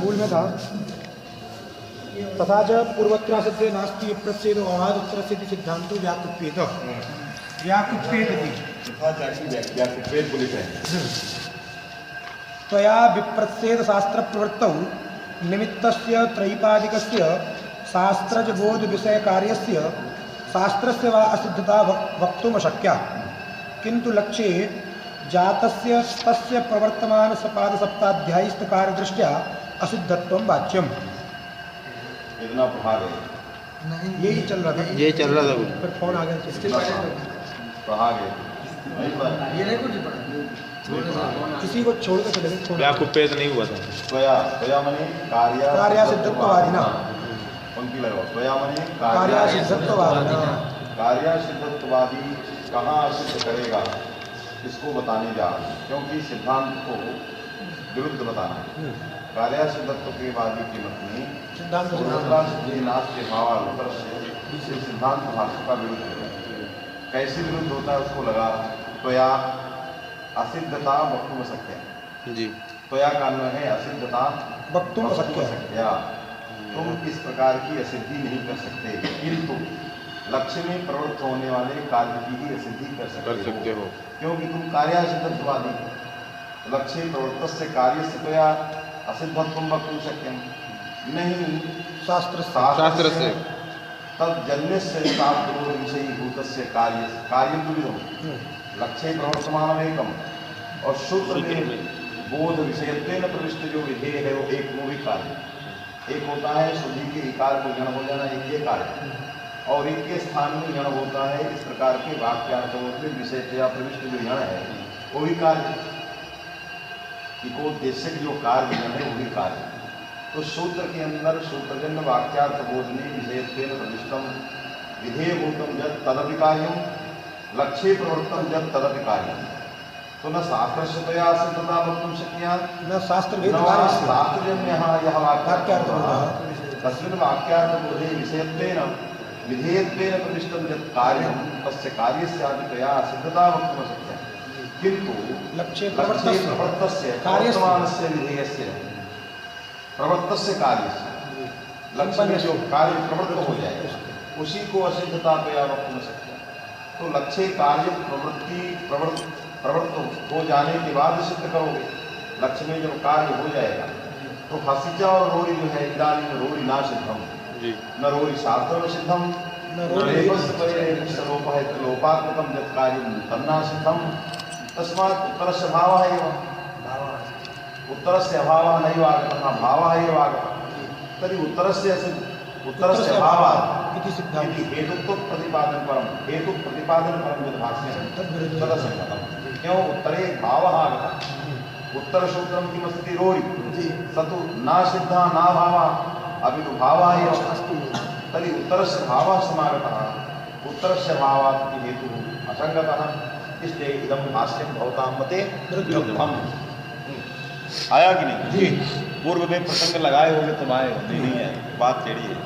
मूल में था तथा च पूर्वत्र सिद्धे नास्ति प्रत्येद अवाद उत्तर से सिद्धांतो व्याकुप्येत त्वया विप्रच्छेद शास्त्र प्रवृत्तौ निमित्तस्य त्रैपादिकस्य शास्त्रज बोध विषय कार्यस्य शास्त्रस्य वा असिद्धता वक्तुम अशक्या किंतु लक्ष्ये जातस्य तस्य प्रवर्तमान सपाद सप्ताध्यायिस्त कार्य दृष्टि असिद्धत्वं वाच्यम। इतना पढ़ा गए यही चल रहा था फिर फोन आ गया पढ़ा गए ये नहीं कुछ पढ़ा किसी को छोड़ कर चले गए व्याकुप्येत नहीं हुआ था। त्वया मने कार्य सिद्धत्ववादिना पंक्ति लगाओ त्वया मने कार्य सिद्धत्ववादिना कार्य सिद्धत्ववादी कहाँ सिद्ध करेगा इसको बताने जा रहे हैं क्योंकि सिद्धांत को विरुद्ध बताना है। कार्य सिद्धत्व के वादी के मत में सिद्धांत नाश के भावांतर से सिद्धांत भाष्य का विरुद्ध है। कैसे विरुद्ध होता है उसको लगा त्वया असिद्धता वक्तुम अशक्य जी त्वया का अन्वय है असिद्धता वक्तुम अशक्य तुम इस प्रकार की असिद्धि नहीं कर सकते किंतु लक्ष्य में प्रवृत्त होने वाले कार्य की ही असिद्धि कर सकते हो क्योंकि तुम कार्य सिद्धत्ववादी लक्ष्य प्रवृत्त से कार्य से त्वया असिद्धत्वं वक्तुं शक्यं नहीं शास्त्र से तज्जन्य से विषयीभूतस्य कार्यं द्विविधं लक्ष्ये प्रवर्तमानमेकं और सूत्र में बोध विषयत्वेन प्रविष्ट जो विधेय है वो एक मूवी कार्य एक होता है शुद्धि के इकार को गण हो जाना एक ये कार्य और एक के स्थान में गण होता है इस प्रकार के वाक्यार्थ में विषयतया प्रविष्ट जो गण है वो भी कार्य इकोद्देश्यक जो कार्य है वही कार्य। तो सूत्र के अंदर सूत्रजन्य वाक्यार्थ बोध में विषयत्वेन प्रविष्टम विधेयभूतम जब तदपि कार्यम लक्ष्ये प्रवृत्तम जब तदपि कार्यम तो न शास्त्रस्य त्वया सिद्धता वक्तुं शक्या न शास्त्रजन्यः यः वाक्यार्थः तस्मिन् वाक्यार्थबोधे विषयत्वेन विधेयत्वेन प्रविष्टं यत् कार्यं तस्य कार्यस्यापि त्वया सिद्धता वक्तुं शक्या किन्तु लक्ष्ये प्रवृत्तस्य कार्यमानस्य विधेयस्य प्रवृत्तस्य कार्यस्य लक्ष्य में जो कार्य प्रवृत्त हो जाए उसी को असिद्धता त्वया वक्तुं शक्या। तो लक्ष्य कार्य प्रवृत्त हो जाने के बाद सिद्ध करोगे। लक्ष्य में जब कार्य हो जाएगा तो हसीचा और रोरी जो है इदानीं रोरी ना सिद्धम न रोरी शास्त्र में सिद्धम न लोपात्मकं यत् कार्यं तन्ना सिद्धम तस्मात् उत्तरस्य भावः एव उत्तरस्य अभावः नैव आगतः भावः एव आगतः तर्हि उत्तरस्य अभावात् इति हेतुत्व प्रतिपादन परम यद् भाष्यं तदसंगतं क्यों उत्तरे भावः आगतः उत्तरसूत्रं किमस्ति रोरि स तु न सिद्धः न भावः अपि तु भावः एव अस्ति तर्हि उत्तरस्य भावः समागतः उत्तरस्य भावात् हेतुः असंगतः इसलिए इदम भाष्यम भवतां मते विरुद्धम। आया कि नहीं जी? पूर्व में प्रसंग लगाए होंगे तुम आए नहीं है बात टेढ़ी है।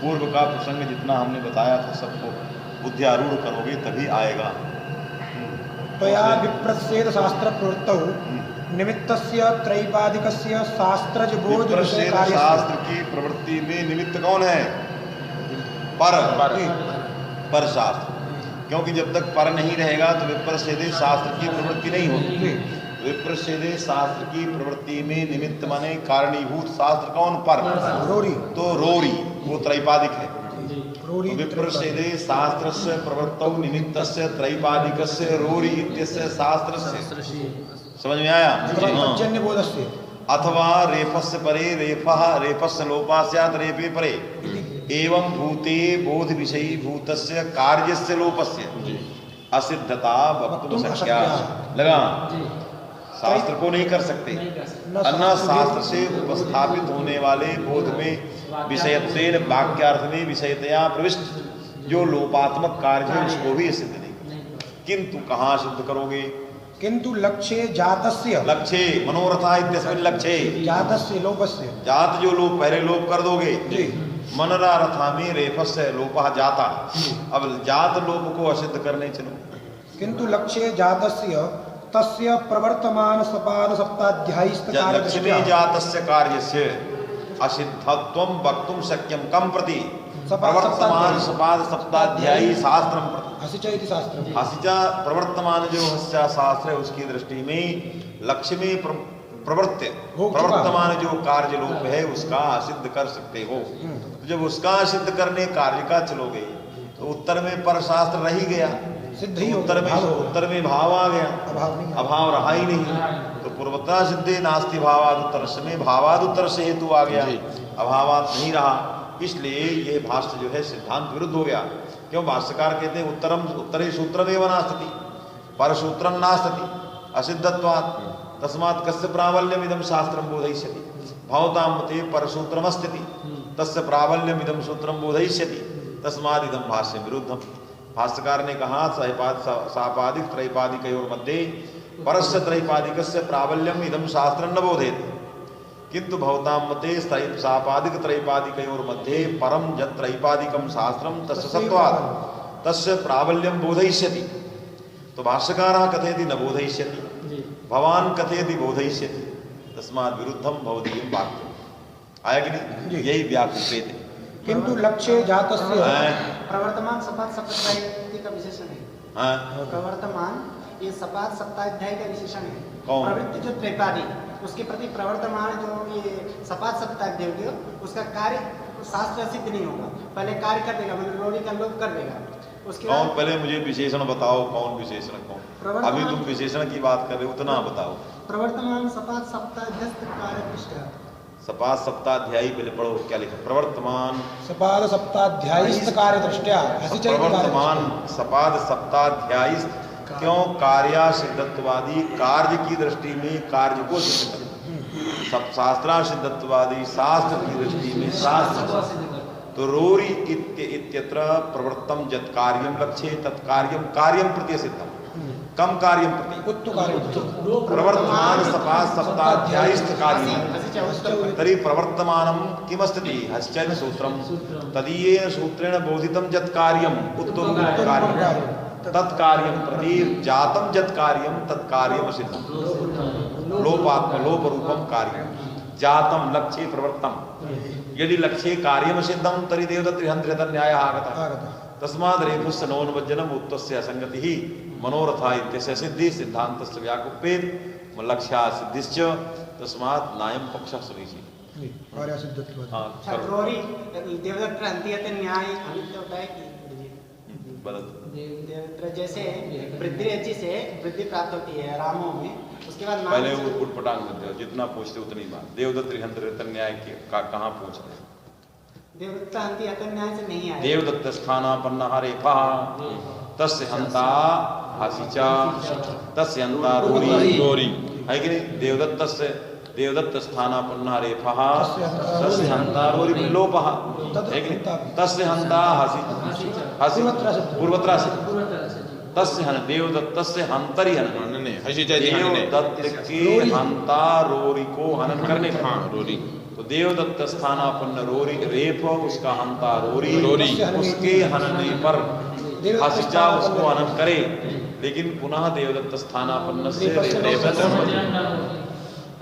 पूर्व का प्रसंग जितना हमने बताया था सबको बुद्धि आरूढ़ करोगे तभी आएगा। त्वया विप्रच्छेद शास्त्र प्रवृत्तौ निमित्तस्य त्रैपादिकस्य शास्त्रज बोध विषय कार्य शास्त्र की प्रवृत्ति में निमित्त कौन है? पर शास्त्र क्योंकि जब तक पर नहीं रहेगा तो विप्रच्छेदे शास्त्र की प्रवृत्ति नहीं होगी। विप्रच्छेदे शास्त्र की प्रवृत्ति में निमित्त माने कारणीभूत शास्त्र कौन? पर रोरी तो रोरी वो त्रैपादिक है। तो विप्रच्छेदे शास्त्रस्य प्रवृत्तौ निमित्तस्य त्रैपादिकस्य रोरी इत्यस्य शास्त्रस्य समझ में आया? अथवा रेफस्य परे रेफस्य लोपा स्यात् रेफे परे एवं भूते बोध विषयी भूतस्य कार्यस्य लोपस्य असिद्धता वक्तुं शक्या। लगा शास्त्र को नहीं कर सकते अन्य शास्त्र से उपस्थापित होने वाले बोध में विषयत्वेन वाक्यार्थ में विषयतया प्रविष्ट जो लोपात्मक कार्य है उसको भी सिद्ध नहीं कर सकते। किंतु कहाँ सिद्ध करोगे? किंतु लक्ष्ये जातस्य लक्ष्ये मनोरथा इत्यस्मिन् लक्ष्ये जातस्य लोपस्य जात जो लोप पहले लोप कर दोगे मनोरथा में रेफस्य लोपः जाता। अब जात लोप को असिद्ध करने चलो। किंतु लक्ष्ये जातस्य तस्य प्रवर्तमान सपाद सप्ताध्यायी लक्ष्मी जातस्य कार्यस्य असिद्धत्वं वक्तुं शक्यं कम प्रति प्रवर्तमान सपाद सप्ताध्यायी शास्त्रम प्रति। हसिचा इति शास्त्रम। हसिचा प्रवर्तमान जो हस्या शास्त्र है उसकी दृष्टि में लक्ष्मी प्रवृत्ति प्रवर्तमान जो कार्य लोप है उसका सिद्ध कर सकते हो। तो जब उसका सिद्ध करने कार्य का चलोगे तो उत्तर में पर शास्त्र रह ही गया, सिद्ध ही उत्तर में भाव आ गया, अभाव रहा ही नहीं। तो पूर्वता सिद्धे नास्ति भावाद उत्तर में भावाद उत्तर से हेतु आ गया, अभावात नहीं रहा। इसलिए यह भाष्य जो है सिद्धांत विरुद्ध हो गया। क्यों? भाष्यकार कहते हैं उत्तरम उत्तरे सूत्रमेव नास्ति पर सूत्रम नास्ति असिद्धत्वात् तस्मात् कस्य प्राबल्यम इदम शास्त्रम बोधयिष्यति भवतां मते परसूत्रमस्ति तस्य प्राबल्यम इदम सूत्रम बोधयिष्यति तस्मात् इदम भाष्य विरुद्धम। भाष्यकार ने कहा सापादिक त्रैपादिकयोर मध्ये परस्य त्रैपादिकस्य प्राबल्यम इदम शास्त्रं न बोधयति किंतु भवतां मते सापादिक त्रैपादिकयोर मध्ये परम यत् त्रैपादिकं शास्त्रं तस्य सत्वात् तस्य प्राबल्यम बोधयिष्यति। तो भाष्यकारः कथयति न बोधयिष्यति, भवान कथयति बोधयिष्यति, तस्मात् विरुद्धम भवदीयं वाक्यम्। आया कि नहीं? यही व्याकृत है। किंतु लक्ष्य जातस्य प्रवर्तमान सपाद सप्ताध्यायी का विशेषण है। प्रवर्तमान ये सपाद सप्ताध्यायी का विशेषण है। कौन? प्रवृत्ति जो त्रैपादी उसके प्रति प्रवर्तमान जो ये सपाद सप्ताध्यायी उसका कार्य शास्त्र सिद्ध नहीं होगा, पहले कार्य कर देगा, मतलब लोरी का लोप कर देगा। उसके कौन? पहले मुझे विशेषण बताओ, कौन विशेषण कौन? अभी तुम विशेषण की बात कर रहे हो, उतना बताओ। प्रवर्तमान सपाद सप्ताध्यस्त कार्य पृष्ठ सपाद सप्ताध्यायी पहले पढ़ो क्या लिखा। प्रवर्तमान सपाद सप्ताध्यायी कार्य दृष्टया प्रवर्तमान सपाद दृष्टि क्यों कार्या सिद्धत्वादी कार्य की दृष्टि में कार्य को सिद्ध करना, सब शास्त्रा सिद्धत्वादी शास्त्र की दृष्टि में शास्त्र। तो रोरी इत्यत्र प्रवृत्तम जत कार्यम लक्ष्ये तत्कार्यम कार्यम प्रति सिद्धम कम कार्यम प्रति प्रवर्तमान सपाद सप्ताध्यायीस्थ कार्यम तरी प्रवर्तमानं किमस्ति हश्चन सूत्रम तदीयेन सूत्रेण बोधितं जत कार्यम उत्तम कार्यम तत्कार्यम प्रति जातम जत कार्यम तत्कार्यम सिद्धम लोपात्म लोप रूपम कार्यम जातम लक्ष्ये प्रवर्तम यदि लक्ष्ये कार्यम सिद्धम तरी देवदत्त न्याय आगतः तस्माद् रेफुस्य नोन्वज्जनम उत्तस्य असंगति ही मनोरथा इत्यस्य सिद्धि सिद्धान्तस्य व्याकुप्येत लक्ष्या सिद्धिश्च तस्मात् नायम पक्षः सुनिश्चित कार्य सिद्धत्व। हां रोरी देवदत्त अंत्यत न्याय अमित होता है कि देवदत्त जैसे वृद्धि अच्छी से वृद्धि प्राप्त होती है रामों में, उसके बाद पहले वो उटपटांग करते हो, जितना पूछते उतनी बात। देवदत्त न्याय का कहाँ पूछ रहे? देवदत्त अंत्यत न्याय से नहीं आया। देवदत्त स्थानापन्न हरेफा तस्य हंता हसिचा तस्य हंता रोरी है कि नहीं? देवदत्त स्थानापन्न हरेफा तस्य हंता रोरी लोपः है कि नहीं? तस्य हंता हसि पूर्वत्रा से तस्य हन देवदत्तस्य हंतरि हनन देवदत्त के हंता रोरी को हनन करने का रोरी। तो देवदत्त स्थानापन्न रोरी रेफ उसका हंता रोरी उसके हनने पर हसिचा उसको हनन करे, लेकिन पुनः देवदत्त स्थानापन्न से रेफ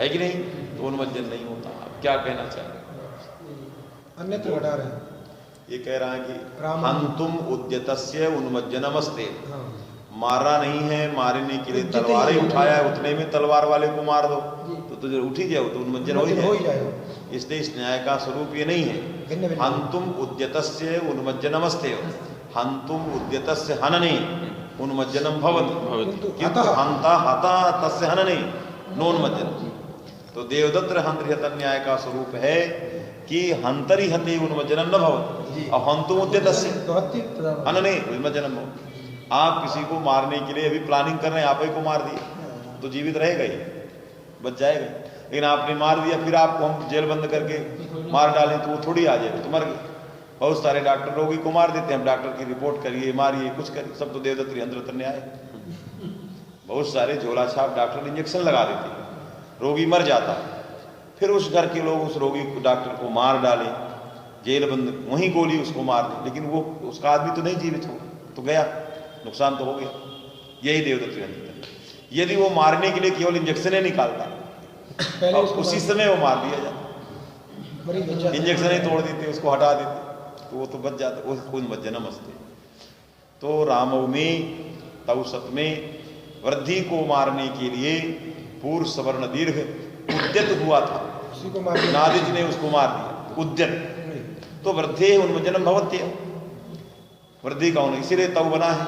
है कि नहीं? तो उन्मज्जन नहीं होता। अब क्या कहना चाह रहे? अन्यत्र घटा रहे हैं। ये कह रहा है कि हंतुम उद्यतस्य उन्मज्जनमस्ते, मारना नहीं है, मारने के लिए तलवारें उठाया है, उतने में तलवार वाले को मार दो तो तुझे उठ ही जाओ, तो उन्मज्जन हो ही जाएगा। इसलिए इस न्याय का स्वरूप ये नहीं है। हंतुम उद्यतस्य उन्मज्जनमस्ते हंतुम उद्यतस्य हनने उन्मज्जनम भवति किंतु हंता हता तस्य हनने नोन्मज्जन। तो देवदत्त हंतरिहत न्याय का स्वरूप है कि हंतरि हते उन्मज्जनम न भवति और हंतुम उद्यतस्य हनने उन्मज्जनम भवति। आप किसी को मारने के लिए अभी प्लानिंग कर रहे हैं, आप ही को मार दिए तो जीवित रहेगा ही, बच जाएगा। लेकिन आपने मार दिया, फिर आपको हम जेल बंद करके मार डालें तो वो थोड़ी आ जाएगा, तो मर गए। बहुत सारे डॉक्टर रोगी को मार देते हैं, डॉक्टर की रिपोर्ट करिए, मारिए, कुछ करिए, सब तो देवदत्त हंतरिहत न्याय। बहुत सारे झोला छाप डॉक्टर इंजेक्शन लगा देते हैं, रोगी मर जाता है, फिर उस घर के लोग उस रोगी को डॉक्टर को मार डालें, जेल बंद, वहीं गोली उसको मार दें, लेकिन वो उसका आदमी तो नहीं जीवित हो, तो गया, नुकसान तो हो गया। यही देवदत्त हंतरिहत। यदि वो मारने के लिए केवल इंजेक्शन ही निकालता पहले और उसको उसी समय वो मार दिया जाता, मरीज बच जाता। इंजेक्शन ही तोड़ देते, उसको हटा देते, तो वो तो बच जाता, वो उन्मज्जनम अस्ति। तो रामनवमी तौसत में वृद्धि को मारने के लिए पूर्व सवर्ण दीर्घ उद्यत हुआ था, उसी को मार दिया। नादिज ने उसको मार दिया, उद्यत। तो वृद्धि उन्मज्जनम भवत्य, वृद्धि का होना, इसीलिए तव बना है,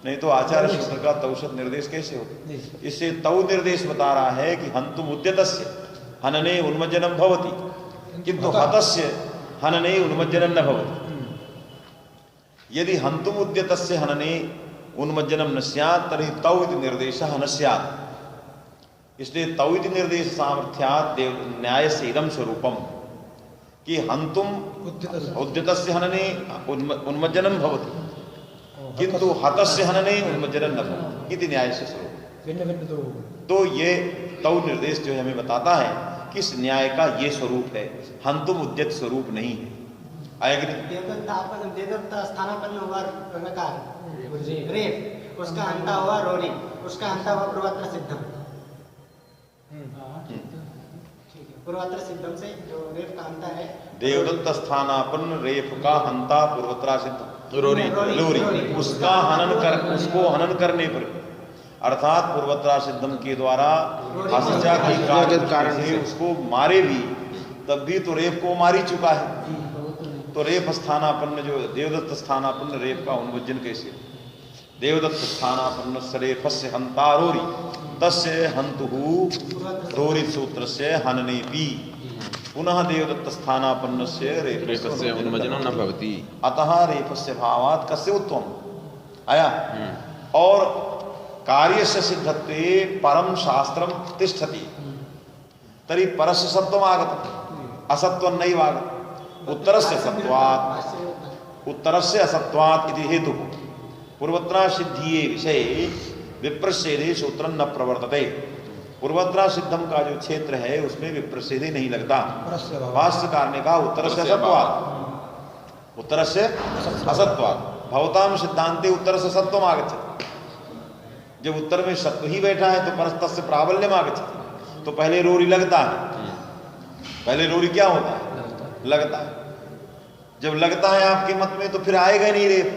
नहीं तो आचार्य सूत्र का तौसत निर्देश कैसे हो। इससे तव निर्देश बता रहा है कि हंतुम उद्यतस्य हनने उन्मज्जनम भवति, किंतु हतस्य हनने उन्मज्जनम न भवति। यदि हंतुम उद्यतस्य हनने उन्मज्जनम न स्यात् तर्हि तौ इति निर्देशः न स्यात्। इसलिए तौ इति निर्देश सामर्थ्यात् न्यायस्य इदं स्वरूपम कि हंतुम उद्यतस्य हनने उन्मज्जनम भवति, किंतु हतस्य हनने उन्मज्जनम न भवति इति न्यायस्य स्वरूप। भिन्न भिन्न तो ये तौ निर्देश जो हमें बताता है कि इस न्याय का ये स्वरूप है, हंतुम उद्यत स्वरूप नहीं है। आया कि नहीं? देवदत्त स्थानापन्न हुआ रकार रेफ, उसका हंता हुआ रोरी, उसका हंता हुआ पूर्वत्र सिद्धम। पूर्वत्र सिद्धम से जो रेफ का हंता है, देवदत्त स्थानापन्न रेफ का हंता पूर्वत्रा सिद्ध रोरी, उसका उसको हनन करने पर, अर्थात पूर्वत्रा सिद्धम के द्वारा हस्या के कारण से उसको मारे भी, तब भी तो रेफ को मार ही चुका है। तो रेफ स्थानापन्न जो देवदत्त स्थानापन्न रेफ का उन्मज्जन कैसे? देवदत्त स्थानापन्न सरेफस्य हंता रोरी तस्य हंतुहु रोरी सूत्र से हनने पी पुनः देवदत्त स्थानापन्नस्य रेफस्य उन्मज्जनं न भवति। अतः रेफस्य भावात् कस्य उत्तम आया। और कार्यस्य सिद्धत्वे परम शास्त्रम तिष्ठति तर्हि परस्य सत्वम आगतम् असत्वं नैव आगतम्। उत्तरस्य सत्वात् उत्तरस्य असत्वात् इति हेतुः पूर्वत्रा सिद्धिये विषये विप्रच्छेदे सूत्रं न प्रवर्तते। पूर्वत्रा सिद्धम का जो क्षेत्र है उसमें विप्रच्छेदे नहीं लगता। भाष्यकार ने कहा उत्तर से असत्वात्, उत्तर से असत्वात् भवताम सिद्धांते उत्तर से सत्वम आगच्छति। जब उत्तर में सत्व ही बैठा है तो परस्तस्य प्राबल्यम आगच्छति। तो पहले रोरी लगता है, पहले रोरी क्या होता है? लगता है। जब लगता है आपके मत में तो फिर आएगा नहीं रेफ,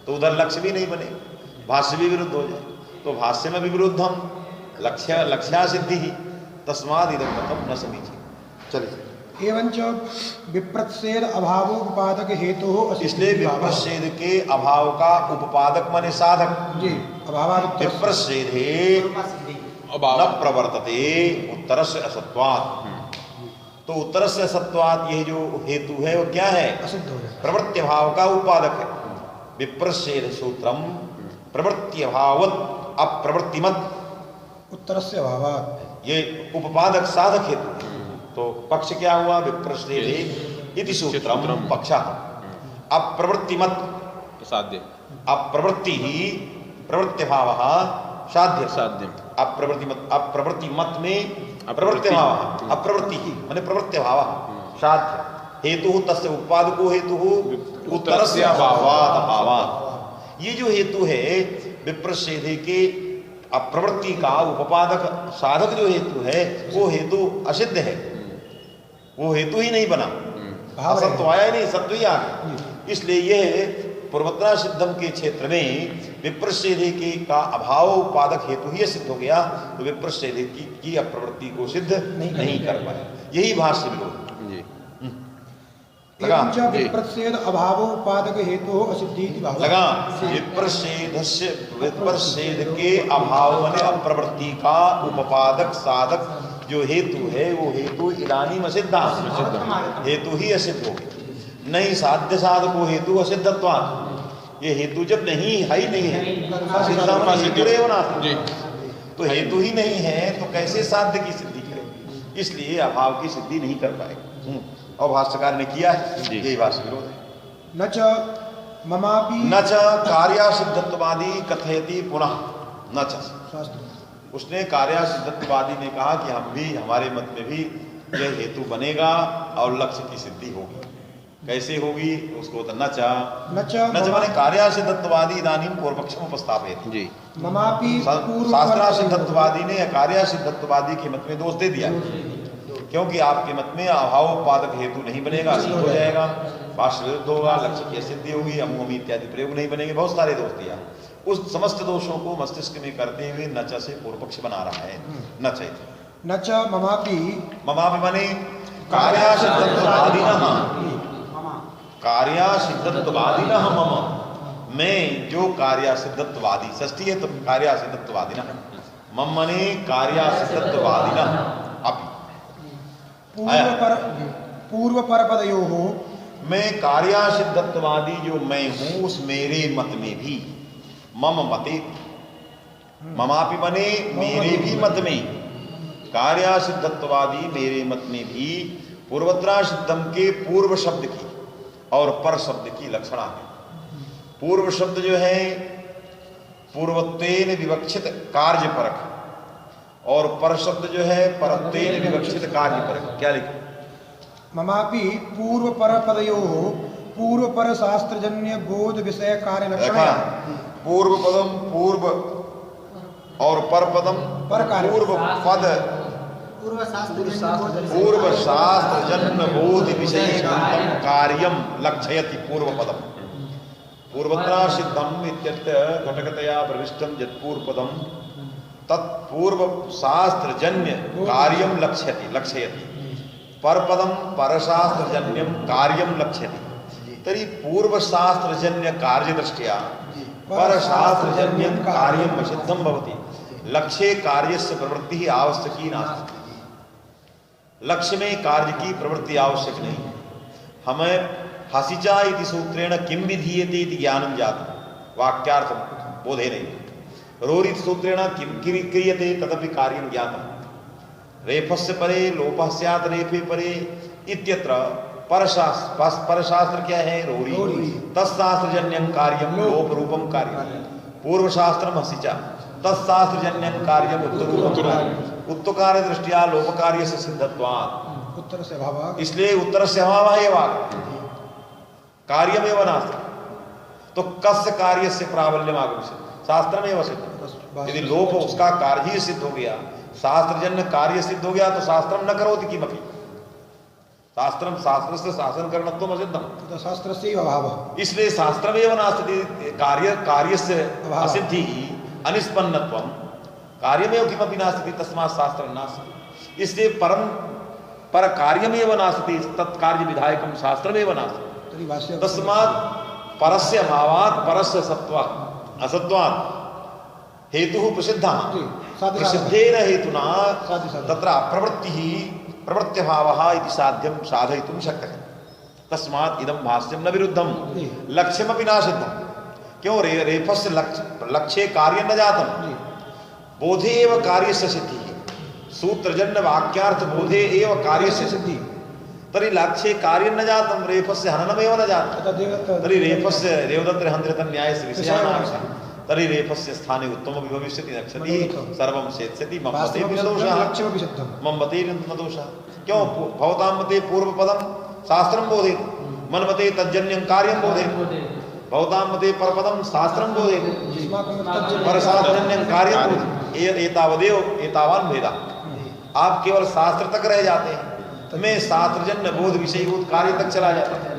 तो उधर लक्ष्य भी नहीं बने, भाष्य भी विरुद्ध हो जाए। तो भाष्य में भी विरुद्धम लक्ष्या सिद्धि ही तस्माद इदं मतम न समीचीन। चलिए एवंच विप्रच्छेद अभावोपपादक हेतु इसलिए विप्रच्छेद के अभाव का उपपादक माने साधक जी अभावात् विप्रच्छेदे न प्रवर्तते उत्तर से असत्वात्। तो उत्तर से असत्वात् यह जो हेतु है वो क्या है? असिद्ध हो जाए। प्रवृत्ति भाव का उत्पादक है। विप्रच्छेद सूत्रम प्रवृत्ति भावत अप्रवृत्तिमत उत्तर से अभावात् ये उपपादक साधक हेतु। तो पक्ष क्या हुआ? विप्रच्छेदे इति सूत्रम पक्षः अप्रवृत्तिमत साध्य अप्रवृत्ति ही प्रवृत्ति भाव साध्य साध्यम अप्रवृत्ति मत में प्रवृत्ति भाव अप्रवृत्ति ही माने प्रवृत्ति भाव साध्य हेतु तस्य उत्पादको हेतु उत्तरस्य अभावात् अभावात्। ये जो हेतु है विप्रच्छेदे के अप्रवृत्ति का उपपादक साधक जो हेतु है वो हेतु असिद्ध है, वो हेतु ही नहीं बना, असत्व आया ही नहीं, सत्व ही आ गया। इसलिए यह पूर्वत्रा सिद्धम के क्षेत्र में विप्रच्छेदे के का अभाव उत्पादक हेतु ही सिद्ध हो गया। तो विप्रच्छेदे की अप्रवृत्ति को सिद्ध नहीं कर पाए। यही भाष्य विरोध लगा। विप्रच्छेद अभावोपपादक हेतु असिद्धि लगा। विप्रच्छेद के अभाव माने अप्रवृत्ति का उपपादक साधक जो हेतु है वो हेतु इदानीम असिद्धा हेतु ही असिद्ध हो गया। नहीं साध्य साधको हेतु असिद्धत्वात्। ये हेतु जब नहीं है ही नहीं है तो हेतु ही नहीं है तो कैसे साध्य की सिद्धि करें? इसलिए अभाव की सिद्धि नहीं कर पाएगा। और भाष्यकार ने किया है, यही भाष्य विरोध है। न च ममापि न च कार्यासिद्धत्वादि कथयति पुनः न च उसने कार्यासिद्धत्वादि ने कहा कि हम भी हमारे मत में भी यह हेतु बनेगा और लक्ष्य की सिद्धि होगी। कैसे होगी उसको तो न च न च न च माने कार्यासिद्धत्वादी इदानीं पूर्वपक्षम उपस्थापयति। जी ममापि पूर्व शास्त्रासिद्धत्वादी ने कार्यासिद्धत्वादी के मत में दोष दे दिया, क्योंकि आपके मत में अभाव उत्पादक हेतु नहीं बनेगा, सिद्ध हो जाएगा, भाष्य विरुद्ध होगा, लक्ष्य की सिद्धि होगी, अमुहमी इत्यादि प्रयोग नहीं बनेंगे, बहुत सारे दोष दिया। उस समस्त दोषों को मस्तिष्क में करते हुए नच से पूर्व पक्ष बना रहा है। नच न च ममापि ममापि माने कार्यासिद्धत्वादिनः, कार्यासिद्धत्वादिनः मम, मैं जो कार्यासिद्धत्वादी, षष्ठी है तो कार्यासिद्धत्वादिनः, मम मने कार्यासिद्धत्वादिनः अपि पूर्व पर पदयोः, मैं कार्यासिद्धत्वादी जो मैं हूं उस मेरे मत में भी, मम मते, ममापि मने मेरे भी मत में, कार्यासिद्धत्वादी मेरे मत में भी पूर्वत्रा सिद्धम के पूर्व शब्द की और पर शब्द की लक्षणा है। पूर्व शब्द जो है पूर्वत्वेन विवक्षित कार्य परक, और पर शब्द जो है परत्वेन विवक्षित कार्य परक। क्या लिखा? ममापि पूर्व पर पदयोः पूर्व पर शास्त्रजन्य बोध विषय कार्य देखा, पूर्व पदम पूर्व और पर पदम पर कार्य, पूर्व पद पूर्व शास्त्र जन्य बोध विषय कार्यम लक्षयति पूर्व पदम। पूर्वत्रा सिद्धम इत्यत्र घटकतया प्रविष्टम यत्पूर्व पदम तत्पूर्व शास्त्र जन्य कार्यम लक्षयति परपदम परशास्त्रजन्यम कार्यम लक्ष्यति। तरी पूर्व शास्त्रजन्य कार्य दृष्ट्या परशास्त्रजन्यम कार्यम सिद्धम भवति। लक्ष्ये कार्यस्य प्रवृत्ति आवश्यकी नास्ति। लक्ष्य में कार्य की प्रवृत्ति आवश्यक नहीं। हमें हसिचा इति सूत्रेण किम विधीयते इति ज्ञानं जातं, वाक्यार्थ बोधे नहीं। रोरित सूत्रेण किम क्रियते तदपि कार्यं ज्ञातम्। रेफस्य परे लोपः स्यात् रेफे परे इत्यत्र परशास्त्र क्या है? रोरी। तत्शास्त्रजन्यं कार्यं लोप रूपं कार्यं। पूर्व शास्त्रम हसिचा तत्शास्त्रजन्यं कार्यं उत्तरूपं। उत्तकार दृष्टिया लोप कार्य से सिद्धत्वात् उत्तर से अभाव, इसलिए उत्तर से अभाव है वाक्य कार्यमेव नास्ति। तो कस्य कार्य से प्राबल्यम आगमिष्यति? शास्त्रमेव सिद्ध। यदि लोप उसका कार्य ही सिद्ध हो गया, शास्त्रजन्य कार्य सिद्ध हो गया, तो शास्त्रम न करोति किमपि। शास्त्रम शास्त्र से शासन करणत्वम असिद्धम, शास्त्र से अभाव। इसलिए शास्त्रमेव नास्ति। कार्य से असिद्धि अनिष्पन्नत्वम कार्यमेव किमपि नास्ति तस्मात् शास्त्रं नास्ति। इसलिए परम पर कार्यमेव नास्ति तत्कार्य विधायकम शास्त्रमेव नास्ति। तस्मात् परस्य अभावात् परस्य सत्त्वात् असत्त्वात् हेतुः प्रसिद्धः। प्रसिद्धेन हेतुना तत्र प्रवृत्त्यभावः इति साध्यं साधयितुं शक्यते। तस्मात् इदं भाष्यं न विरुद्धं, लक्ष्यमपि न सिद्धं। क्यों? रेफस्य लक्ष्ये कार्य न जातम्, बोधे एव कार्यस्य सिद्धिः। सूत्रजन्य वाक्यार्थ बोधे एव कार्यस्य सिद्धिः। तर्हि लक्ष्ये कार्यं न जातं, रेफस्य हननमेव न जातं। तर्हि रेफस्य देवदत्तहन्त्रितं न्यायस्य विषयानां तर्हि रेफस्य स्थाने उत्तमं भविष्यति, नक्षति सर्वं सेत्स्यति। मम मते न दोषः, मम मते न दोषः। क्यों? भवतां मते पूर्वपदं शास्त्रं बोधयति, मन्मते तज्जन्यं कार्यं बोधयति। भवतां मते परपदं शास्त्रं बोधयति, परशास्त्रजन्यं कार्यं बोधयति। एतावदेव एतावान् भेदः। आप केवल शास्त्र तक रह जाते हैं, मैं शास्त्रजन्य बोध विषयभूत कार्य तक चला जाता है।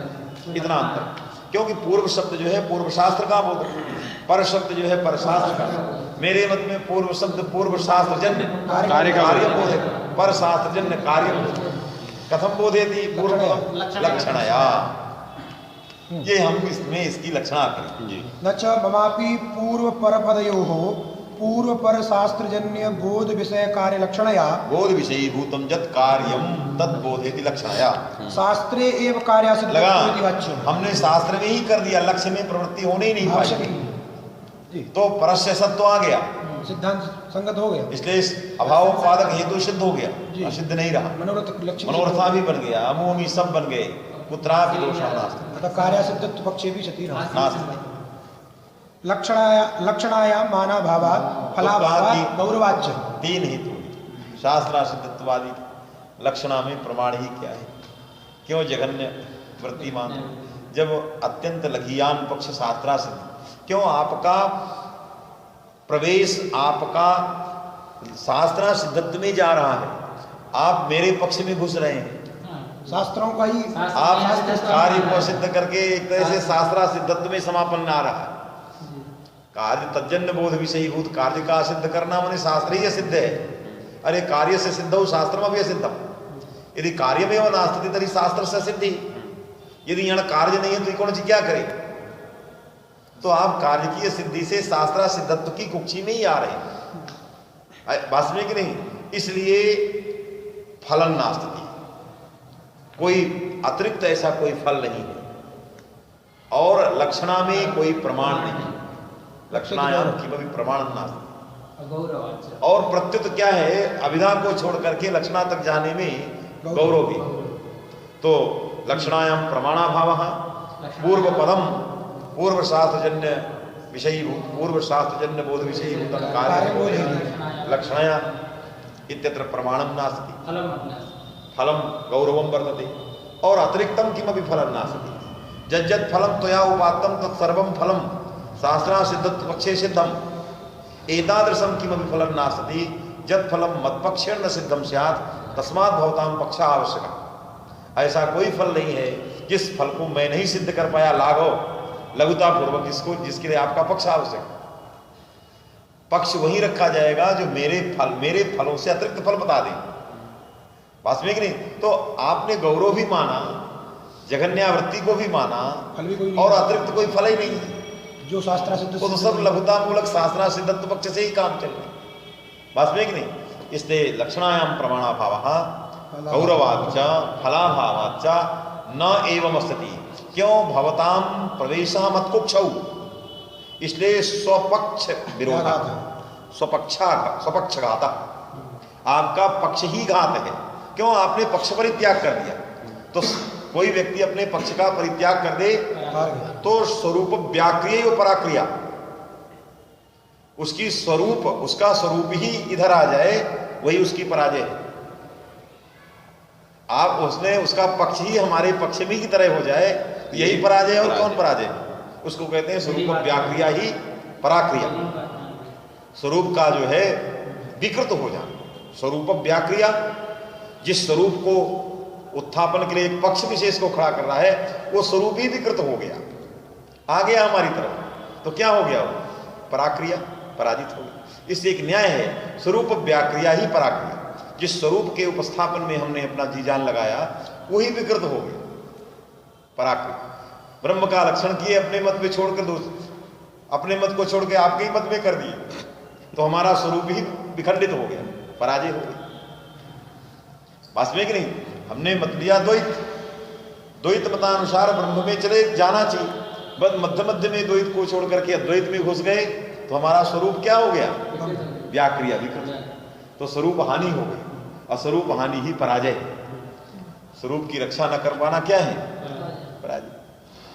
इतना अंतर। क्योंकि पूर्व शब्द जो है पूर्व शास्त्र का बोध, पर शब्द जो है पर शास्त्र का। मेरे मत में पूर्व शब्द पूर्व शास्त्रजन्य कार्य बोधे, पर शास्त्रजन्य कार्य कथम बोधेति? पूर्व लक्षणया। ये हम इसमें इसकी लक्षणा करें। न च ममापि पूर्व पर पदयोः पूर्व पर शास्त्रजन्य बोध विषय कार्य लक्षणया बोध विषयी भूतम जत कार्यम तद बोधेति लक्षणया। शास्त्रे एव कार्य सिद्ध लगा, वाच्यम। हमने शास्त्र में ही कर दिया, लक्ष्य में प्रवृत्ति होने ही नहीं पाई, तो परस्य सत्व आ गया, सिद्धांत संगत हो गया। इसलिए अभाव उत्पादक हेतु सिद्ध हो गया, असिद्ध नहीं रहा। मनोरथा भी बन गया, अमोमी सब बन गए, कुत्रापि दोषः नास्ति। कार्य सिद्धत्व पक्षे भी क्षति नास्ति। लक्षणायां मानाभावात् फलाभावात् गौरवाच्य। तीन हेतु शास्त्र सिद्धत्वादि लक्षणा में प्रमाण ही क्या है? क्यों जघन्य वृत्तिमान? जब अत्यंत लघियान पक्ष शास्त्रा सिद्ध, क्यों आपका प्रवेश आपका शास्त्रा सिद्धत्व में जा रहा है, आप मेरे पक्ष में घुस रहे हैं। शास्त्रों का ही आप कार्य को सिद्ध करके एक तरह से शास्त्रा सिद्धत्व में समापन आ रहा है। कार्य तज्जन्य बोध विषयीभूत, कार्य का सिद्ध करना माने शास्त्र ही सिद्ध है। अरे कार्य से सिद्ध हो शास्त्र में भी सिद्धम, यदि कार्य में वो नास्ति तरी शास्त्र से सिद्धि, यदि यहाँ कार्य नहीं है तो कौन सी क्या करे? तो आप कार्य की सिद्धि से शास्त्रा सिद्धत्व की कुक्षी में ही आ रहे हैं, वास्तविक नहीं। इसलिए फलन नास्ति, कोई अतिरिक्त ऐसा कोई फल नहीं है, और लक्षणा में कोई प्रमाण नहीं, लक्षणायाम किमपि प्रमाण नास्ति। और प्रत्युत क्या है, अभिधा को छोड़ करके लक्षणा तक जाने में गौरव भी। तो लक्षणायाम प्रमाणाभाव, पूर्व पदम पूर्व शास्त्रजन्य विषयी, पूर्व शास्त्रजन्य बोध विषयी कार्य लक्षणया इत्यत्र प्रमाणम नास्ति, फलम गौरवम वर्तते, और अतिरिक्तम किमपि फलं नास्ति। जज्जत् फलं त्वया उपात्तं तत्सर्वं फलं शास्त्रा सिद्धत्व पक्षे सिद्धम, एतादृशं किमपि फलं नास्ति यत् फलं मत्पक्षेण न सिद्धं स्यात् तस्मात् भवतां पक्षः आवश्यकः। ऐसा कोई फल नहीं है जिस फल को मैं नहीं सिद्ध कर पाया लाघव लघुता पूर्वक, जिसको जिसके लिए आपका पक्ष आवश्यक। पक्ष वही रखा जाएगा जो मेरे फलों से अतिरिक्त फल बता दें, वास्तविक नहीं। तो आपने गौरव भी माना, जघन्यावृत्ति को भी माना, और अतिरिक्त कोई फल ही नहीं है, जो शास्त्रा सिद्ध, तो सब लघुता मूलक शास्त्रा सिद्धत्व पक्ष से ही काम चल रहे, वास्तविक नहीं। इसलिए लक्षणायाम प्रमाणाभावः गौरवाच्च फलाभावाच्च न एवं अस्ति। क्यों? भवताम प्रवेशः मत्कुक्षौ, इसलिए स्वपक्ष विरोध, स्वपक्षघात, आपका पक्ष ही घात है। क्यों? आपने पक्ष परित्याग कर दिया। तो कोई व्यक्ति अपने पक्ष का परित्याग कर दे तो स्वरूप व्याक्रिय पराक्रिया, उसकी स्वरूप, उसका स्वरूप ही इधर आ जाए, वही उसकी पराजय है। आप उसने उसका पक्ष ही हमारे पक्ष में की तरह हो जाए, यही पराजय। और कौन पराजय? उसको कहते हैं स्वरूप व्याक्रिया ही पराक्रिया, स्वरूप का जो है विकृत हो जाना। स्वरूप व्याक्रिया, जिस स्वरूप को उत्थापन के लिए एक पक्ष विशेष को खड़ा कर रहा है, वो स्वरूप ही विकृत हो गया, आ गया हमारी तरफ, तो क्या हो गया? वो पराक्रिया, पराजित हो गया। इससे एक न्याय है, स्वरूप व्याक्रिया ही पराक्रिया। जिस स्वरूप के उपस्थापन में हमने अपना जी जान लगाया वही विकृत हो गया, पराक्रिया। ब्रह्म का लक्षण किए अपने मत में छोड़कर अपने मत को छोड़ के आपके ही मत में कर दिए, तो हमारा स्वरूप ही विखंडित हो गया, पराजय हो गई, वास्तविक नहीं। हमने मत लिया द्वैत, द्वैत मतानुसार ब्रह्म में चले जाना चाहिए, बस मध्य मध्य में द्वैत को छोड़ करके अद्वैत में घुस गए तो हमारा स्वरूप क्या हो गया? व्याक्रिया, विकृत। तो स्वरूप हानि हो गई, और स्वरूप हानि ही पराजय है। स्वरूप की रक्षा न कर पाना क्या है? पराजय।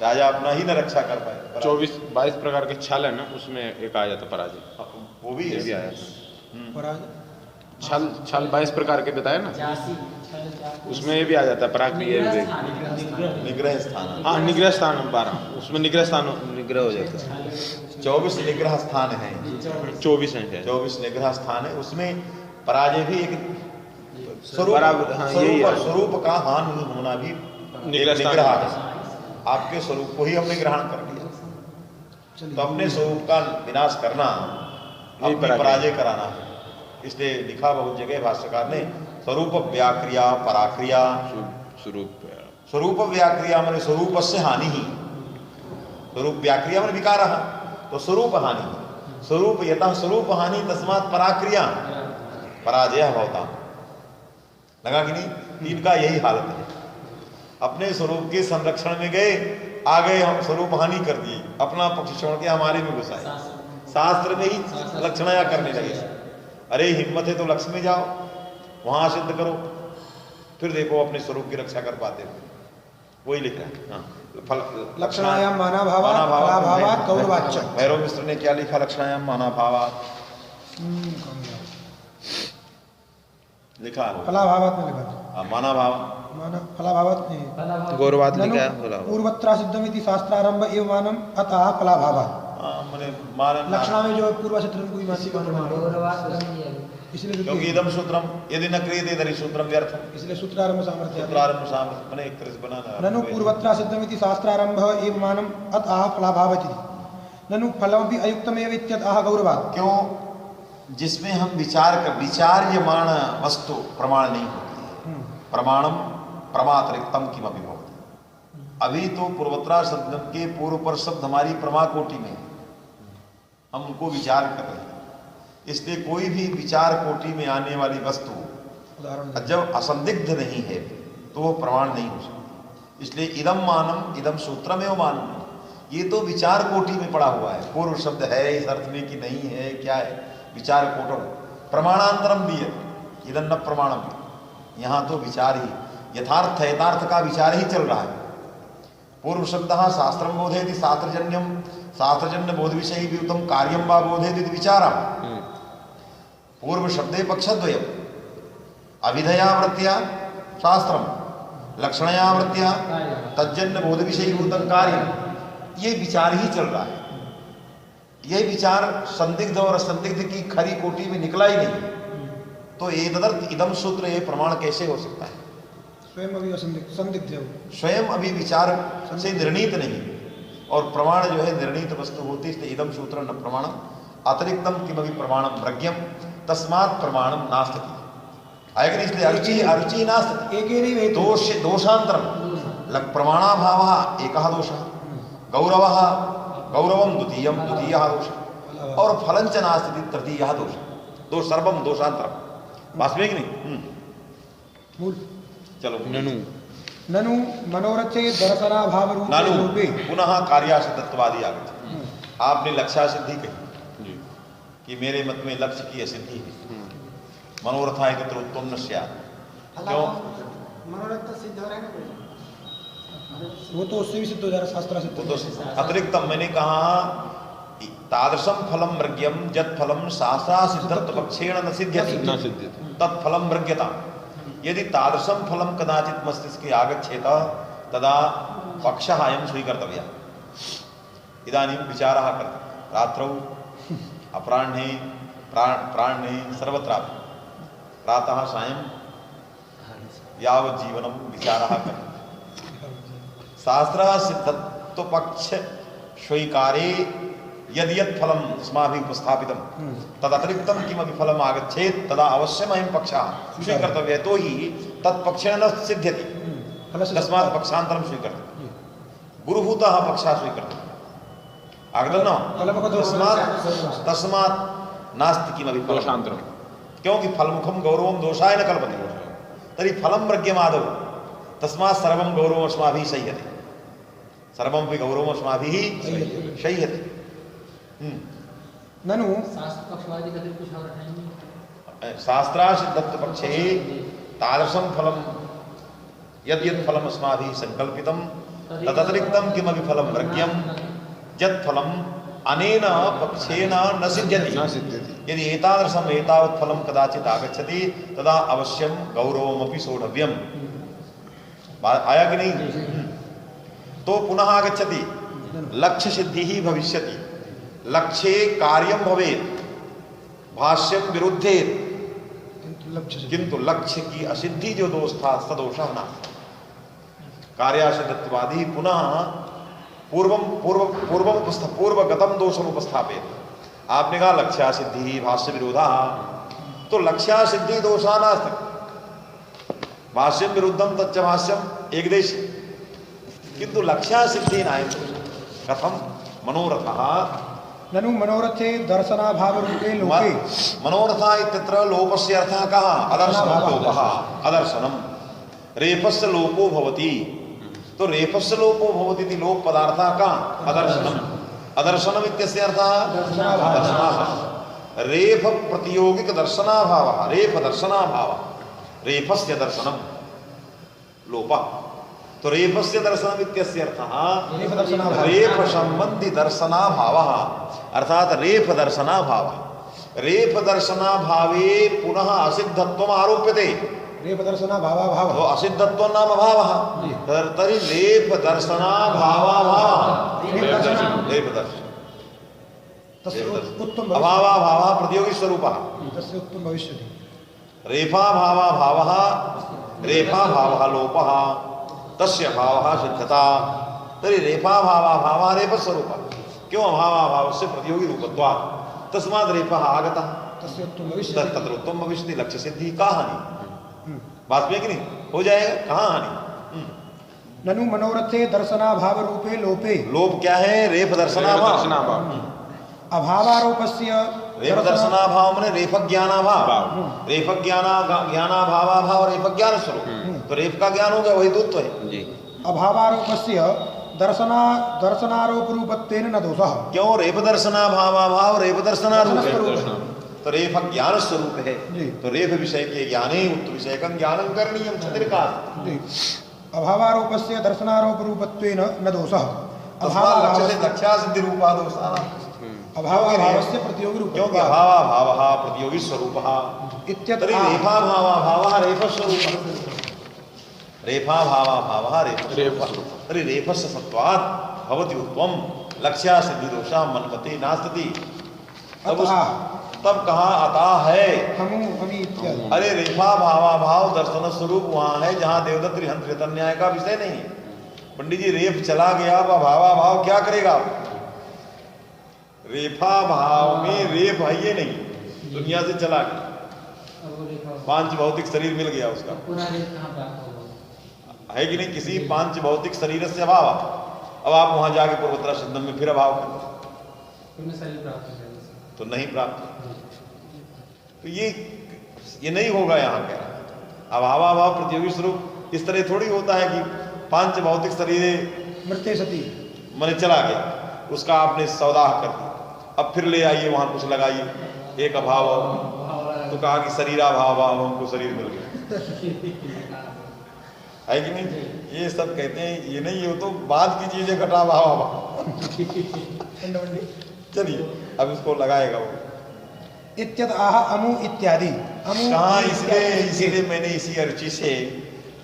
राजा अपना ही न रक्षा कर पाए। 24-22 प्रकार के छल है ना, उसमें एक आ जाता पराजय, वो भी ये भी आया। पराजय, छल 22 प्रकार के बताए ना, उसमें ये भी आ जाता है पराक्रिया, निग्रह स्थान। हाँ, निग्रह स्थान 12, उसमें निग्रह स्थान निग्रह हो जाता है। 24 निग्रह स्थान है, 24 है, 24 निग्रह स्थान है। उसमें पराजय भी एक स्वरूप, हाँ, स्वरूप का हानि होना भी निग्रह है। आपके स्वरूप को ही हमने ग्रहण कर लिया, तो अपने स्वरूप का विनाश करना, अपनी पराजय कराना है। इसलिए लिखा बहुत जगह भाष्यकार ने, स्वरूप व्याक्रिया पराक्रिया। स्वरूप व्याक्रिया माने स्वरूप से हानि ही, स्वरूप व्याक्रिया माने विकार, तो स्वरूप हानि, स्वरूप यतः स्वरूप हानि तस्मात् पराक्रिया पराजय भवता। लगा कि नहीं? इनका यही हालत है, अपने स्वरूप के संरक्षण में गए, आ गए हम स्वरूप हानि कर दिए, अपना पक्ष छोड़ के हमारे में घुसाए, शास्त्र में ही लक्षणया करने लगे। अरे हिम्मत है तो लक्ष्य में जाओ, वहां सिद्ध करो, फिर देखो अपने स्वरूप की रक्षा कर पाते हो। वही लिख रहा है। हाँ, लक्षणायाम मानाभावात् फलाभावात् गौरवाच्च। भैरव मिश्र ने क्या लिखा? लक्षणायाम मानाभावात् लिखा है, फलाभावात् में लिखा। माना भाव मान फलाभावत गौरवाद ननु लिखा है बोला पूर्वत्र सिद्धमिति शास्त्रारंभ एव मानम अतः फलाभावा। मैंने माना लक्षणा में जो पूर्व सूत्र में कोई मानसिक इसलिए क्योंकि इदम सूत्रम यदि न क्रियते तर्हि सूत्रम व्यर्थम, इसलिए सूत्रारंभ सामर्थ्य सूत्रारंभ सामर्थ्य मैंने एक तरह से बनाना। ननु पूर्वत्र सिद्धमिति शास्त्रारंभ एव मानम अतः फलाभावति ननु फलमपि अयुक्तमेव इत्यतः गौरवात्। क्यों? जिसमें हम विचार्यमाण वस्तु प्रमाण नहीं होती है। प्रमाणम प्रमातिरिक्तम किमपि भवति। अभी तो पूर्वत्रा शब्द के पूर्व पर शब्द हमारी प्रमा कोटि में, हम उनको विचार कर रहे हैं, इसलिए कोई भी विचार कोटि में आने वाली वस्तु जब असंदिग्ध नहीं है तो वो प्रमाण नहीं हो सकती। इसलिए इदम मानम इदम सूत्रमेव मानम, ये तो विचार कोटि में पड़ा हुआ है। पूर्व शब्द है इस अर्थ में कि नहीं है, क्या है, विचार कोटो प्रमाणांतरम भी है, इदम न प्रमाणम। यहाँ तो विचार ही यथार्थ का विचार ही चल रहा है। पूर्व शब्द शास्त्रम बोधयति शास्त्रजन्यम शास्त्रजन्य बोध विषय वियुतम कार्यम वा बोधयति विचारम। पूर्व शब्दे पक्षद्वयम अविधयावृत्त्या शास्त्रम लक्षणयावृत्त्या तज्जन्य बोध विषय वियुतम कार्यम। ये विचार ही चल रहा है। यह विचार संदिग्ध और असंदिग्ध की खरी कोटि में निकला ही नहीं, तो एतदर्थ इदम सूत्र ये प्रमाण कैसे हो सकता है? स्वयं अभी संदिग्ध है, स्वयं अभी विचार से निर्णीत नहीं, और प्रमाण जो है निर्णीत वस्तु होती है। इसलिए इदम सूत्र न प्रमाणम अतिरिक्तम किमपि प्रमाणम प्रज्ञम तस्मात् प्रमाणम नास्ति। आएगा नहीं? इसलिए अरुचि नास्ति, एक ही नहीं है दोषांतरम प्रमाणाभावः एकः दोषः, गौरवः गौरवम द्वितीयः दोषः, और फलंच नास्ति तृतीयः दोषः। दो सर्वम दोषांतरम। वास्तविक नहीं। मूल चलो ननु मनोरथे दर्शनाभाव नानु रूपे पुनः कार्यासिद्धत्वादि आगच्छति। आपने लक्ष्य सिद्धि कही कि मेरे मत में लक्ष्य की असिद्धि है। मनोरथा इत्यत्र उत्तम न स्यात्। क्यों? मनोरथ तो सिद्ध हो रहा है ना, वो तो उससे भी सिद्ध हो जा रहा है, शास्त्र सिद्ध। तो अतिरिक्तम मैंने कहा तादृशम फलम मृग्यम जत फलम शास्त्रा सिद्धत्व पक्षेण न सिद्ध्यति तत्फलम मृग्यता। यदि तादृशम फलम कदाचित मस्तिष्के आगच्छेत तदा पक्षः अयं स्वीकर्तव्यः। इदानीं विचारः कर्तव्यः रात्रौ अपराह्णे प्राह्णे सर्वत्रापि प्रातः सायं यावत् जीवनं विचारः कर्तव्यः। शास्त्रः सिद्धत्व पक्ष स्वीकारे यदि यत् फलम अस्माभिः उपस्थापितं तदतिरिक्तं किमपि फलम आगच्छेत् तदा अवश्यम् अयं पक्षः स्वीकर्तव्यः। तो हि तत्पक्षेण न सिद्ध्यति, तस्मात् पक्षान्तरं स्वीकर्तव्यं। गुरुभूतः पक्षः स्वीकर्तव्यः। आगतं न? तस्मात् नास्ति किमपि फलशान्तरं। क्योंकि फलमुखं गौरवं दोषाय न कल्पते। तर्हि फलं प्रज्ञमादौ तस्मात् सर्वं गौरवम् अस्माभिः सह्यते, सर्वमपि गौरवम् अस्माभिः सह्यते। ननु शास्त्रासिद्धत्व पक्षे तादृशं फलं यद् यत् फलम् अस्माभिः संकल्पितं तदतिरिक्तं किमपि फलं मृग्यं यत् फलम् अनेन पक्षेन न सिद्ध्यति। यदि एतादृशम् एतावत् फलं कदाचित् आगच्छति तदा अवश्यं गौरवमपि सोढव्यम्। आया कि नहीं? तो पुनः आगच्छति लक्ष्य सिद्धिः भविष्यति। लक्ष्ये कार्यं भवेत्, भाष्यं विरुद्धेत्, किंतु लक्ष्य की असिद्धि जो दोष था सदोषः नास्ति। कार्यासिद्धत्वादि पुनः पूर्वगतम दोषम उपस्थापित। आपने कहा लक्ष्यासिद्धि भाष्य विरोधा, तो लक्ष्यासिद्धि दोषा नास्ति। भाष्यं विरुद्धम तच्च भाष्यम एकदेश, किंतु लक्ष्यासिद्धि नायं। कथम? मनोरथः ननु मनोरथे दर्शनाभाव रूपे लोके। मनोरथा इत्यत्र लोपस्य अर्थः कः? अदर्शनं लोपः। अदर्शनं रेफस्य लोपो भवति। तो रेफस्य लोपो भवति इति लोप पदार्थः कः? अदर्शनम्। अदर्शनम् इत्यस्य अर्थः दर्शनाभावः। रेफ प्रतियोगिक दर्शनाभावः, रेफ दर्शनाभावः, रेफस्य दर्शनं लोपः। तो रेफस्य दर्शनम् इत्यस्य अर्थः रेफ संबंधी दर्शनाभावः, अर्थात रेफ दर्शनाभावः। रेफ दर्शनाभावे पुनः असिद्धत्वम् आरोप्यते। रेफ दर्शनाभावाभावः तो असिद्धत्व नाम अभावः तर्हि रेफ दर्शनाभावाभावः रेफ दर्शन तस्य उत्तम अभावाभावः प्रतियोगी स्वरूपः तस्य उत्तम भविष्यति रेफाभावाभावः रेफाभावः लोपः तस्य भावः सिद्धता तर्हि रेफाभावाभावः रेफस्वरूपः क्यों अभावाभावस्य प्रतियोगी रूपत्वात् तस्मात् रेफः आगतः तस्य उत्तम भविष्यति तत्र उत्तम भविष्यति लक्ष्य सिद्धि का हानि बात में कि नहीं हो जाएगा कहाँ हानि ननु मनोरथे दर्शनाभाव रूपे लोपे लोप क्या है रेफ दर्शनाभाव अभावारोपस्य रेफ दर्शनाभाव माने रेफ ज्ञानाभाव रेफ ज्ञानाभावाभाव रेफ ज्ञान स्वरूप तो रेफ का ज्ञान हो गया वही तत्व है जी अभावारोपस्य दर्शनारोप रूपत्वेन न दोषः क्यों रेफ दर्शनाभावाभाव रेफ दर्शनारूप है तो रेफ ज्ञान स्वरूप है तो रेफ विषय के ज्ञाने उत्तर विषय का ज्ञानं करणीयं छतिर्का अभावारोपस्य दर्शनारोप रूपत्वेन न दोषः लक्ष्य से लक्ष्या सिद्धि रूपा दोषः अभावाभावस्य प्रतियोगी रूपः क्योंकि अभावाभावः प्रतियोगी स्वरूपः इत्यतः रेफाभावाभावः रेफस्वरूपः रेफाभावाभावः रेफस्वरूपः तर्हि रेफस्य सत्वात् भवति उत्वं लक्ष्या सिद्धि दोषः मन्मते नास्ति तब कहा अतः है अरे रेफा भावाभाव दर्शन स्वरूप वहां है जहां देवदत्त हंत्र न्याय का विषय नहीं है पंडित जी रेफ चला गया भावाभाव क्या करेगा रेफा भाव में रेफ है ये नहीं दुनिया से चला गया पांच भौतिक शरीर मिल गया उसका है कि नहीं किसी पांच भौतिक शरीर से अभाव अब आप वहां जाके पूर्वोत्तर सिद्धम में फिर अभाव कर तो नहीं प्राप्त तो ये नहीं होगा यहाँ कह रहा अभावाभाव प्रतियोगी स्वरूप इस तरह थोड़ी होता है कि पांच भौतिक शरीर मृत्य सती मैंने चला गया उसका आपने सौदाह कर दिया अब फिर ले आइए वहां कुछ लगाइए एक अभाव तो कहा कि शरीराभाव हमको शरीर मिल गया है कि नहीं ये सब कहते हैं ये नहीं हो तो बाद की चीजें घटा भाव चलिए अब इसको लगाएगा वो इत्यत आह अमु इत्यादि कहाँ इसलिए मैंने इसी अरुचि से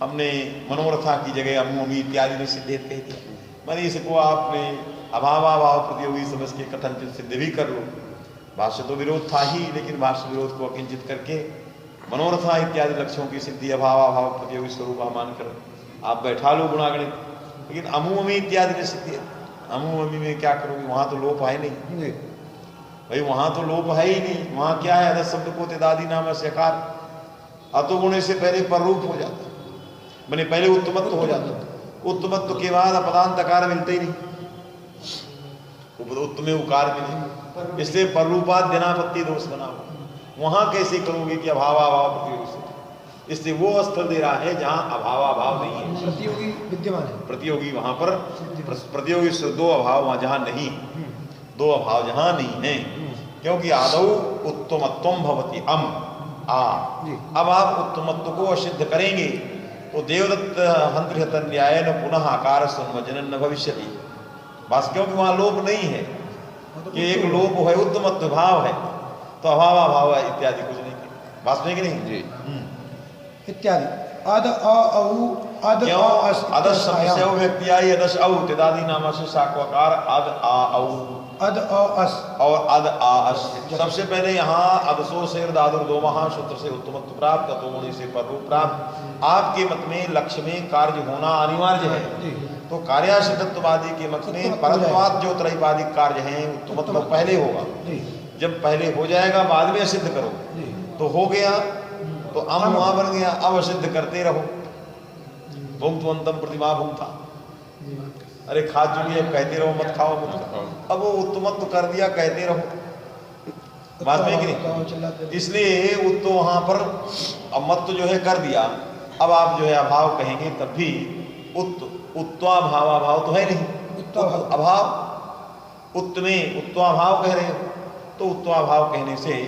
हमने मनोरथा की जगह अमु अमी इत्यादि में सिद्धेत कह दिया मैंने इसको आपने अभावाभाव प्रतियोगी समझ के कथन सिद्ध भी कर लो भाष्य तो विरोध था ही लेकिन भाष्य विरोध को अकिंचित करके मनोरथा इत्यादि लक्ष्यों की सिद्धि अभावाभाव प्रतियोगी स्वरूप मानकर आप बैठा लो गुणागणित लेकिन अमु अमी इत्यादि में सिद्धि अमु अमी में क्या करोगे वहां तो लोप है नहीं भाई वहां तो लोप है ही नहीं वहां क्या है अदस शब्द को तेदादी नाम से कार अतोगुणे से पहले पररूप हो जाता मैंने पहले उत्तमत्व हो जाता उत्तमत्व के बाद अपदांत अकार मिलते ही नहीं उत्तम उकार मिले इसलिए पररूपात दिनापत्ति दोष बना हुआ वहां कैसे करोगे कि अभावाभाव प्रतियोगी से इसलिए वो स्थल दे रहा है जहां अभावाभाव नहीं है प्रतियोगी विद्यमान है प्रतियोगी वहां पर प्रतियोगी से दो अभाव वहां जहां नहीं दो अभाव जहां नहीं है क्योंकि आदौ उत्तमत्वम भवति अब आप उत्तमत्व को असिद्ध करेंगे तो देवदत्त हंत्र न्याय न पुनः आकार संवजन न भविष्यति बस क्योंकि वहां लोप नहीं है कि एक लोप है उत्तमत्व भाव है तो अभावाभाव इत्यादि कुछ नहीं बस में कि नहीं जी इत्यादि अद अद अदश शब्द से व्यक्ति आई अदश औ तेदादी नाम से साक्वकार अद आ औ अद अस और अद आ अस सबसे पहले यहाँ अदसो से दादुर दो महासूत्र से उत्तमत्व प्राप्त तत्वगुणी से पररूप प्राप्त आपके मत में लक्ष्य में कार्य होना अनिवार्य है तो कार्यासिद्धत्ववादी के मत में परत्वाद जो त्रैवादिक कार्य है उत्तमत्व पहले होगा जब पहले हो जाएगा बाद में सिद्ध करो तो हो गया तो वहां बन गया अब सिद्ध करते रहो भुंक्तवंतम प्रतिमा भुंक्ता अरे खा चुकी है कहते रहो मत खाओ मत खाओ अब वो उत्तमत्व कर दिया कहते रहो बात में कि नहीं इसलिए उत्तो वहां पर अमत्व जो है कर दिया अब आप जो है अभाव कहेंगे तब भी उत्तवाभाव तो है नहीं अभाव उत्तमे उत्तवाभाव कह रहे हो तो उत्तवाभाव कहने से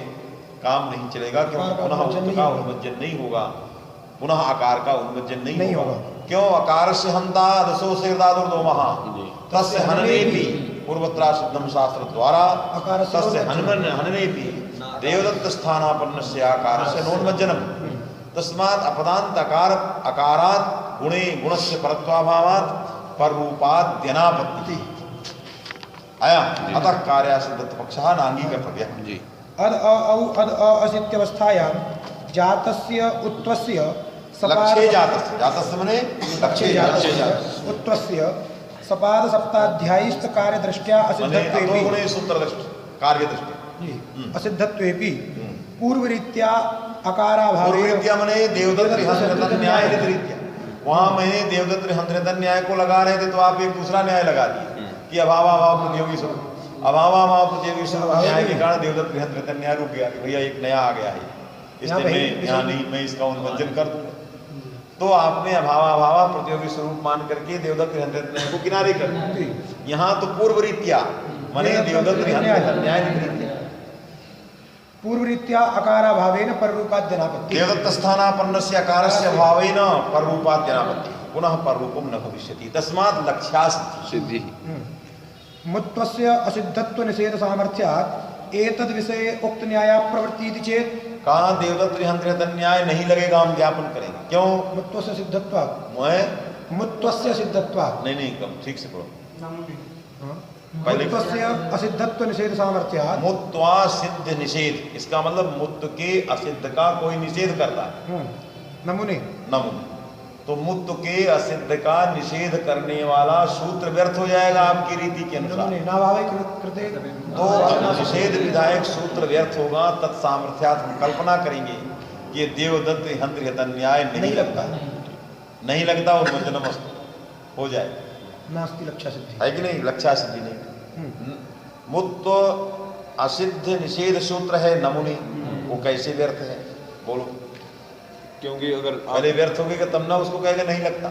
काम नहीं चलेगा क्योंकि पुनः उत्त का उन्मज्जन नहीं होगा पुनः आकार का उन्मज्जन नहीं होगा क्यों आकार से हंता दसो से दो महा तस्य हनने भी पूर्वत्रा सिद्धम शास्त्र द्वारा तस्य हनने भी देवदत्त स्थानापन्न से आकार से नोन्मज्जनम तस्मात् अपदांत अकारात् गुणे गुणस्य परत्वाभावात् पररूपाद्यनापत्ति आया अतः कार्य सिद्धत्व पक्षः नांगीकर्तव्यः। जी अद औ असित्यवस्थायां जातस्य उत्वस्य लक्ष्ये जातस्य जातस्य मने लक्ष्ये जातस्य उत्वस्य सपाद सप्ताध्यायीस्त कार्य दृष्ट्या असिद्धत्वेपि गुणे सूत्र दृष्टि कार्य दृष्टि असिद्धत्वेपि पूर्वरीत्या अकाराभावे पूर्वरीत्या मने देवदत्त हंसरतन न्याय रीत्या वहां मैंने देवदत्त हंसरतन न्याय को लगा रहे थे तो आप एक दूसरा न्याय लगा दिए कि अभावाभाव प्रतियोगी स्वरूप अभावाभाव प्रतियोगी स्वरूप न्याय के कारण देवदत्त हंसरतन न्याय रुक गया कि भैया एक नया आ गया है इसलिए मैं यहाँ नहीं मैं इसका उन्मोचन कर दूंगा। तो आपने अभावाभावा प्रतियोगी स्वरूप मान करके देवदत्त हंसरतन न्याय को किनारे कर दिया। यहाँ तो पूर्वरीत्या मने देवदत्त हंसरतन न्याय रीत्या पूर्वरीत्या अकाराभावेन पररूपाद्यनापत्ति देवदत्त स्थानापन्नस्य अकारस्य भावेन पररूपाद्यनापत्ति पुनः पररूपं न भविष्यति तस्मात् लक्ष्यासिद्धि सिद्धि मुत्वस्य असिद्धत्व निषेध सामर्थ्यात् एतद् विषये उक्त न्याय प्रवृत्ति इति चेत कहाँ देवदत्त हंसरतन न्याय नहीं लगेगा हम ज्ञापन करेंगे क्यों मुत्वस्य सिद्धत्वात् मैं मुत्वस्य सिद्धत्वात् नहीं कम ठीक से पढ़ो पहले मुत्वस्य असिद्धत्व निषेध सामर्थ्यात् मुत्वा सिद्ध निषेध इसका मतलब मुत्त के असिद्ध का कोई निषेध करता है नमूने नमूने तो मुत्त के असिद्ध का निषेध करने वाला सूत्र व्यर्थ हो जाएगा आपकी रीति के अनुसार नमूने नाभावे कृते तो निषेध विधायक सूत्र व्यर्थ होगा तत्सामर्थ्यात् हम कल्पना करेंगे कि देवदत्त हंसरतन न्याय नहीं लगता नहीं लगता और वचनमस्तु हो जाए नास्ति लक्ष्य सिद्धि है कि नहीं लक्ष्या सिद्धि नहीं मुत्त असिद्ध निषेध सूत्र है नमूने वो कैसे व्यर्थ है बोलो क्योंकि अगर पहले व्यर्थ हो गए तब ना उसको कहेगा नहीं लगता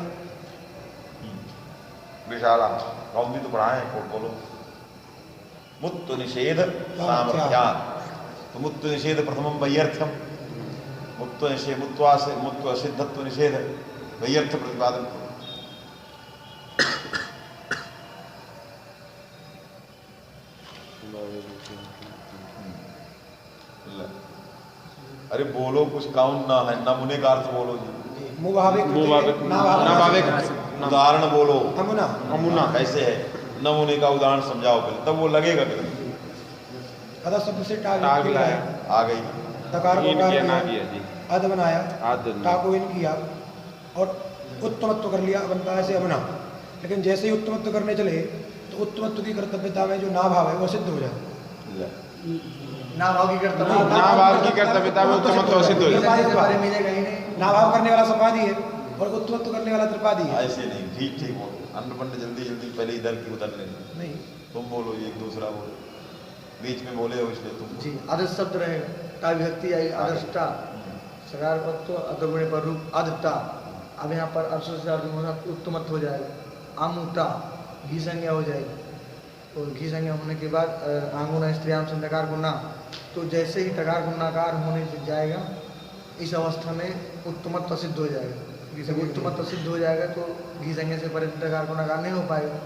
विशाला कौन तो पढ़ाए बोलो मुत्त निषेध सामर्थ्यात् तो मुत्त निषेध प्रथमं वैयर्थ्यम मुत्त निषेध मुत्वा से मुत्त असिद्धत्व निषेध वैयर्थ प्रतिपादन अरे बोलो कुछ काउंट ना है नमूने का अर्थ बोलो जी उदाहरण बोलो नमूना नमूना कैसे है नमूने का उदाहरण समझाओ पहले तब वो लगेगा फिर अदा शब्द से टाग लाया आ गई तकार को इन किया ना किया जी अद बनाया आद ता को इन किया और उत्तमत्व कर लिया बनता है ऐसे अबना लेकिन जैसे ही उत्तमत्व करने चले तो उत्तमत्व की कर्तव्यता में जो ना भाव है वो सिद्ध हो जाए ना भाव की कर्तव्य ना भाव की कर्तव्यता में उत्तमत्व सिद्ध हो जाए ना भाव करने वाला सपादी है और उत्तमत्व करने वाला त्रिपादी है ऐसे नहीं ठीक ठीक बोलो अन्नपंड जल्दी जल्दी पहले इधर की उधर लेना नहीं तुम बोलो एक दूसरा बोलो बीच में बोले हो इसलिए तुम जी आदर्श शब्द रहेगा का विभक्ति आई आदर्शता सकार पत्व अधगुणे पर रूप आदता अब यहाँ पर अवसर से उत्तमत्व हो जाएगा आमुता घी संज्ञा हो जाएगी और घी संज्ञा होने के बाद आंगुना स्त्रियाम से नकार गुना तो जैसे ही तकार गुणाकार होने से जाएगा इस अवस्था में उत्तमत्व सिद्ध हो जाएगा जब उत्तमत्व सिद्ध हो जाएगा तो घी संज्ञा से परे तकार गुणाकार नहीं हो पाएगा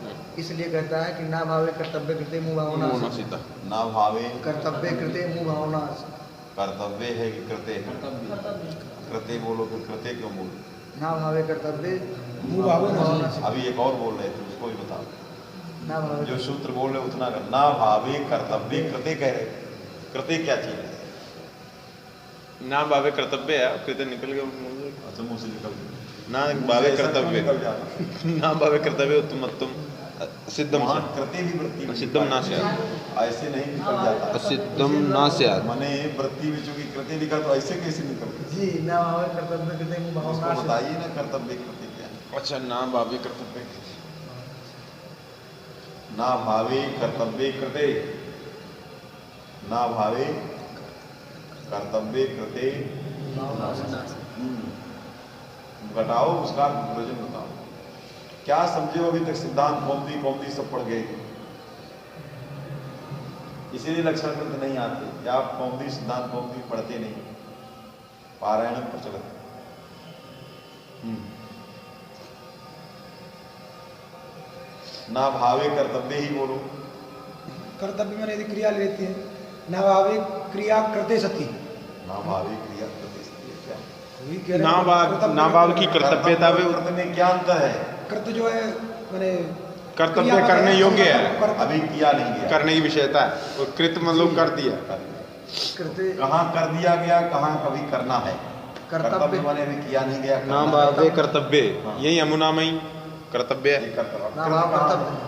इसलिए कहता है कि ना भावे कर्तव्य कृते मुँह भावना सीता ना भावे कर्तव्य कृते मुँह भावना कर्तव्य है कि कृते कृते बोलो फिर कृते क्यों बोलो ना भावे कर्तव्य मुँह भावना अभी एक और बोल रहे थे उसको भी बताओ ना भावे जो सूत्र बोल रहे उतना कर ना भावे कर्तव्य कृते कह रहे कृते क्या चीज है ना भावे कर्तव्य है कृत्य निकल गया अच्छा मुंह से निकल गया ना भावे कर्तव्य निकल जाता ना भावे कर्तव्य उत्तमत्तम सिद्धम वहाँ कृते भी वृत्ति सिद्धम ना से ऐसे नहीं निकल जाता असिद्धम ना से मने वृत्ति में चूंकि कृते लिखा तो ऐसे कैसे निकल गया जी ना भावे कर्तव्य कृते मुँह उसको भावना बताइए ना कर्तव्य कृते क्या है अच्छा ना भावे कर्तव्य ना भावे कर्तव्य कृते ना भावे कर्तव्य कृते घटाओ उसका प्रयोजन बताओ क्या समझे हो अभी तक सिद्धांत कौमदी सब पढ़ गए इसीलिए लक्षण ग्रंथ नहीं आते या आप कौमदी सिद्धांत कौमदी पढ़ते नहीं पारायण प्रचलित ना भावे कर्तव्य ही बोलो कर्तव्य में यदि क्रिया ले लेती है ना भावे क्रिया करते सती ना भावे क्रिया करते सती क्या वही कह रहे हैं, ना भाव की कर्तव्यता वे कर्तव्य में क्या अंतर है? कृत जो है मैंने कर्तव्य करने योग्य है, अभी किया नहीं गया, करने की विषयता है, और कृत मतलब कर दिया। कृत्य कहाँ कर दिया गया, कहाँ कभी करना है। कर्तव्य कर्तव्य माने अभी किया नहीं गया, ना करना भावे है। कर्तव्य, हाँ। यही अमुनामयी कर्तव्य ये है। कर्तव्य। ना भाव कर्तव्य है।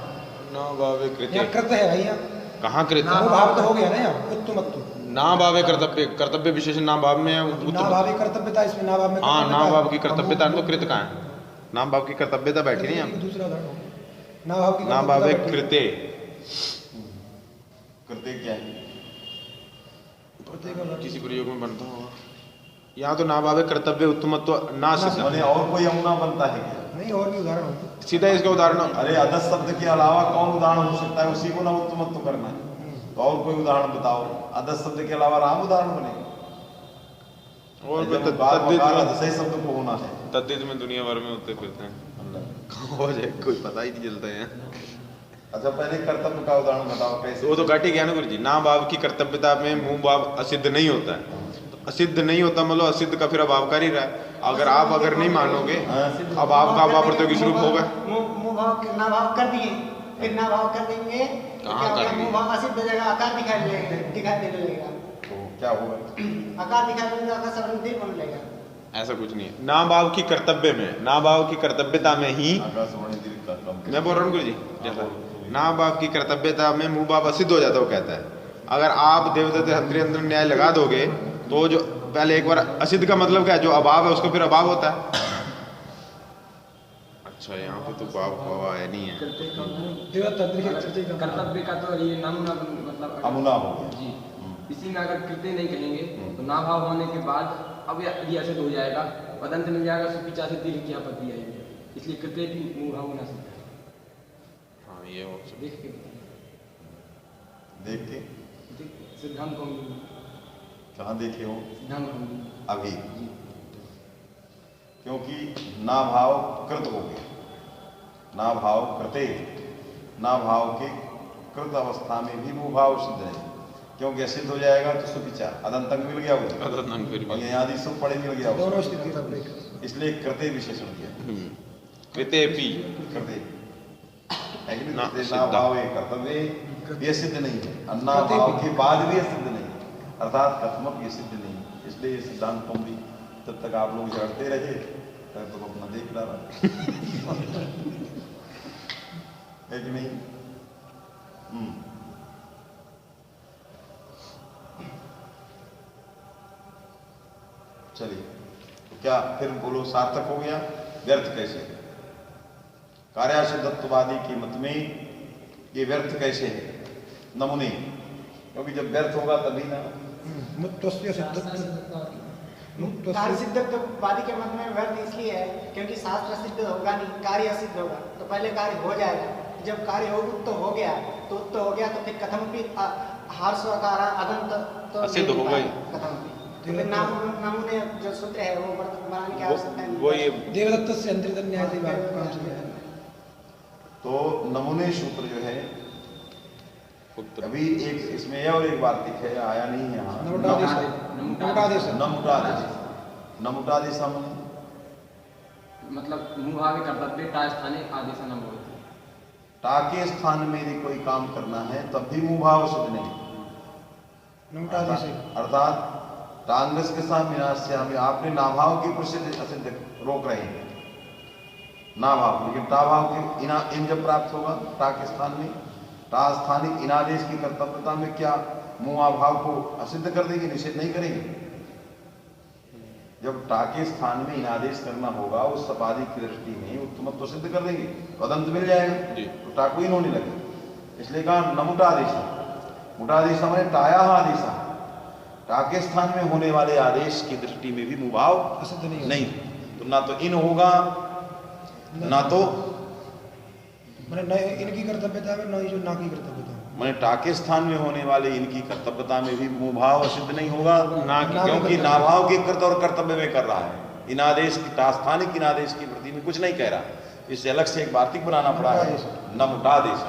ना भावे कृत्य, यहाँ कृत है भैया, कहाँ कृत वो है? भाव तो हो गया ना यहाँ उत्तमत्व। ना भावे कर्तव्य, कर्तव्य विशेषण ना भाव में है, ना उत्तम- भावी कर्तव्यता, इसमें ना भाव में हाँ, कर्तव्यता ना है। भाव की कर्तव्यता तो कृत कहाँ है? ना भाव की कर्तव्यता बैठी नहीं है। दूसरा उदाहरण हो गया। ना भाव की ना भावे कर्तव्यता बैठी। कृत्य, कृत्य क्या है? प्रत्येक उदाहरण। किसी प्रयोग में बनता होगा। यहाँ तो ना भावे कर्तव्य उत्तमत्व ना सिद्ध, माने और कोई यमुना बनता है क्या? नहीं, और भी उदाहरण होते। सीधा इसका उदाहरण अरे अदस शब्द के अलावा कौन उदाहरण हो सकता है? उसी को ना उत्तमत्व करना है, तो और कोई उदाहरण बताओ। अदस शब्द के अलावा राम उदाहरण बनेगा, और जब तद्दित बार बार में- अदसई शब्द को होना है। तद्दित में दुनिया भर में होते फिरते हैं, कहाँ हो जाए कोई पता ही नहीं चलता है। अच्छा, पहले कर्तव्य का उदाहरण बताओ कैसे? वो तो काटी गया ना गुरु जी। ना भाव की कर्तव्यता में मुंह भाव असिद्ध नहीं होता है, तो असिद्ध नहीं होता मतलब असिद्ध का फिर अभावकारी रहा है। अगर आप अगर नहीं मानोगे, अब आपका अभाव प्रतियोगी स्वरूप होगा। मुंह भाव ना भाव कर दिए, फिर ना भाव कर देंगे, तो कहाँ क्या कर होगा? दिए? मुंह भाव असिद्ध जगह आकार दिखाई देने लगेगा। तो क्या होगा? आकार दिखाई देने का आकार शब्द नहीं बनने लगेगा। ऐसा कुछ नहीं है। ना भाव की कर्तव्य में, ना भाव की कर्तव्यता में ही, आकाशवाणी दीर्घ का कम। मैं बोल रहा हूँ गुरु जी, जैसा ना भाव की कर्तव्यता में मुंह भाव असिद्ध हो जाता है, वो कहता है। अगर आप देवदत्त हंत्रियंत्र न्याय लगा दोगे तो जो पहले एक बार असिद्ध का मतलब क्या है, जो अभाव है उसको फिर अभाव होता है। अच्छा, यहाँ पे तो भाव हवा है नहीं है। देवदत्त तंत्र के चर्चे का कर्तव्य का तो ये नमूना मतलब अमुना हो गया। जी, इसी में अगर कृत्य नहीं कहेंगे तो ना भाव होने के बाद अब ये असिद्ध हो जाएगा, पदंत मिल जाएगा, उसके पीछे से दीर्घ की आपत्ति आएगी, इसलिए कृत्य भी मुंह भाव होना सिद्ध है। हाँ, ये हो सकता देख के देख के सिद्धांत कहूँगी, कहाँ देखे हो? सिद्धांत कहूँगी अभी, जी। क्योंकि ना भाव कृत हो गए, ना भाव कृते, ना भाव के कृत अवस्था में भी वो भाव सिद्ध नहीं, क्योंकि सिद्ध हो जाएगा तो सुविचार अदंतक मिल गया उसे, है। फिर और भी यहाँ आदि सब पढ़े मिल गया दोनों उसे। स्थिति का प्रयोग। इसलिए कृते विशेषण दिया। कृतेपि कृते है कि नहीं? ना, कृते ना सिद्ध। भाव है कर्तव्य, ये सिद्ध नहीं है। अन्ना भाव के बाद भी ये सिद्ध नहीं, अर्थात कथमक ये सिद्ध नहीं। इसलिए ये सिद्धांत तुम भी तब तक आप लोग झगड़ते रहे, तब तक अपना देख रहा है कि नहीं? चलिए, तो क्या फिर बोलो सार्थक हो गया? व्यर्थ कैसे? कार्यासिद्धत्ववादी के मत में ये व्यर्थ कैसे है? नमूने, क्योंकि जब व्यर्थ होगा तभी ना। मुत्वस्य सिद्धत्व, मुत्वस्य कार्य सिद्धत्ववादी के मत में व्यर्थ इसलिए है क्योंकि शास्त्र सिद्ध होगा नहीं, कार्य असिद्ध होगा, तो पहले कार्य हो जाएगा। जब कार्य हो उत्तर हो गया तो उत्तर हो गया, तो फिर कथम भी हार्स्वकार अदंत तो असिद्ध हो गई। कथम भी तो फिर नमूने जो सूत्र है वो बनाने की आवश्यकता नहीं। वो ये देवदत्त से अंतरित न्याय से बात काम से है। तो नमूने सूत्र जो है, उत्तर अभी एक इसमें है और एक वार्तिक है, आया नहीं है यहाँ। नमुटादेश, नमुटादेश, नमुटादेश, नमुटादेश हम मतलब मुंह भावे कर्तव्य ता स्थाने आदेश न होती। टाके स्थान में यदि कोई काम करना है तब भी मुंह भाव सिद्ध नहीं। नमुटादेश है। अर्थात टांगस के साथ विनाश से हमें आपने नाभाव की प्रसिद्ध असिद्ध रोक रहे हैं, नाभाव, लेकिन टाभाव के इन जब प्राप्त होगा टा के स्थान में, टा स्थानिक इनादेश की कर्तव्यता में क्या मुंह अभाव को असिद्ध कर देंगे, निषेध नहीं करेंगे? जब टा के स्थान में इनादेश करना होगा उस सपादी की दृष्टि में उत्तमत्व तो सिद्ध कर देंगे, पदंत मिल जाएगा, जी। तो टा को इन होने लगे। इसलिए कहा नमुटादेश, मुटादेश मैंने टाया आदेश, टाके स्थान में होने वाले आदेश की दृष्टि में भी मुभाव असिद्ध नहीं होगा। नहीं, तो ना तो इन होगा ना तो मैंने न इनकी कर्तव्यता में, न ही जो ना की कर्तव्यता में। मैंने टाके स्थान में होने वाले इनकी कर्तव्यता में भी मुभाव सिद्ध नहीं होगा, ना की, क्योंकि नाभाव के कर्त और कर्तव्य में कर रहा है, इनादेश की स्थानिक इनादेश की वृद्धि में कुछ नहीं कह रहा। इससे अलग से एक वार्तिक बनाना पड़ा है, नमुटादेश,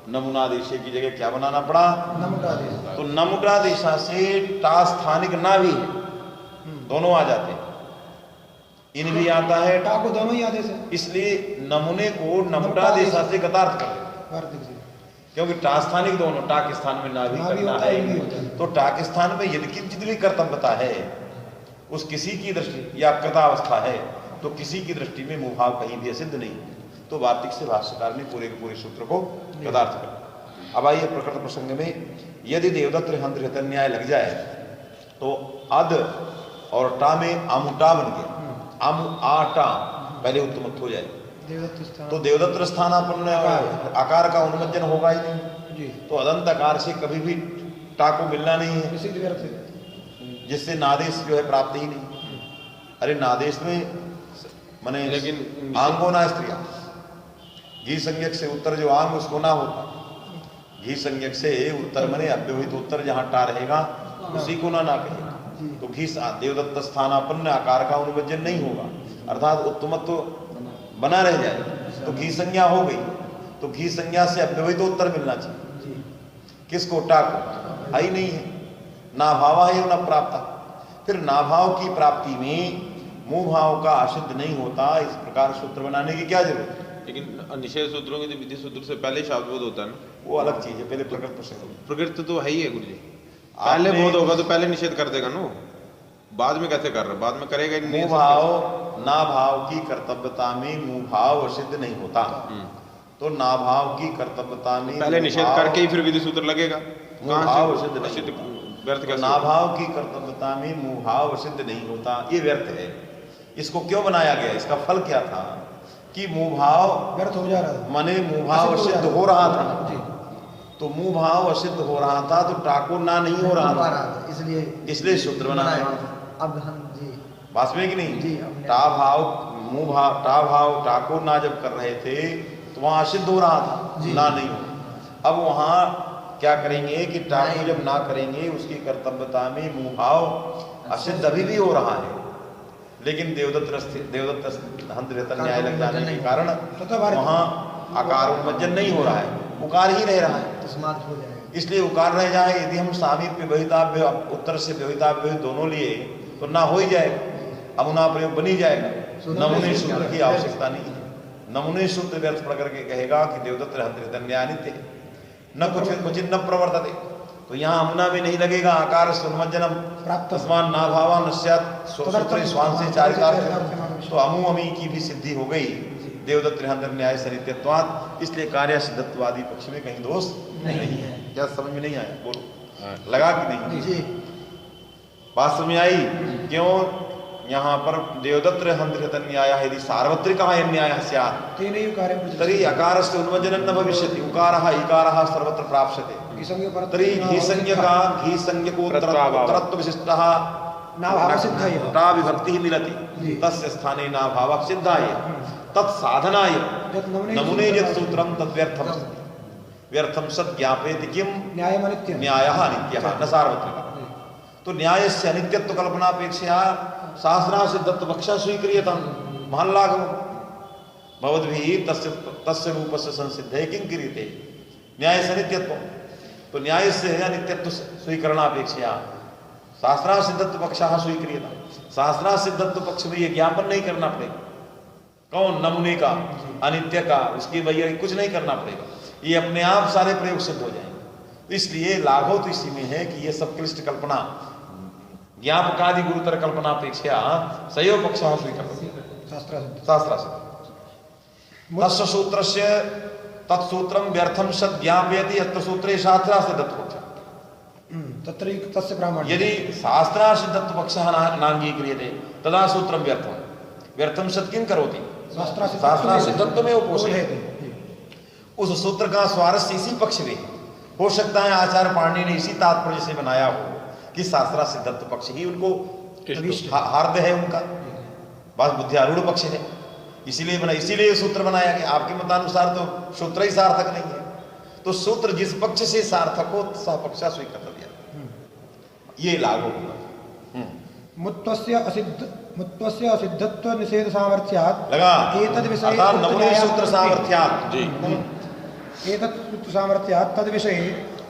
नमुनादेश की जगह क्या बनाना पड़ा? नमुटादेश। तो नमुटादेशा से टा स्थानिक ना भी है, दोनों आ जाते हैं। इन भी आता है, टा को दोनों ही आदेश है इसलिए नमूने को नमटादेशा से गतार्थ कर देते, वार्तिक से। क्योंकि टा स्थानिक दोनों, टा के स्थान में ना भी ना भी करना होता है, है, भी होता है। तो टा के स्थान में यदि किंचित भी कर्तव्यता है उस किसी की दृष्टि या कृतावस्था है तो किसी की दृष्टि में मुभाव कहीं भी सिद्ध नहीं, तो वार्तिक से भाष्यकार ने पूरे के पूरे सूत्र को पदार्थ कर। अब आइए प्रकृत प्रसंग में, यदि देवदत्त हंत्र हृत न्याय लग जाए तो अद और टा में आमुटा बन गया, आमु आटा पहले उत्तमत्व हो जाए, देवदत्त स्थान तो देवदत्त स्थानापन्न आकार का उन्मज्जन होगा ही नहीं, जी तो अदंत आकार से कभी भी टा को मिलना नहीं है, निषिद्ध व्यर्थ है। जिससे नादेश जो है प्राप्त ही नहीं। अरे नादेश में माने लेकिन आंगो ना स्त्रिया, घी संज्ञक से उत्तर जो आंग उसको ना होता, घी संज्ञक से उत्तर माने अव्यवहित उत्तर जहाँ टा रहेगा उसी को ना कहेगा, तो घी देवदत्त स्थानापन्न आकार का अनुवज्जन नहीं होगा, अर्थात उत्तमत्व बना रह जाए, तो घी संज्ञा हो गई, तो घी संज्ञा से अव्यवहित उत्तर मिलना चाहिए, किसको, टा को, आई नहीं है, ना भावा है न प्राप्ता। फिर नाभाव की प्राप्ति में मुंह भाव का अशुद्ध नहीं होता, इस प्रकार सूत्र बनाने की क्या जरूरत है? लेकिन निषेध सूत्रों की विधि सूत्र से पहले शाब्दबोध होता है ना, वो अलग चीज है, पहले प्रकट प्रसंग। प्रकृति तो है ही है गुरु जी, पहले बोध होगा तो पहले निषेध कर देगा ना, बाद में कैसे कर रहा, बाद में करेगा ही नहीं। मुंह भाव ना भाव की कर्तव्यता में मुंह भाव सिद्ध नहीं होता, तो ना भाव की कर्तव्यता में पहले निषेध करके ही फिर विधि सूत्र लगेगा, मुंह भाव सिद्ध नहीं सिद्ध होता। व्यर्थ तो कैसे ना भाव की कर्तव्यता में मुंह भाव सिद्ध नहीं होता, ये व्यर्थ है। इसको क्यों बनाया गया, इसका फल क्या था कि मुंह भाव व्यर्थ हो जा रहा था, माने मुंह भाव सिद्ध हो रहा था, जी तो मुंह भाव असिद्ध हो रहा था, तो टाको ना नहीं हो रहा था, इसलिए सूत्र बनाया। अब हम जी वास्तव में कि नहीं, जी, हमने- टा भाव मुंह भाव टा भाव टाको ना जब कर रहे थे तो वहां असिद्ध हो रहा था, जी। ना नहीं हो। अब वहां क्या करेंगे कि टाको जब ना करेंगे उसकी कर्तव्यता में मुंह भाव असिद्ध अभी भी हो रहा है, लेकिन देवदत्त हंत्र न्याय लग जाने के कारण वहां आकार उन्मज्जन नहीं हो रहा है, उकार ही रह रहा है, तस्मात हो जाएगा। इसलिए उकार रह जाए। यदि हम सामीप्य व्यवहिताभ्य उत्तर से व्यवहिताभ्य दोनों लिए तो ना हो ही जाएगा, अमुना प्रयोग बन ही जाएगा, नमूने सूत्र की आवश्यकता नहीं है। नमूने सूत्र व्यर्थ पढ़ करके कहेगा कि देवदत्त हंत्र न्याय नित्य है, न कुछ न प्रवर्तते, तो यहाँ अमुना भी नहीं लगेगा, आकार सुन्मज्जनम प्राप्त तस्मान ना भावा नश्यात सूत्र स्वान से चारितार्थ, तो अमु अमी की भी सिद्धि हो गई देवदत्त हंत्र न्याय से नित्यत्वात्, इसलिए कार्य सिद्धत्वादि पक्ष में कहीं दोष नहीं है। क्या समझ में नहीं आया, बोलो, लगा कि नहीं? जी बात समझ आई? क्यों यहाँ पर देवदत्त हंत्र न्याय यदि सार्वत्रिक न्याय स्यात् तेनैव कार्यं तरी अकार से उन्मज्जनं न भविष्यति, उकारः इकारः सर्वत्र प्राप्स्यते, तरी घी संज्ञ का घी संज्ञ को उत्तरत्व विशिष्टः नाभावः सिद्धाय टा विभक्ति मिलति, तस्य स्थाने नाभावः सिद्धाय तत्साधनाय नमूने यत् सूत्रं तद्व्यर्थम् अस्ति, व्यर्थं सत् ज्ञापयति किं न्यायमनित्यं न्यायः अनित्यः न सार्वत्रिकः, तो न्यायस्य अनित्यत्व कल्पनापेक्षया शास्त्रा सिद्धत्व पक्षः स्वीक्रियतां महान् लाघवं भवद्भिः तस्य रूपस्य संसिद्धे किं क्रियते न्यायस्य अनित्यत्वं, तो न्यायस्य अनित्यत्व स्वीकरणापेक्षया शास्त्रा सिद्धत्व पक्षः स्वीक्रियतां, शास्त्रा सिद्धत्व पक्ष में ये ज्ञापन नहीं करना पड़ेगा, कौन, नमूने का, अनित्य का, उसकी वजह कुछ नहीं करना पड़ेगा, ये अपने आप सारे प्रयोग सिद्ध हो जाएंगे। तो इसलिए लाघव तो इसी में है कि ये सब क्लिष्ट कल्पना ज्ञापकादि गुरुतर कल्पना अपेक्षा सयो पक्ष शास्त्र तस्य सूत्रस्य तत्सूत्रम व्यर्थम सद ज्ञापयति यत्र सूत्रे शास्त्रा सिद्धत्व पक्ष, तत्र तस्य प्रामाण्यं यदि शास्त्रा सिद्धत्व पक्षः नांगीक्रियते तदा सूत्रम व्यर्थम सद किं करोति, शास्त्रा सिद्धत्व में उपोषयति। उस सूत्र का स्वारस्य इसी पक्ष में हो सकता है आचार्य पाणिनि ने इसी तात्पर्य से बनाया हो कि शास्त्रा सिद्धत्व पक्ष ही उनको हार्द है, उनका बस बुद्धिआरूढ़ पक्ष है, इसीलिए बना, इसीलिए सूत्र बनाया गया। आपके मतानुसार तो सूत्र ही सार्थक नहीं है, तो सूत्र जिस पक्ष से सार्थक हो सह पक्ष स्वीकर्तव्य, ये लागू होगा। मुत्वस्य असिद्धत्व निषेध सामर्थ्यात् लगा एतद् विषये अर्थात नमूने सूत्र सामर्थ्यात् जी एतत् सामर्थ्यात् तद् विषये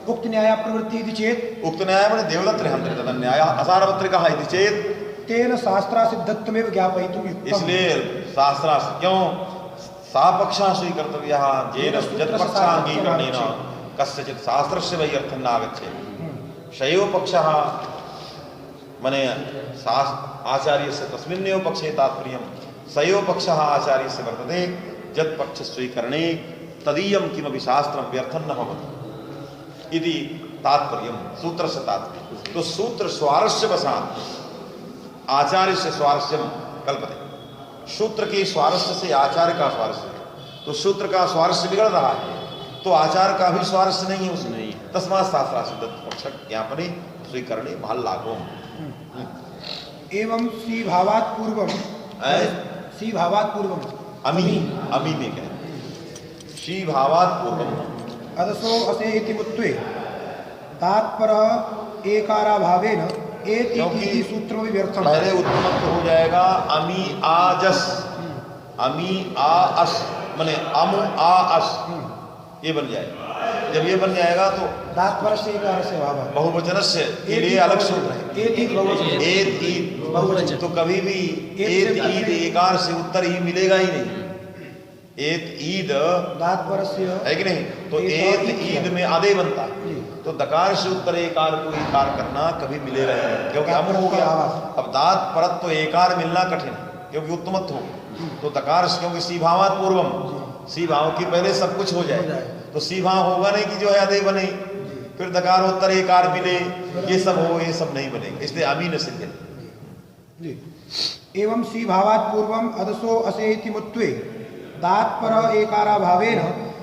उक्त न्याय प्रवृत्ति इति चेत् उक्त न्याय माने देवदत्त हंत्र न्याय असार्वत्रिकः इति चेत् तेन शास्त्रा सिद्धत्वमेव ज्ञापयितुं युक्तम्। इसलिए शास्त्रार्थ क्यों सापक्षा स्वीकर्तव्यः येन यत्पक्षाङ्गीकरणेन कस्यचित् शास्त्रस्य वै अर्थं नागच्छेत्। शैव पक्षः मने आचार्यस्य तस्मिन्नेव पक्षे तात्पर्यं सैव पक्षः आचार्यस्य वर्तते यत् पक्षस्वीकरणे तदीयं किमपि शास्त्रं व्यर्थं न भवति इति तात्पर्यं सूत्रस्य तात्पर्यं। तो सूत्र स्वारस्यवशात् आचार्यस्य स्वारस्यं कल्पते। सूत्र के स्वारस्य से आचार्य का स्वारस्य, तो सूत्र का स्वारस्य बिगड़ रहा है तो आचार्य का भी स्वारस्य नहीं है उसमें। तस्मात् शास्त्रासिद्ध पक्ष ज्ञापने स्वीकरणे महल्लाघवम्। एवं सी भावात् पूर्वम अमी में कहें शी भावात् पूर्वम अदसो असे इति मुत्वे तात्पर एकाराभावेन एति सूत्रम व्यर्थम। पहले उत्तमत्व हो जाएगा अमी आजस, अमी आ अस माने अमु आ अस, ये बन जाएगा। जब ये बन जाएगा तो तात्पर से एकार से भाव बहुवचन से के लिए अलग सूत्र है। एत ईद बहुवचन, तो कभी भी एत ईद एकार से उत्तर ही मिलेगा ही नहीं। एत ईद तात्पर से है कि नहीं, तो एत ईद में आधे बनता है, तो दकार से उत्तर एकार को एकार करना कभी मिलेगा ही नहीं, क्योंकि अमु हो गया। अब दात परत तो एकार मिलना कठिन है क्योंकि उत्तमत्व हो गया, तो दकार से क्योंकि सी भावात पूर्वम, सी भाव की पहले सब कुछ हो जाए, तो सी भाव होगा नहीं कि जो है आधे बने, फिर दकार उत्तर एकार मिले, ये सब हो, ये सब नहीं बनेगा, इसलिए अमी न सिद्ध है। एवं सी भावात् पूर्वम अदसो असे इति मुत्वे तात्पर एकाराभावेन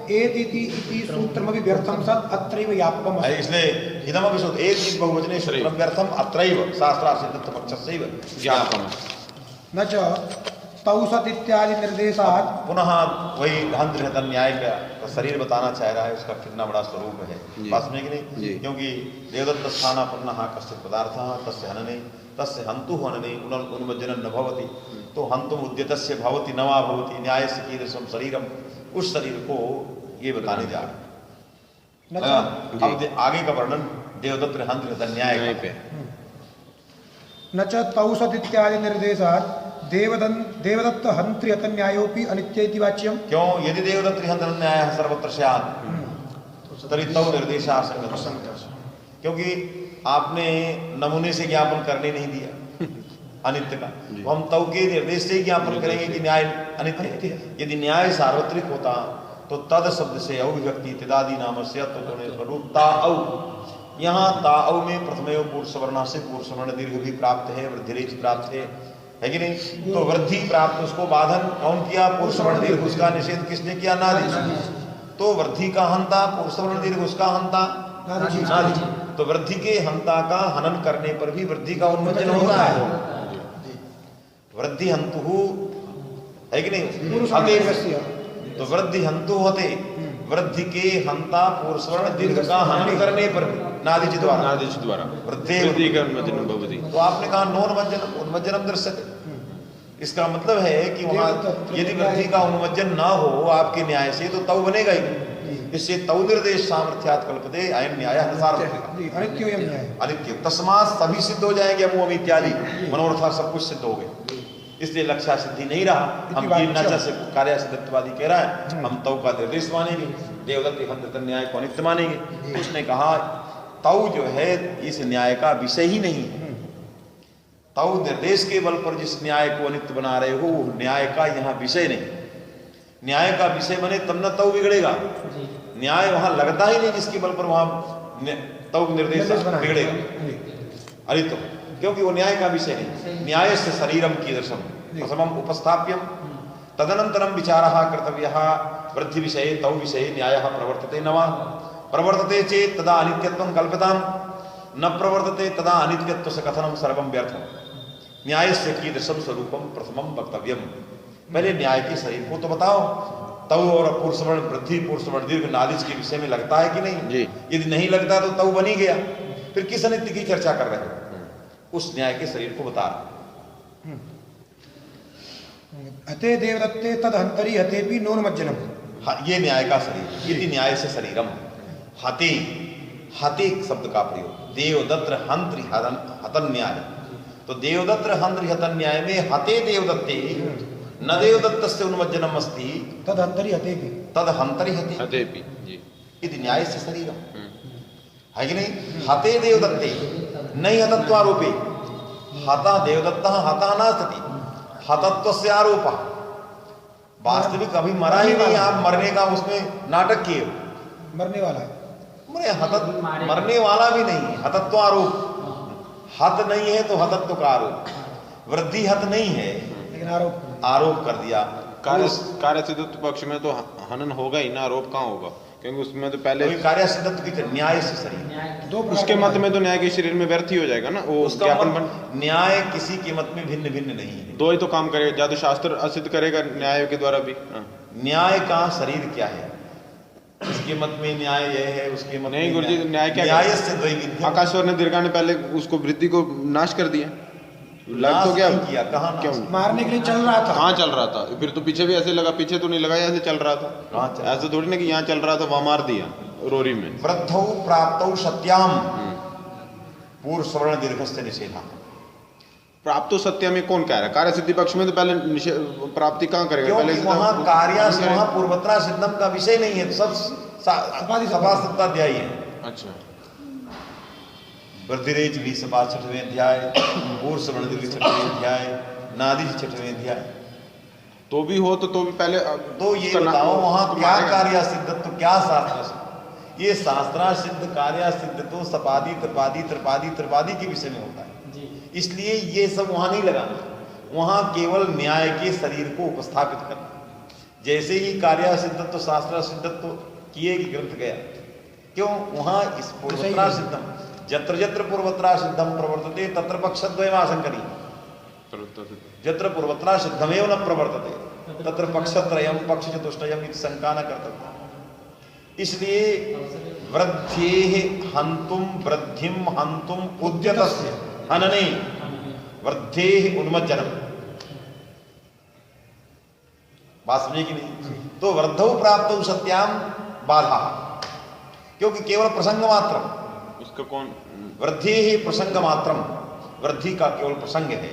एति इति सूत्रमपि व्यर्थं सत् अत्रैव यापकम्। इसलिए इदमपि सूत्र एति बहुवचने सूत्रं व्यर्थम् अत्रैव शास्त्रासिद्ध पक्षस्यैव ज्ञापकम्। न च तौसत इत्यादि निर्देशात्। पुनः वही हंत न्याय का शरीर बताना चाह रहा है, उसका कितना बड़ा स्वरूप है पास में कि नहीं, क्योंकि देवदत्त स्थान पुनः कश्चित् पदार्थ तस्य हनने तस्य हंतु हनने उन्मज्जनं न भवति, तो हंतुम उद्यतस्य भवति न वा भवति न्यायस्य कीदृशं शरीरम, उस शरीर को ये बताने जा रहे हैं। अब आगे का वर्णन देवदत्त हंत न्याय पे। न च तौसत इत्यादि निर्देशात् देवदत्त हंत्री हत न्यायोपि अनित्येति वाच्यम। क्यों? यदि देवदत्त हंत न्याय सर्वत्र स्यात् तर्हि तौ निर्देशा संगत, क्योंकि आपने नमूने से ज्ञापन करने नहीं दिया अनित्य का, तो हम तौ के निर्देश से ज्ञापन करेंगे कि न्याय अनित्य है। यदि न्याय सार्वत्रिक होता तो तद शब्द से अविभक्ति तिदादि नामस्य स्वरूप ताऔ, यहाँ ताऔ में प्रथमयो पूर्व सवर्णा से पूर्व सवर्ण दीर्घ भी प्राप्त है, वृद्धिरेच प्राप्त है कि नहीं, तो वृद्धि प्राप्त उसको बाधन कौन किया? पूर्व सवर्ण दीर्घ, उसका निषेध किसने किया? नादि। तो वृद्धि का हंता, पूर्व सवर्ण दीर्घ उसका हंता नादि। तो वृद्धि के हंता का हनन करने पर भी वृद्धि का उन्मोचन होता है। वृद्धि हंतु है कि नहीं, तो वृद्धि हंतु होते, वृद्धि के हंता पूर्व सवर्ण दीर्घ का हनन करने पर नादिच द्वारा वृद्धि का उन्मोचन भवति। तो आपने कहा नोन्मज्जनम उन्मज्जनम दृश्यते, इसका मतलब है कि वहां यदि वृद्धि का उन्मज्जन ना हो आपके न्याय से तो तव बनेगा ही, इससे तव निर्देश सामर्थ्यात् कल्पते अयं न्याय अनित्य तस्मात् सभी सिद्ध हो जाएंगे, अमु अमी इत्यादि मनोरथा सब कुछ सिद्ध हो गए, इसलिए लक्ष्य सिद्धि नहीं रहा। हम नच से कार्य सिद्धत्वादी कह रहा है, हम तव का निर्देश मानेंगे, देवदत्त हंत न्याय को अनित्य मानेंगे। उसने कहा तव जो है इस न्याय का विषय ही नहीं है, तव निर्देश के बल पर जिस न्याय को अनित्य बना रहे हो वो न्याय का यहाँ विषय नहीं। न्याय का विषय बने तब न तव बिगड़ेगा, न्याय वहां लगता ही नहीं जिसके बल पर वहां तव निर्देश बिगड़ेगा अनित्य, क्योंकि वो न्याय का विषय नहीं। न्याय से शरीरम कीदृशम असमम उपस्थाप्यम तदनंतरम विचारः कर्तव्यः वृद्धि विषये तव विषये न्यायः प्रवर्तते न वा प्रवर्तते चेत तदा अनित्यत्वं कल्प्यताम् न प्रवर्तते तदा अनित्यत्वस्य कथनं सर्वं व्यर्थम्। न्यायस्य कीदृशं स्वरूपं प्रथमं वक्तव्यम्। पहले न्याय के शरीर को तो बताओ, तव और पूर्व सवर्ण वृद्धि पूर्व सवर्ण दीर्घ नादिज के विषय में लगता है कि नहीं? यदि नहीं लगता तो तव बनी गया, फिर किस अनित्य की चर्चा कर रहे हो? उस न्याय के शरीर को बता रहे। हते देवदत्ते तदहंतरी हतेपि नोन्मज्जनम, ये न्याय का शरीर, यदि न्याय से शरीरम हते, हते शब्द का प्रयोग देवदत्त हंत्री हतन न्याय, तो देवदत्त हंद्रिहतन न्याय में हते देवदत्ते न देवदत्तस्य उन्मज्जनम अस्ति तद अंतरी हते भी तद हंतरि हते अतेपि जी इति न्याय से शरीरम है कि नहीं। हते देवदत्ते नहीं हतत्वारोपे हता देवदत्तः हता नास्ति हतत्वस्य आरोपः वास्तविक अभी मरा ही नहीं, आप मरने का उसमें नाटक किए मरने वाला है, मरे हतत मरने वाला भी नहीं, हतत्वारोप हत नहीं है तो हतत्व का आरोप, वृद्धि हत नहीं है लेकिन आरोप आरोप कर दिया। कार्य सिद्धत्व पक्ष में तो हनन होगा ही ना, आरोप कहाँ होगा, क्योंकि उसमें तो पहले कार्य सिद्धत्व की न्याय से शरीर दो उसके मत में तो न्याय के शरीर में व्यर्थ ही हो जाएगा ना, वो उसका ज्ञापन मत बन न्याय किसी के मत में भिन्न भिन्न नहीं है। दो ही तो काम करेगा, या तो शास्त्र असिद्ध करेगा न्याय के द्वारा भी। हाँ। न्याय का शरीर क्या है, इसके मत में न्याय यह है, उसके मत नहीं में गुरुजी, न्याय क्या न्याय है? से द्वैविध्य आकाश्वर ने दीर्घा ने पहले उसको वृद्धि को नाश कर दिया, लग नाश तो गया नहीं किया, कहाँ नाश? क्यों मारने के लिए चल रहा था, कहाँ चल रहा था, फिर तो पीछे भी ऐसे लगा, पीछे तो नहीं लगा, ऐसे चल रहा था, कहाँ चल? ऐसे थोड़ी ना कि यहाँ चल रहा था वहां मार दिया रोरी में। वृद्धौ प्राप्तौ सत्याम पूर्व सवर्ण दीर्घस्य निषेधा। प्राप्त तो सत्य में कौन कह रहा है, कार्य सिद्धि पक्ष में तो पहले प्राप्ति कहाँ करेगा, क्योंकि पहले वहां कार्य वहां पूर्वत्रा सिद्धम का विषय नहीं है, सब सभासत्ताध्यायी है। अच्छा वृद्धिरेच भी सभा 6वें अध्याय, पूर्व सवर्ण दीर्घ 6वें अध्याय, नादि 6वें अध्याय। तो भी हो तो भी पहले तो ये बताओ वहां क्या कार्य सिद्धत्व, क्या शास्त्र सिद्ध? ये शास्त्रा सिद्ध कार्य सिद्ध तो सपादी त्रिपादी त्रिपादी त्रिपादी के विषय में होता है, इसलिए ये सब वहां नहीं लगाना, वहां केवल न्याय के शरीर को उपस्थापित करना। जैसे ही कार्य सिद्धत्व शास्त्र सिद्धत्व किए कि ग्रंथ गया, क्यों वहां इस पूर्वत्रा सिद्धम जत्र जत्र पूर्वत्रा सिद्धम प्रवर्तते तत्र पक्षद्वयमाशंकरी, जत्र पूर्वत्रा सिद्धमेव न प्रवर्तते तत्र पक्षत्रयम पक्ष चतुष्टयम इति शंका न कर्तव्य। इसलिए वृद्धेः हन्तुम वृद्धिम हन्तुम उद्यतस्य हनने वृद्धेः उन्मज्जनम। बात समझे कि नहीं? तो वृद्धौ प्राप्तौ सत्याम बाधा, क्योंकि केवल प्रसंग मात्रम, इसका कौन वृद्धि ही प्रसंग मात्रम, वृद्धि का केवल प्रसंग है,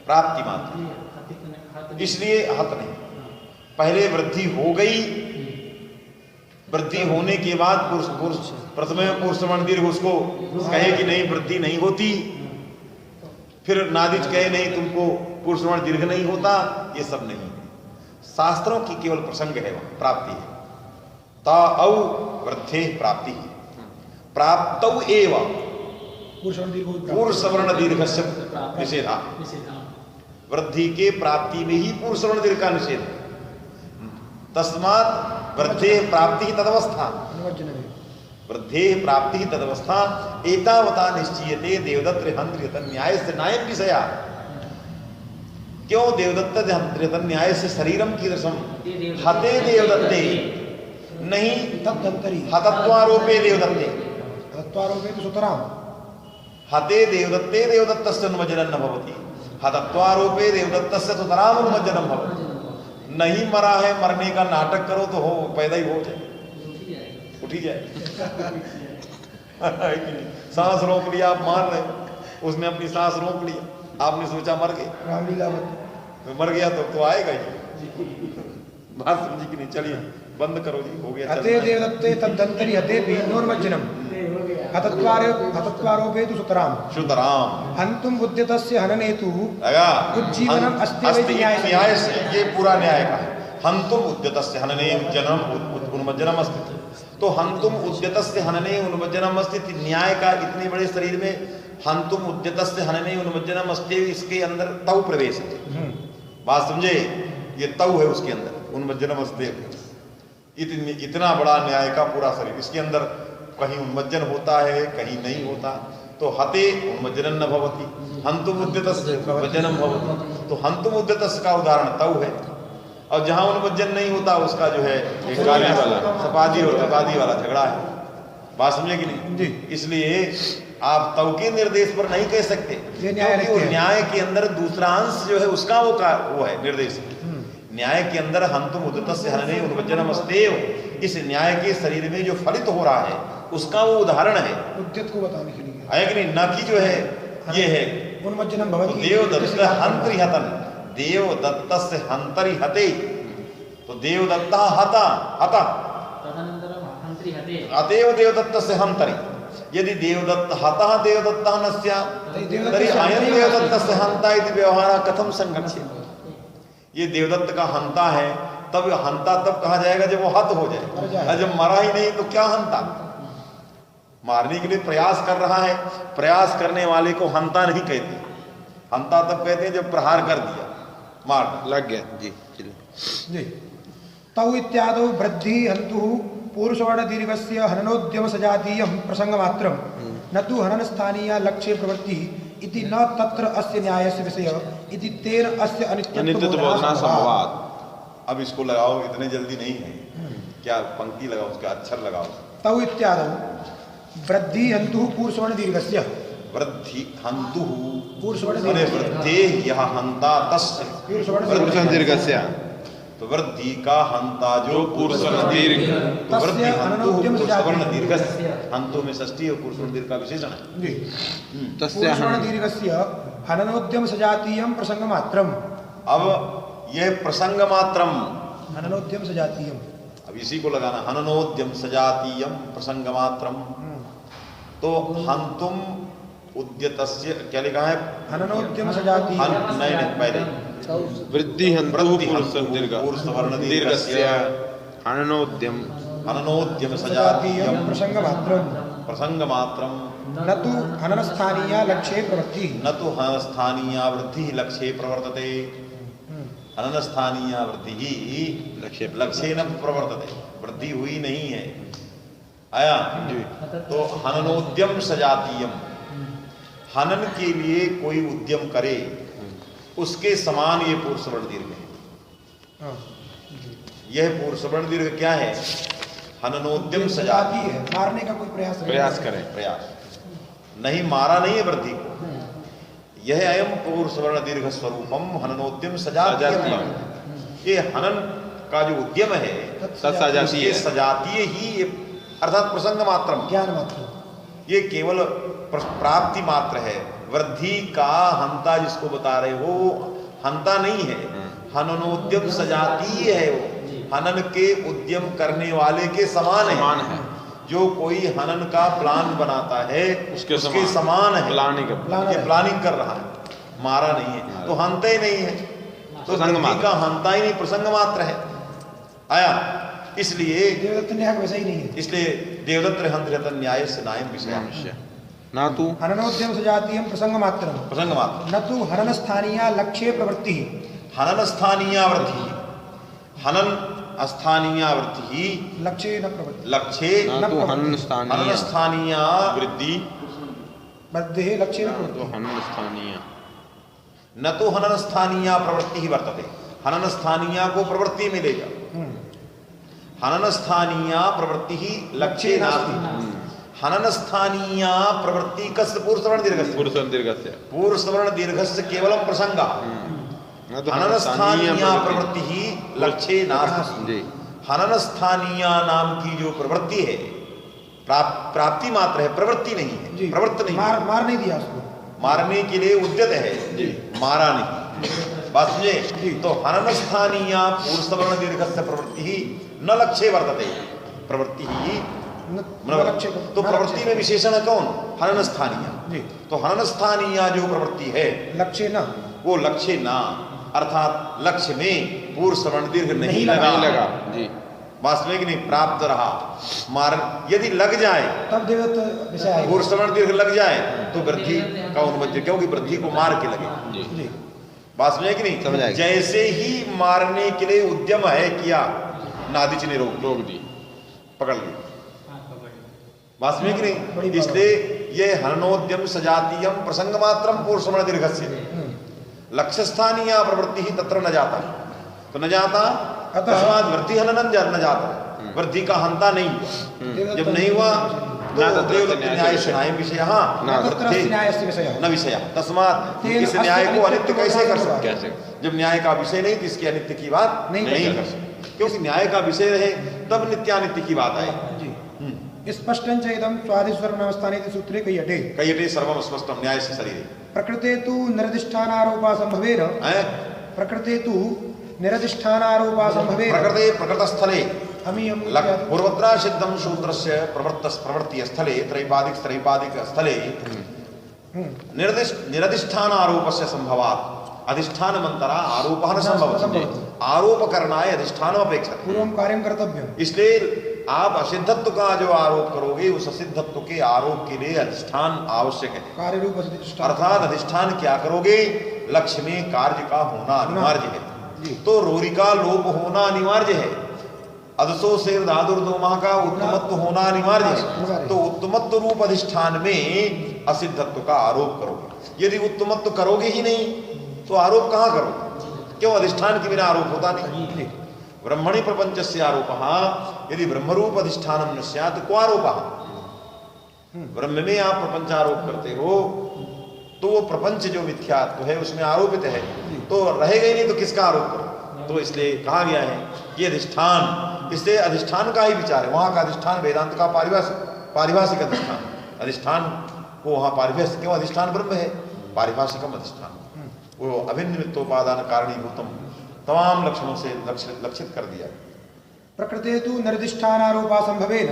प्राप्ति मात्र, इसलिए हत नहीं। पहले वृद्धि हो गई, वृद्धि होने के बाद प्रथम पुरुष दीर्घ उसको कहे कि नहीं वृद्धि नहीं होती, फिर नादिज कहे नहीं तुमको पुरुष दीर्घ नहीं होता, ये सब नहीं है। शास्त्रों की केवल प्रसंग है, वहां प्राप्ति है। ताऔ वृद्धे प्राप्ति प्राप्तौ एव पूर्व सवर्ण दीर्घस्य निषेधा। वृद्धि के प्राप्ति में ही पूर्व सवर्ण दीर्घ का निषेध है। तस्मात् वृद्धे प्राप्ति ही तदवस्था, वृद्धे प्राप्ति ही तदवस्था एतावता निश्चीयते देवदत्त हंत्रियत न्याय से नायक विषया। क्यों देवदत्त हंत्रियत न्याय से शरीरम कीदृशम हते देवदत्ते नहीं हतत्वारोपे देवदत्ते, हतत्वारोपे तो सुतराम, हते देवदत्ते देवदत्तस्य उन्मज्जनं न भवति, हतत्वारोपे देवदत्तस्य सुतराम उन्मज्जनं भवति। नहीं मरा है, मरने का नाटक करो तो हो पैदा ही हो जाए, उठ ही जाए। सांस रोक लिया, आप मार रहे, उसने अपनी सांस रोक लिया, आपने सोचा मर गए, रामलीला मर गया तो आएगा ही। बात समझी कि नहीं? चलिए बंद करो जी, हो गया। हते देवदत्ते तदंतरी हते भी नोन्मज्जनम हतत्वारोपे तु सुतराम सुतराम हन्तुम उद्यतस्य हननेतु उज्जीवनम अस्ति न्याय से, ये पूरा न्याय का है। हन्तुम उद्यतस्य हनने जन्म उन्मज्जनम अस्ति, तो हन्तुम उद्यतस्य हनने उन्मज्जनम अस्ति न्याय का इतने बड़े शरीर में हन्तुम उद्यतस्य हनने उन्मज्जनम अस्ति, इसके अंदर तव प्रवेश है। बात समझे? ये तव है उसके अंदर, उन्मज्जनम अस्ति, इतना बड़ा न्याय का पूरा शरीर, इसके अंदर कहीं उन्मज्जन होता है कहीं नहीं होता। तो हते उन्मज्जनं न भवति, हन्तुम उद्यतस्य उन्मज्जनं भवति। तो हन्तुम उद्यतस्य का उदाहरण तव है, और जहां उन्मज्जन नहीं होता उसका जो है कार्य वाला सपादी और त्रिपादी वाला झगड़ा है। बात समझे कि नहीं जी? इसलिए आप तव के निर्देश पर नहीं कह सकते, क्योंकि न्याय के अंदर दूसरा अंश जो है उसका वो है निर्देश। न्याय के अंदर हन्तुम उद्यतस्य हनने उन्मज्जनम अस्तेव, इस न्याय के शरीर में जो फलित हो रहा है उसका वो उदाहरण है, उद्यत को बताने के लिए है कि नहीं? न कि जो है ये है उन्मज्जनम तो भवति देवदत्त हंतरि हतन, देवदत्त से हंतरि हते, तो देवदत्त हता हता अतएव देवदत्त से हंतरि, यदि देवदत्त हतः देवदत्त न स्यात् तर्हि अयं देवदत्त से हंता इति व्यवहारः कथं संगच्छेत्। ये देवदत्त का हंता है, तब हंता तब कहा जाएगा जब वो हत हो जाए, और जब मरा ही नहीं तो क्या हंता। मारने के लिए प्रयास कर रहा है, प्रयास करने वाले को हंता नहीं कहते, हंता तब कहते हैं जब प्रहार कर दिया, मार डाला। लग गया जी। चलिए जी। तौ इत्यादौ वृद्धि हन्तु पूर्ववर्ण दीर्घस्य हननोद्यम सजातीयं प्रसंगमात्रं न तु हनन स्थानीय लक्ष्ये प्रवृत्ति इति न तत्र अस्य न्यायस्य विषय इति तेन अस्य अनित्यत्व बोधना संभवात्। अब इसको लगाओ, इतने जल्दी नहीं है, क्या पंक्ति लगाओ, उसका अक्षर लगाओ। तौ इत्यादौ वृद्धि हन्तु पूर्ववर्ण दीर्घस्य, वृद्धि हन्तु पूर्ववर्ण अरे दीर्घस्य वृद्धे यह हंता तस्य, पूर्ववर्ण दीर्घस्य, तो वृद्धि का हंता जो पूर्ववर्ण दीर्घ, तो वृद्धि तस्य हन्तु हननोद्यम पूर्ववर्ण सजातीयं। दीर्घस्य, हन्तु में षष्ठी और पूर्ववर्ण दीर्घ का विशेषण है। जी। तस्य पूर्ववर्ण दीर्घस्य हननोद्यम सजातीयं प्रसंगमात्रं, अब यह प्रसंग मात्रम, हननोद्यम सजातीयं, अब इसी को लगाना, हननोद्यम सजातीयम प्रसंग मात्रम, तो हंतुम उद्यतस्य क्या लिखा है, हननोद्यम सजातीयं, नहीं नहीं पहले वृद्धि हन्तु वृद्धि पूर्ववर्ण दीर्घ, पूर्ववर्ण दीर्घस्य दीर्घस्य हननोद्यम हननोद्यम सजातीयं सजातीयम प्रसंगमात्रं प्रसंग मात्रम न तु हननस्थानीय लक्ष्ये प्रवृत्ति, न तो हनस्थानीय वृद्धि लक्ष्ये प्रवर्तते, हननस्थानीय वृद्धि लक्ष्ये न प्रवर्तते, वृद्धि हुई नहीं है, आया। तो हननोद्यम सजातीयम, हनन के लिए कोई उद्यम करे उसके समान ये पूर्ववर्ण दीर्घ है। हाँ, यह पूर्ववर्ण दीर्घ क्या है, हननोद्यम सजाती सजाती है, मारने का कोई प्रयास नहीं। प्रयास करें, प्रयास नहीं, मारा नहीं है वृद्धि को, यह अयम पूर्ववर्ण दीर्घ स्वरूपम हननोद्यम सजातीयम, ये हनन का जो उद्यम है सजातीय उसके है। सजातीय ही ये, अर्थात प्रसंग मात्रम, ज्ञान मात्र, ये केवल प्राप्ति मात्र है। वृद्धि का हंता जिसको बता रहे हो, हंता नहीं है, हननोद्यम सजातीय है, वो हनन के उद्यम करने वाले के समान है। जो कोई हनन का प्लान बनाता है उसके समान है, ये प्लानिंग कर रहा है, मारा नहीं है, तो हंता ही नहीं है, तो वृद्धि का हंता ही नहीं, प्रसंग मात्र है, आया। इसलिए देवदत्त न्याय वैसा ही नहीं है, इसलिए देवदत्त हंत न्याय से नायम विषय न तु हननोद्यम सजातीयं प्रसंग मात्रं प्रसंग मात्र, न तु हनन स्थानीय लक्ष्ये प्रवृत्ति, हनन स्थानीय वृद्धि, हनन स्थानीय वृद्धि लक्ष्ये न प्रवृत्ति, लक्ष्ये न तु हनन हनन स्थानीय वृद्धि, बद्धे लक्ष्ये न तो प्रवृत्ति, हनन स्थानीय, न तो हनन स्थानीय प्रवृत्ति ही वर्तते, हनन स्थानीय को प्रवृत्ति मिलेगा, हनन स्थानीय प्रवृत्ति ही लक्ष्ये नास्ति, हनन स्थानीय प्रवृत्ति कस्य पूर्ववर्ण दीर्घस्य, पूर्ववर्ण दीर्घस्य, पूर्ववर्ण दीर्घस्य केवलम प्रसंगा, हनन स्थानीय प्रवृत्ति ही लक्ष्ये नास्ति। हनन स्थानीय नाम की जो प्रवृत्ति है प्राप्ति मात्र है, प्रवृत्ति नहीं है, प्रवृत्त नहीं, मार नहीं दिया उसको, मारने के लिए उद्यत है, मारा नहीं, बात समझे। तो हनन स्थानीय पूर्ववर्ण दीर्घस्य प्रवृत्ति ही न लक्ष्ये वर्तते, प्रवृत्ति ही तो प्रवृत्ति में विशेषण है कौन, हनन स्थानीय, तो हनन स्थानीय जो प्रवृत्ति है लक्ष्य न, वो लक्ष्य ना, अर्थात लक्ष्य में पूर्ववर्ण दीर्घ नहीं लगा जी, वास्तविक नहीं प्राप्त रहा, मार यदि लग जाए तब देवदत्त विषय आएगा, पूर्ववर्ण दीर्घ लग जाए तो वृद्धि का उन्मज्जन, क्योंकि वृद्धि को मार के लगे, जी वास्तविक कि नहीं, जैसे ही मारने के लिए उद्यम है किया, नादिच ने रोक दी, पकड़ ली, वास्तविक नहीं, इसलिए ये हननोद्यम सजातीयम प्रसंग मात्रम पूर्ववर्ण दीर्घस्य लक्ष्य स्थानीय प्रवृत्ति ही तत्र न जाता, तो न जाता, तस्मात् वृद्धि हनन न जाता, वृद्धि का हंता नहीं, जब नहीं हुआ तो देवदत्त न्याय से न्याय विषय, न विषय, तस्मात् इस न्याय को अनित्य कैसे कर सकते, जब न्याय का विषय नहीं तो इसकी अनित्य की बात नहीं कर सकते, क्योंकि न्याय का विषय रहे तब नित्यानित्य की बात आए। स्पष्टं च इदं स्वादिस्वरनावस्थाने इति सूत्रे कय्यते कयटे सर्वम स्पष्टम न्याय से शरीरे प्रकृते तु निरधिष्ठानारोपासंभवेन हैं प्रकृते तु निरधिष्ठानारोपासंभवेन प्रकृते प्रकृतस्थले अमीयं पूर्वत्रा सिद्धम सूत्रस्य प्रवृत्ति स्थले त्रैपादिक स्थले निरधिष्ठान आरोपस्य संभवात् अधिष्ठान मंतरा आरोपः न संभवति आरोप करनाय अधिष्ठान अपेक्षा पूर्वं कार्यं कर्तव्यम् इसलिए आप असिद्धत्व का जो आरोप करोगे उस असिद्धत्व के आरोप के लिए अधिष्ठान आवश्यक है कार्य रूप अधिष्ठान अर्थात अधिष्ठान क्या करोगे लक्ष्य में कार्य का होना अनिवार्य है तो रोरी का लोप होना अनिवार्य है अदसो से धादुर्दोमा का उत्तमत्व होना अनिवार्य है तो उत्तमत्व रूप अधिष्ठान में असिद्धत्व का आरोप करोगे यदि उत्तमत्व करोगे ही नहीं तो आरोप कहाँ करोगे क्यों अधिष्ठान के बिना आरोप होता नहीं ब्रह्मणि प्रपंच से आरोपः यदि ब्रह्मरूप अधिष्ठानम न स्यात् को आरोपः ब्रह्म में आप प्रपंच आरोप करते हो तो वो प्रपंच जो मिथ्यात्व है उसमें आरोपित है तो रहेगा ही नहीं तो किसका आरोप करो तो इसलिए कहा गया है कि अधिष्ठान इसलिए अधिष्ठान का ही विचार है वहां का अधिष्ठान वेदांत का पारिभाषिक अधिष्ठान को वहां पारिभाषिक क्यों अधिष्ठान ब्रह्म है पारिभाषिकम अधिष्ठान वो अभिन्न निमित्तोपादान कारणीभूतम तमाम लक्षणों से लक्षित कर दिया प्रकृते तु निर्दिष्ठानारोपासंभवेन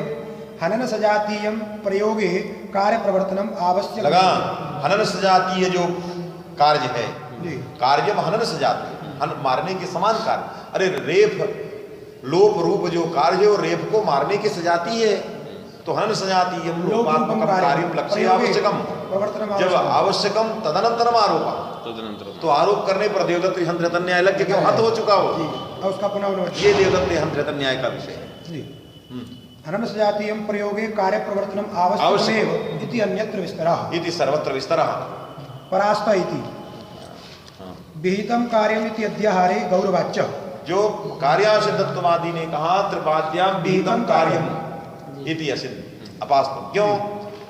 हनन सजातीयं प्रयोगे कार्य प्रवर्तनम आवश्यक लगा हनन सजातीय जो कार्य है कार्य हनन सजातीय मारने के समान कार्य अरे रेप लोप रूप जो कार्य है वो रेप को मारने की सजाती है तो हनन सजातीयं लोपात्मकम कार्यम लक्ष्य आवश्यकम जब आवश्यकम तदनंतरम आरोपा तो आरोप करने पर देवदत्त हंत न्याय लग क्यों हत हो चुका हो उसका पुनः ये देवदत्त हंत न्याय का विषय है हनन सजातीयं प्रयोगे कार्य प्रवर्तनम आवश्यकमेव इति अन्यत्र विस्तरः इति सर्वत्र विस्तरः परास्त इति विहितं कार्यम इति अध्याहारे गौरवाच्य जो कार्यासिद्धत्ववादी ने कहा त्रिपाद्याम विहितं कार्यम इति असिद्ध अपास्तव क्यों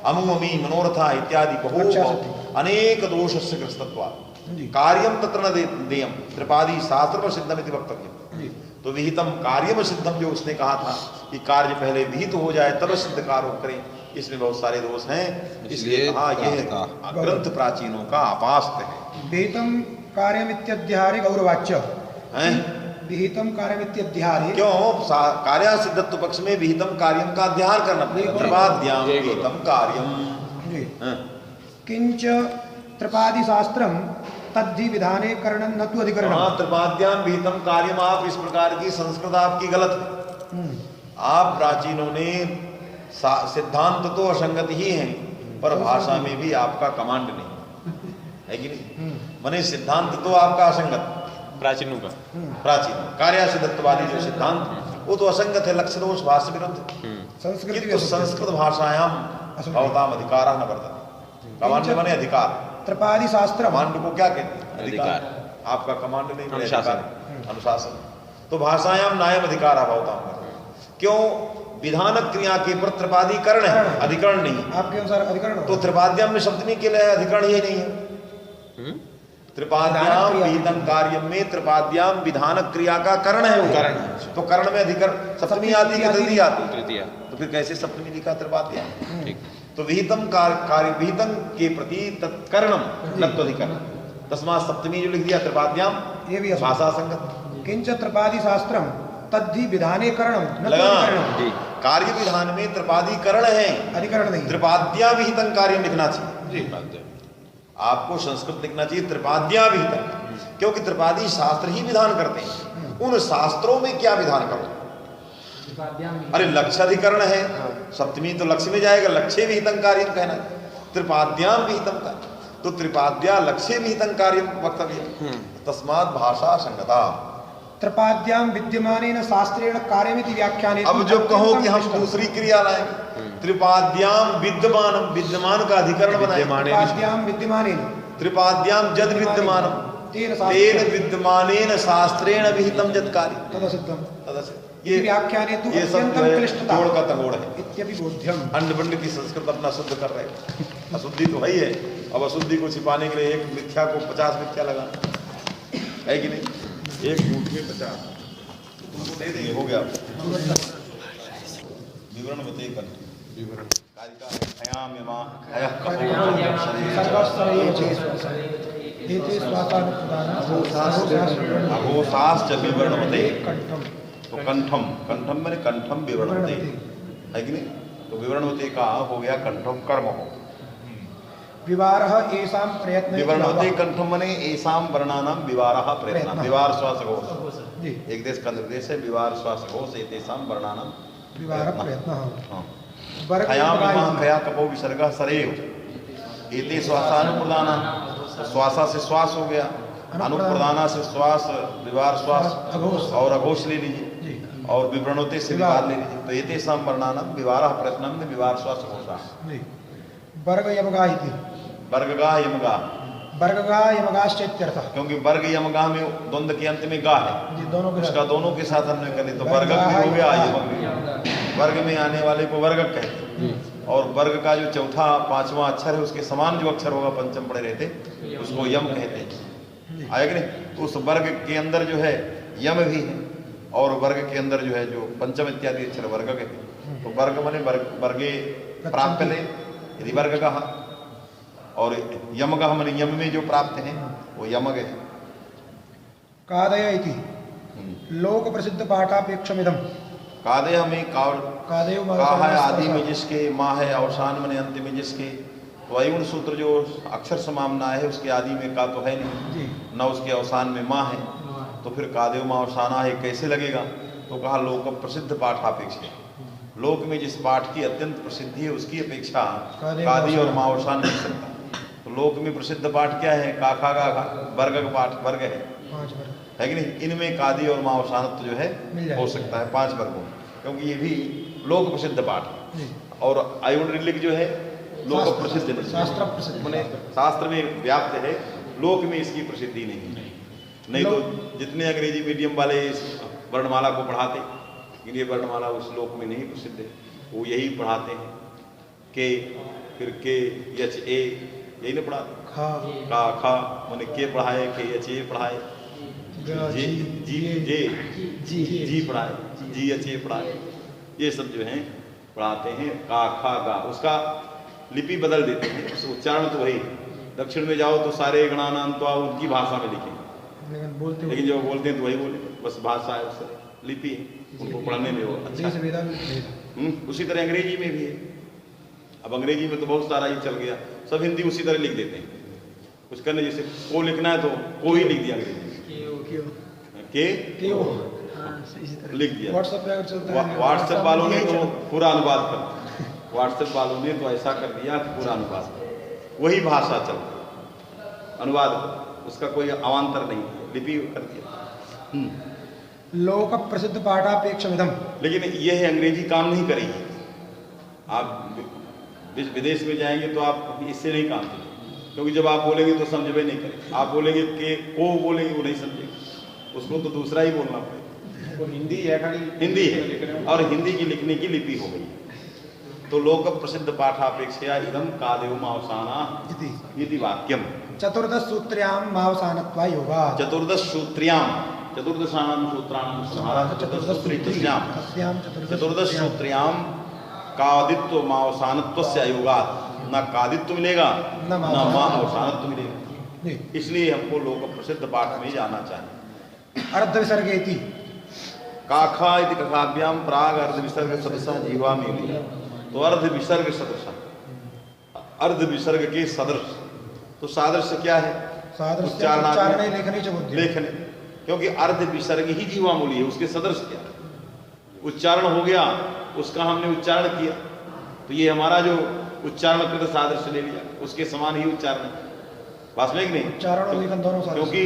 अमु अमी मनोरथा इत्यादि बहु अनेक दोषस्य ग्रस्तत्वात् कार्यम तत्र न देयम त्रिपादी शास्त्र प्रसिद्धम इति वक्तव्यम तो विहितम कार्यम सिद्धम जो उसने कहा था कि कार्य पहले विहित हो जाए तब सिद्ध का आरोप करें इसमें बहुत सारे दोष हैं इसलिए कहा यह ग्रंथ प्राचीनों का अपास्त है विहितम कार्यम इत्यध्याहारे गौरवाच्य विहितम कार्यम इत्यध्याहारे क्यों कार्य सिद्धत्व पक्ष में विहितम कार्यम का अध्याहार करना त्रिपाद्याम विहितम कार्यम किंच त्रिपादी शास्त्रम तद्धि विधाने करणं न तु अधिकरणं त्रिपाद्याम विहितम कार्यम आप इस प्रकार की संस्कृत आपकी गलत है आप प्राचीनों ने सिद्धांत तो असंगत ही है पर भाषा में भी आपका कमांड नहीं है कि नहीं माने सिद्धांत तो आपका असंगत प्राचीनों का प्राचीन कार्य सिद्धत्ववादी जो सिद्धांत वो तो असंगत है लक्ष्य दोष भाष्य विरुद्ध किंतु संस्कृत भाषायाम भवताम अधिकारः न वर्तते कमांड माने अधिकार त्रिपादी शास्त्र कमांड को क्या कहते हैं अधिकार आपका कमांड नहीं अनुशासन अनुशासन तो भाषायाम नायम अधिकारः भवताम क्यों विधान क्रिया के पर त्रिपादी करण है अधिकरण नहीं आपके अनुसार अधिकरण तो त्रिपाद्याम में शब्द नहीं के लिए अधिकरण ही नहीं है त्रिपाद्याम विहितम कार्यम में त्रिपाद्याम विधान क्रिया का करण है वो करण तो करण में अधिकरण सप्तमी आती है तृतीय आती तो फिर कैसे सप्तमी लिखा त्रिपाद्याम तो विहितम कार्य विहितम के प्रति तत्करणम नत्वधिकरण तस्मात् सप्तमी जो लिख दिया त्रिपाद्याम ये भी भाषा संगत किंच त्रिपादी शास्त्रम तद्धि विधाने करणम न लगा अधिकरणम कार्य विधान में त्रिपादी करण है अधिकरण नहीं त्रिपाद्या विहितम कार्य लिखना चाहिए आपको संस्कृत लिखना चाहिए त्रिपाद्या विहितम क्योंकि त्रिपादी शास्त्र ही विधान करते हैं उन शास्त्रों में क्या विधान करो अरे लक्ष्य अधिकरण है सप्तमी तो लक्ष्य में जाएगा लक्ष्य विहितम कार्य कहना त्रिपाद्याम विहितम कार्य तो त्रिपाद्या लक्ष्य विहितम कार्य वक्तव्य तस्मात् भाषा संगता त्रिपाद्याम विद्यमानेन शास्त्रेण कार्यमिति व्याख्याने अब जब कहो कि हम दूसरी क्रिया लाएंगे त्रिपाद्याम विद्यमान विद्यमान का अधिकरण बनाए त्रिपाद्याम विद्यमानेन त्रिपाद्याम जद विद्यमान तेन विद्यमानेन शास्त्रेण विहितम जद कार्य तदसिद्धम ये व्याख्याने तो ये सब क्लिष्टता जोड़ का तगोड़ है इत्यपि बोध्यम अंड बंड की संस्कृत अपना शुद्ध कर रहे हैं अशुद्धि तो वही है अब अशुद्धि को छिपाने के लिए एक मिथ्या को 50 मिथ्या लगाना है कि नहीं एक झूठ में 50 तुमको दे देंगे हो गया विवरण बताइए कल कारिका है हयाम यमा हयः एते स्वासानुप्रदाना अघोषाश्च विवरणवते कंठम तो कंठम कंठम मैंने कंठम विवरणवते है कि नहीं। तो विवरणवते का हो गया कंठम कर्म हो। विवारः एषां प्रयत्न विवरणवते कंठम मने एषां वर्णानां विवारः प्रयत्न विवार श्वास घोष जी एक देश का निर्देश है विवार श्वास घोष एतेषां वर्णानां विवार प्रयत्न हाँ वर्ग हयाम विवाह यमा हया कपो विसर्गः सरेव एते श्वासानुप्रदाना तो श्वासा से श्वास हो गया अनुप्रदाना से श्वास विवार श्वास और अघोष ले लीजिए जी और विवरणोते से विवार ले लीजिए तो एते साम वर्णानाम विवारः प्रयत्नम में विवार श्वास घोषा जी वर्ग यमगा इति वर्गगा यमगा वर्गगा यमगाश्चेत्यर्थः क्योंकि वर्ग यमगा में द्वंद्व के अंत में गा है जी दोनों के उसका दोनों के साथ अन्वय करें तो वर्ग भी हो गया यमक भी हो गया। वर्ग में आने वाले को वर्ग कहते हैं और वर्ग का जो चौथा पांचवा अक्षर है उसके समान जो अक्षर होगा पंचम पड़े रहते उसको यम कहते हैं। आया कि नहीं। तो उस वर्ग के अंदर जो है यम भी है और वर्ग के अंदर जो है जो पंचम इत्यादि अक्षर वर्ग के तो वर्ग माने वर्गे प्राप्त ले यदि वर्ग का और यमग माने यम में जो प्राप्त है वो यमग है। कादय इति लोक प्रसिद्ध पाठापेक्षमिदं कादय में कादयो का है आदि में जिसके माँ है अवसान में अंत में जिसके तो अयुण सूत्र जो अक्षर समामना है उसके आदि में का तो है नहीं जी न उसके अवसान में माँ है तो फिर कादेव माँ अवसाना है कैसे लगेगा। तो कहा लोक प्रसिद्ध पाठापेक्ष है लोक में जिस पाठ की अत्यंत प्रसिद्धि है उसकी अपेक्षा कादी और माँ अवसान मिल सकता है। तो लोक में प्रसिद्ध पाठ क्या है काखा का वर्ग का पाठ वर्ग है 5 वर्ग है कि नहीं। इनमें कादी और माँ अवसानत्व जो है मिल जाएगा। हो सकता है 5 वर्गों में क्योंकि ये भी लोक प्रसिद्ध पाठ है जी और आयुण रिलिक जो है लोक प्रसिद्ध नहीं शास्त्र प्रसिद्ध मैंने शास्त्र में व्याप्त है लोक में इसकी प्रसिद्धि नहीं तो जितने अंग्रेजी मीडियम वाले इस वर्णमाला को पढ़ाते लेकिन ये वर्णमाला उस लोक में नहीं प्रसिद्ध है वो यही पढ़ाते हैं के फिर के एच ए यही ना पढ़ाते खा का खा मैंने के पढ़ाए के एच ए पढ़ाए जी जी जे जी पढ़ाए जी एच ए पढ़ाए ये सब जो है पढ़ाते हैं का खा गा उसका लिपि बदल देते हैं उच्चारण तो वही दक्षिण में जाओ तो सारे गणानाम तो उनकी भाषा में लिखेंगे लेकिन जो बोलते हैं तो वही बोले बस भाषा है उससे लिपि है उनको पढ़ने में वो अच्छा उसी तरह अंग्रेजी में भी है। अब अंग्रेजी में तो बहुत सारा ही चल गया सब हिंदी उसी तरह लिख देते हैं कुछ करने जैसे को लिखना है तो को ही लिख दिया अंग्रेजी के लिख दिया। व्हाट्सएप वालों ने तो पूरा अनुवाद कर व्हाट्सएप वालों ने तो ऐसा कर दिया कि पूरा अनुवाद वही भाषा चल अनुवाद उसका कोई अवान्तर नहीं लिपि कर दिया। लोक प्रसिद्ध पाठापेक्षमिदं लेकिन यह अंग्रेजी काम नहीं करेगी। आप विदेश में जाएंगे तो आप इससे नहीं काम चलेंगे क्योंकि जब आप बोलेंगे तो समझे नहीं करेंगे आप बोलेंगे कि को बोलेंगे वो नहीं समझेगा उसको तो दूसरा ही बोलना पड़ेगा। वो हिंदी है खाली हिंदी है और हिंदी की लिखने की लिपि हो गई तो लोक प्रसिद्ध पाठापेक्षया इदं कादेव मावसाना इति वाक्यम चतुर्दश सूत्र्यां मावसानत्वा योगात् चतुर्दश सूत्र्यां चतुर्दशानां सूत्राणां समाहारः चतुर्दश सूत्र्यां कादित्व मावसानत्वस्य योगात् न कादित्व मिलेगा न मावसानत्व मिलेगा। इसलिए हमको लोक प्रसिद्ध पाठ में जाना चाहिए। अर्ध विसर्गे इति काखा इति कथाभ्यां प्राग अर्ध विसर्ग सदृशः जीवा मिली तो अर्ध विसर्ग सदृश अर्ध विसर्ग के सदृश तो सादृश्य क्या है उच्चारणे लेखने क्योंकि अर्ध विसर्ग ही जीवामूली है उसके सदृश क्या उच्चारण हो गया उसका हमने उच्चारण किया तो ये हमारा जो उच्चारण कृत सादृश्य ले लिया उसके समान ही उच्चारण वास्तविक नहीं उच्चारण और लेखन दोनों क्योंकि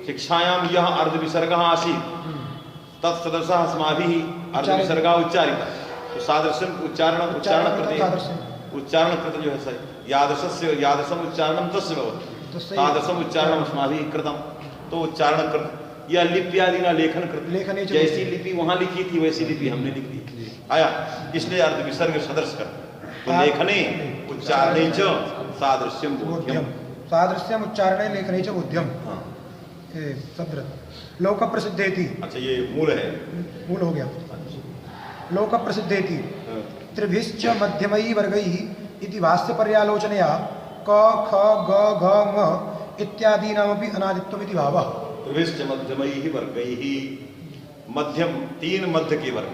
शिक्षायां यह अर्ध विसर्ग आसीत् तत्सदृशः अस्माभिः अर्ध विसर्ग उच्चारिता तो सादृश्यम उच्चारण कृत जो है सही यादृशम उच्चारणम तस्य भवति तादृशम उच्चारणम अस्माभिः कृतम तो उच्चारण कृत या लिप्यादि ना लेखन कृत जैसी लिपि वहां लिखी थी वैसी लिपि हमने लिख दी आया इसलिए अर्ध विसर्ग सदृश कर तो लेखने उच्चारणे च सादृश्यम बोध्यम सादृश्यम उच्चारणे लेखने च बोध्यम सदृश लोक प्रसिद्धेति अच्छा ये मूल है मूल हो गया लोक प्रसिद्धेति त्रिभिश्च मध्यमैः वर्गैः इति भाष्यपर्यालोचनया क ख ग घ ङ इत्यादीनामपि अनादित्वमिति भावः। त्रिभिश्च मध्यमैः वर्गैः, मध्यम तीन मध्य के वर्ग,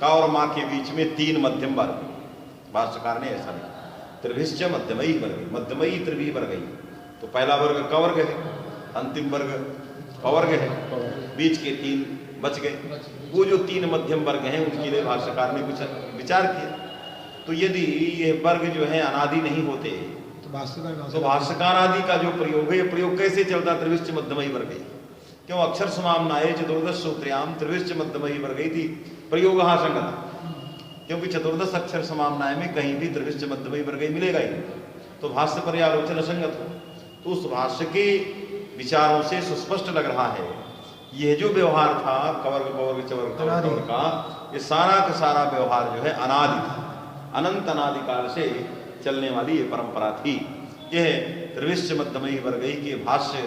का और माँ के बीच में तीन मध्यम वर्ग, भाष्यकार ने ऐसा लिखा। त्रिभिश्च मध्यमैः वर्ग, मध्यमयी त्रिभिः वर्ग, तो पहला वर्ग क वर्ग है, अंतिम वर्ग प वर्ग है, बीच के तीन बच गए। वो जो तीन मध्यम वर्ग हैं उनके लिए भाष्यकार ने कुछ विचार किया। तो यदि ये वर्ग जो है अनादि नहीं होते तो भाष्यकार आदि का जो प्रयोग है, प्रयोग कैसे चलता? त्रिभिश्च मध्यमैः वर्ग, क्यों अक्षर समाम्नाये चतुर्दश सूत्र्याम त्रिभिश्च मध्यमैः वर्ग थी प्रयोग संगत, क्योंकि चतुर्दश अक्षर समाम्नाय में कहीं भी त्रिभिश्च मध्यमैः वर्ग मिलेगा ही, तो भाष्य पर्यालोचन संगत हो। तो उस भाष्य के विचारों से सुस्पष्ट लग रहा है यह जो व्यवहार था कवर्ग पवर्ग चवर्ग कवर्ग का, ये सारा का सारा व्यवहार जो है अनादि था, अनंत अनादिकाल से चलने वाली ये परंपरा थी। यह त्रिभिश्च मध्यमैः वर्ग के भाष्य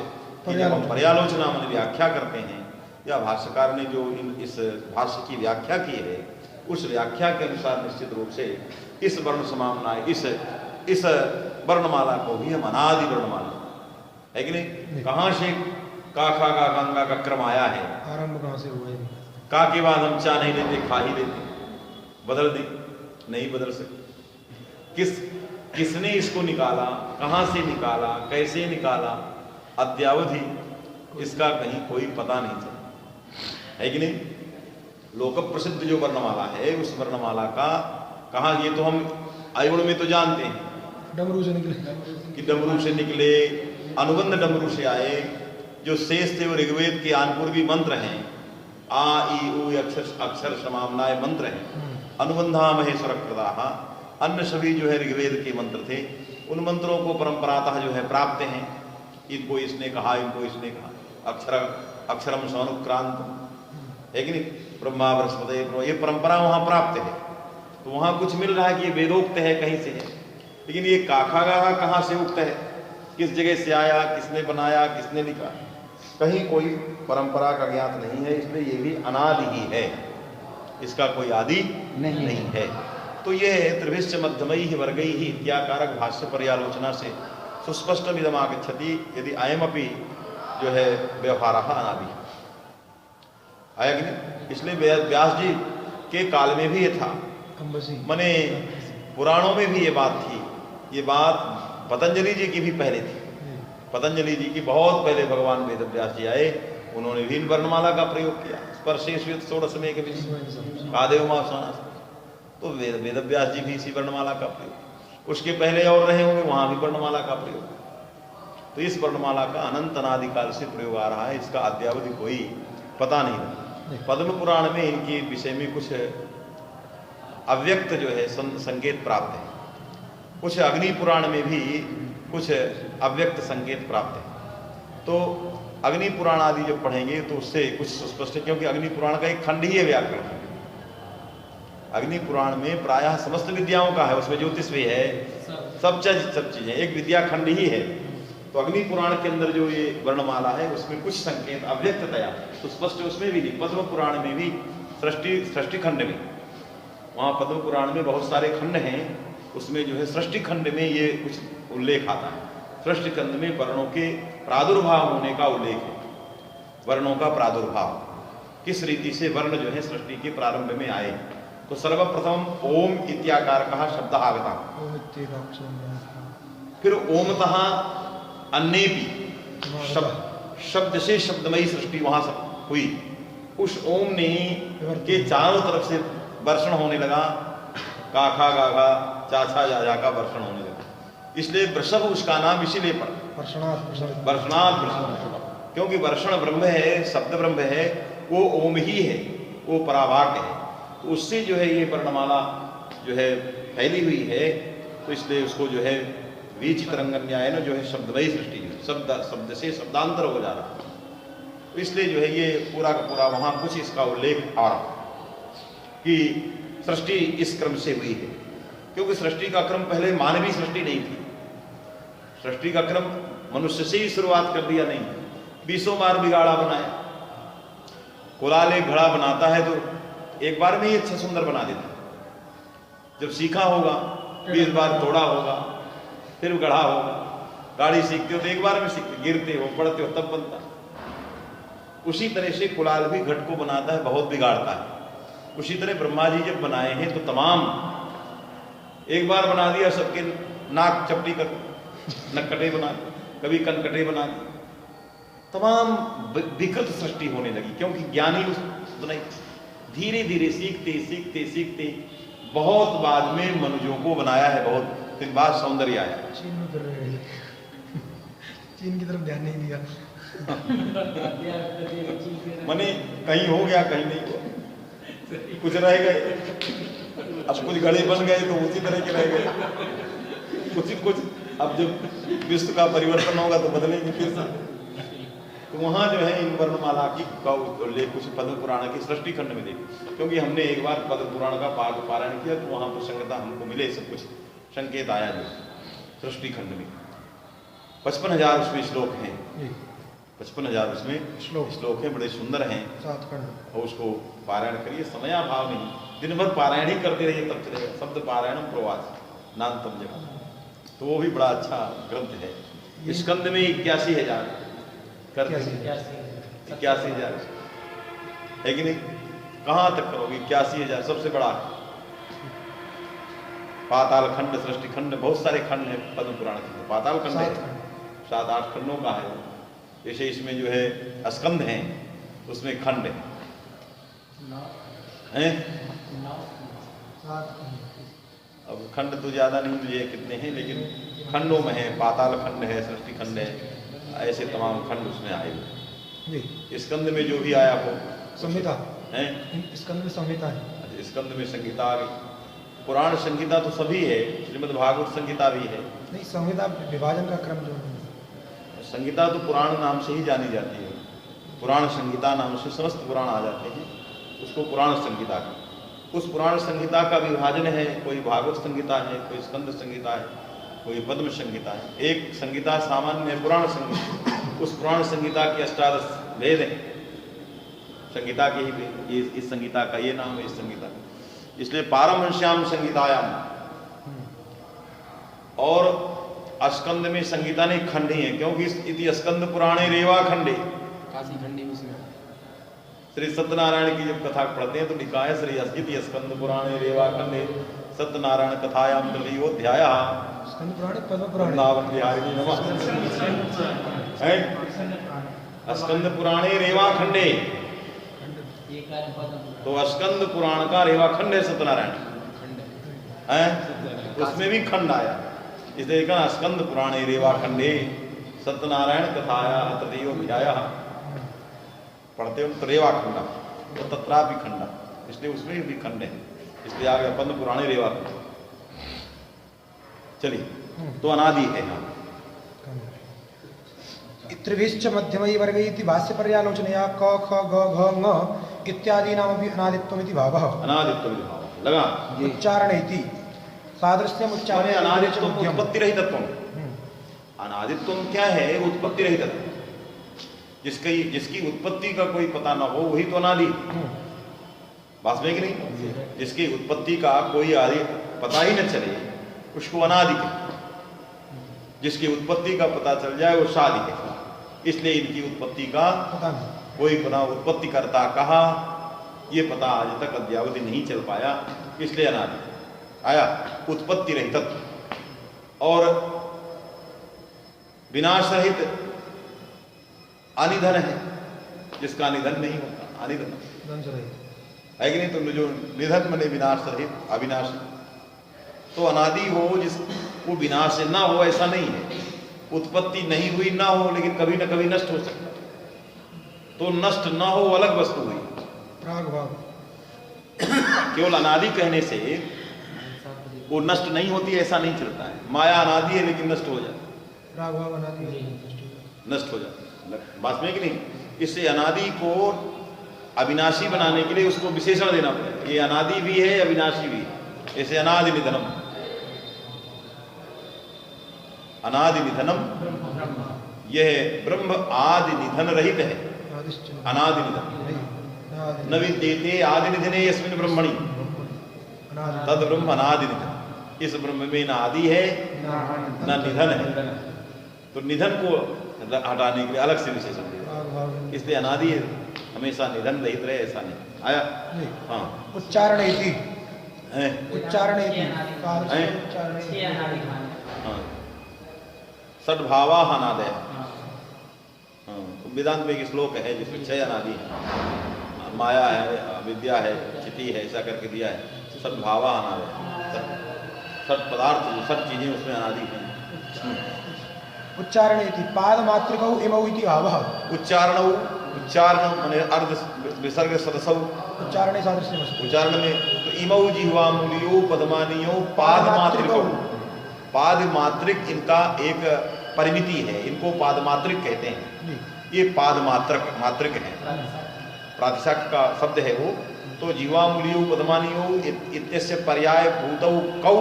की जब हम पर्यालोचना में व्याख्या करते हैं, या भाष्यकार ने जो इस भाष्य की व्याख्या की है, उस व्याख्या के अनुसार निश्चित रूप से इस वर्ण समाम्नाय, इस वर्णमाला को भी हम अनादि वर्णमाला है कि नहीं? कहाँ से का खा का गंगा का क्रम आया है? आरंभ कहाँ से हुआ है? का के बाद हम चाह नहीं लेते, खा ही लेते, बदल दें? नहीं बदल सकते। किसने इसको निकाला, कहाँ से निकाला, कैसे निकाला, अद्यावधि इसका कहीं कोई पता नहीं चला, है कि नहीं? लोक प्रसिद्ध जो वर्णमाला है उस वर्णमाला का कहाँ, ये तो हम आयुण में तो जानते हैं डमरू से निकले, कि डमरू से निकले, अनुबंध डमरू से आए, जो शेष थे वो ऋग्वेद के आनपूर्वी मंत्र हैं, आ ई उ अक्षर समाम्नाय मंत्र हैं, अनुबंधा महेश्वर प्रदाह, अन्य सभी जो है ऋग्वेद के मंत्र थे, उन मंत्रों को परंपरातः जो है प्राप्त हैं, इनको इसने कहा, इनको इसने कहा, अक्षरम स्वानुक्रांत, है कि नहीं? ब्रह्मा बृहस्पति, ये परंपरा वहाँ प्राप्त है, तो वहाँ कुछ मिल रहा है कि ये वेदोक्त है, कहीं से है, लेकिन ये काखा गाहा कहाँ से उक्त है, किस जगह से आया, किसने बनाया, किसने लिखा, कहीं कोई परंपरा का ज्ञात नहीं है, इसलिए ये भी अनादि ही है, इसका कोई आदि नहीं है। तो ये त्रिभिश्च मध्यमैः वर्गैः इत्याकारक भाष्य पर्यालोचना से सुस्पष्टमिदम् आगच्छति यदि अयमपि जो है व्यवहारः अनादि आया कि नहीं? इसलिए व्यास जी के काल में भी ये था, माने पुराणों में भी ये बात थी, ये बात पतंजलि जी की भी पहले थी। पतंजलि जी की बहुत पहले भगवान वेद व्यास जी आए, उन्होंने भी वर्णमाला का प्रयोग किया, स्पर्शेष्वित षोडशमे के कादेव मासाना, तो वेद व्यास जी भी इसी वर्णमाला का प्रयोग, उसके पहले और रहे होंगे वहां भी वर्णमाला का प्रयोग। तो इस वर्णमाला का अनंत अनादिकाल से प्रयोग आ रहा है, इसका अद्यावधि कोई पता नहीं। पद्म पुराण में इनके विषय में कुछ अव्यक्त जो है संकेत प्राप्त है, कुछ अग्नि पुराण में भी कुछ अव्यक्त संकेत प्राप्त है। तो अग्नि पुराण आदि जब पढ़ेंगे तो उससे कुछ सुस्पष्ट है, क्योंकि अग्नि पुराण का एक खंड ही है व्याकरण। अग्नि पुराण में प्रायः समस्त विद्याओं का है, उसमें ज्योतिष भी है, सब चीजें एक विद्या खंड ही है। तो अग्नि पुराण के अंदर जो ये वर्णमाला है उसमें कुछ संकेत अव्यक्ततया तो स्पष्ट उसमें भी नहीं। पद्म पुराण में भी सृष्टि खंड में, वहाँ पद्म पुराण में बहुत सारे खंड हैं, उसमें जो है सृष्टि खंड में ये कुछ उल्लेख आता है। सृष्टि खंड में वर्णों के प्रादुर्भाव होने का उल्लेख है, वर्णों का प्रादुर्भाव, किस रीति से वर्ण जो है सृष्टि के प्रारंभ में आए। तो सर्वप्रथम ओम इत्याकार कहा शब्द आगता, फिर ओमतः अन्येपि शब्द से शब्दमयी सृष्टि वहां से हुई। उस ओम ने के चारों तरफ से वर्षण होने लगा, काखा गाघा चाछा जाजा का वर्षण होने लगा। इसलिए वृषभ उसका नाम इसीलिए पड़ा वर्षणात् वृषभ, क्योंकि वर्षण ब्रह्म है, शब्द ब्रह्म है, वो ओम ही है, वो परावाक्य है। तो उससे जो है ये वर्णमाला जो है फैली हुई है, तो इसलिए उसको जो है विचित्रंगन्याय जो है शब्दमयी सृष्टि, शब्द से शब्दांतर हो जा रहा है। तो इसलिए जो है ये पूरा का पूरा वहाँ कुछ इसका उल्लेख आ रहा कि सृष्टि इस क्रम से हुई है, क्योंकि सृष्टि का क्रम पहले मानवीय सृष्टि नहीं थी। सृष्टि का क्रम मनुष्य से ही शुरुआत कर दिया नहीं, 20 बार बिगाड़ा बनाया। कुलाल एक घड़ा बनाता है तो एक बार में ही अच्छा सुंदर बना देता है, जब सीखा होगा 20 बार तोड़ा होगा, फिर गढ़ा होगा। गाड़ी सीखते हो तो एक बार में सीखते, गिरते हो पढ़ते हो तब बनता। उसी तरह से कुलाल भी घट को बनाता है, बहुत बिगाड़ता है। उसी तरह ब्रह्मा जी जब बनाए हैं तो तमाम एक बार बना दिया, सबके नाक चपटी कर, नक्कटे बना दिए, कभी कनकटे बना दिए, तमाम विकृत सृष्टि होने लगी। क्योंकि ज्ञानी उतना धीरे धीरे सीखते सीखते सीखते बहुत बाद में मनुष्यों को बनाया है, बहुत दिन बाद सौंदर्य आया। चीन में कर रहे हैं, चीन की तरफ ध्यान नहीं दिया। मने कहीं हो गया कहीं नहीं हुआ, कुछ रह गए, अब कुछ घड़े बन गए तो उसी तरह के रह गए, कुछ अब जब विश्व का परिवर्तन होगा तो बदलेंगे फिर से। तो वहाँ जो है इन वर्णमाला की का उल्लेख कुछ पद्म पुराण की सृष्टि खंड में देखे, क्योंकि हमने एक बार पद्म पुराण का पारायण किया तो वहाँ प्रसंगता हमको मिले, सब कुछ संकेत आया जो सृष्टि खंड में 55,000 उसमें श्लोक हैं, 55,000 उसमें श्लोक हैं, बड़े सुंदर हैं। 7 खंड और उसको पारायण करिए, समयाभाव नहीं, दिन भर पारायण ही करते रहिए तब चलेगा। शब्द पारायणम प्रवास नान्तम जगह, तो वो भी बड़ा अच्छा ग्रंथ है। स्कंद में 81,000 करते 81,000 है कि नहीं, कहाँ तक करोगे 81,000 सबसे बड़ा। पाताल खंड, सृष्टि खंड, बहुत सारे खंड हैं पद्म पुराण के। पाताल खंड है 7-8 खंडों का है। जैसे इसमें जो है स्कंद हैं, उसमें खंड हैं, अब खंड तो ज्यादा नहीं मुझे कितने हैं, लेकिन खंडों में है, पाताल खंड है, सृष्टि खंड है, ऐसे तमाम खंड उसमें आए हुए। स्कंद में जो भी आया हो संहिता है, स्कंद में संहिता है। स्कंद में संहिता आ गई। पुराण संहिता तो सभी है, श्रीमद् भागवत संहिता भी है। नहीं, संहिता विभाजन का क्रम जो है, संहिता तो पुराण नाम से ही जानी जाती है। पुराण संहिता नाम से समस्त पुराण आ जाते हैं, उसको पुराण संहिता का। उस पुराण संहिता का विभाजन है, कोई भागवत संहिता है, कोई स्कंद संहिता है, कोई पद्म संहिता है। एक संहिता सामान्य है पुराण संहिता, उस पुराण संहिता के 18 भेद हैं, संहिता के ही भेद। ये इस संहिता का ये नाम है, इस संहिता का, इसलिए पारमहंस्याम संहितायाम। और स्कंद में संहिता नहीं, खंड ही है, क्योंकि इति स्कंद पुराणे रेवा खंडे, काशी खंडी उसमें श्री सत्यनारायण की जब कथा पढ़ते हैं तो लिखा है श्री इति स्कंद पुराणे रेवा खंडे सत्यनारायण कथायाम तृतीयोऽध्याय स्कंद पुराण पद्म पुराण वृंदावन बिहारी नमः। स्कंद पुराणे रेवा खंडे, तो स्कंद पुराण का रेवा खंड है सत्यनारायण है, उसमें भी खंड आया, इसलिए कहा स्कंद पुराणे रेवा खंडे सत्यनारायण कथाया तृतीयोऽध्याय। पढ़ते हो तो रेवा खंडा, तो तत्रापि खंडा, इसलिए उसमें भी खंड है, इसलिए आ गया पद्म पुराणे रेवा खंड। चलिए, तो अनादि है यहाँ। त्रिभिश्च मध्यमयी वर्गैति भाष्य पर्यालोचनया क ख ग घ ङ इत्यादि नामपि अनादित्वमिति भावः। अनादित्वमिति भावः लगा उच्चारणेति सादृश्यम उच्चारणे अनादित्वम उत्पत्ति रहितत्वम। अनादित्वम क्या है? उत्पत्ति रहितत्व। जिसकी उत्पत्ति का कोई पता ना हो वही तो अनादि। बात में कि नहीं? जिसकी उत्पत्ति का कोई आदि पता ही न चले उसको अनादि कहते। जिसकी उत्पत्ति का पता चल जाए वो सादि कहते। इसलिए इनकी उत्पत्ति का कोई पता, उत्पत्ति करता कहा ये पता आज तक अद्यावधि नहीं चल पाया, इसलिए अनादि आया। उत्पत्ति रहित और विनाश रहित अनिधन है, जिसका निधन नहीं होता, अनिधन है कि नहीं? तो जो निधन मने विनाश रहित अविनाशी, तो अनादि हो जिस वो विनाश ना हो ऐसा नहीं है। उत्पत्ति नहीं हुई ना हो लेकिन कभी ना कभी नष्ट हो सकता है, तो नष्ट ना हो अलग वस्तु हुई। प्राग भाव केवल अनादि कहने से वो नष्ट नहीं होती ऐसा नहीं चलता है। माया अनादि है लेकिन नष्ट हो जाती है, प्राग भाव अनादि नष्ट हो जाती है। बात में कि नहीं? इससे अनादि को अविनाशी बनाने के लिए उसको विशेषण देना पड़ेगा। ये अनादि भी है अविनाशी भी है। ऐसे अनादि निधनम, अनादि निधनम, यह ब्रह्म आदि निधन रहित है। अनादि निधन न विद्यते आदि निधने यस्मिन् ब्रह्मणि, तद ब्रह्म अनादि निधन। इस ब्रह्म में न आदि है न निधन है, तो निधन को हटाने के लिए अलग से विशेषण दिया, इसलिए अनादि है, हमेशा निधन रहित रहे, ऐसा नहीं आया। हाँ, उच्चारण है उच्चारण सद्भावा अनादय। हाँ, वेदांत में एक श्लोक है जिसमें 6 अनादि है, माया है, विद्या है, चिति है, ऐसा करके दिया है। सद्भावा अनादय, सद पदार्थ, सब चीजें उसमें अनादि हैं। उच्चारण पाद मातृकौ इमौ इति भावः। उच्चारण माने अर्ध विसर्ग सदसौ, उच्चारणे सादृश्यमस्ति। उच्चारण में तो इमौ जिह्वामूलियो पदमानियो पाद मातृकौ, पाद मात्रिक इनका एक परिमिति है, इनको पाद मात्रिक कहते हैं। ये पाद मात्रिक है, प्रातिशाख्य का शब्द है वो। तो जीवामूलियो पदमानियो इत्यस्य पर्याय भूतौ कौ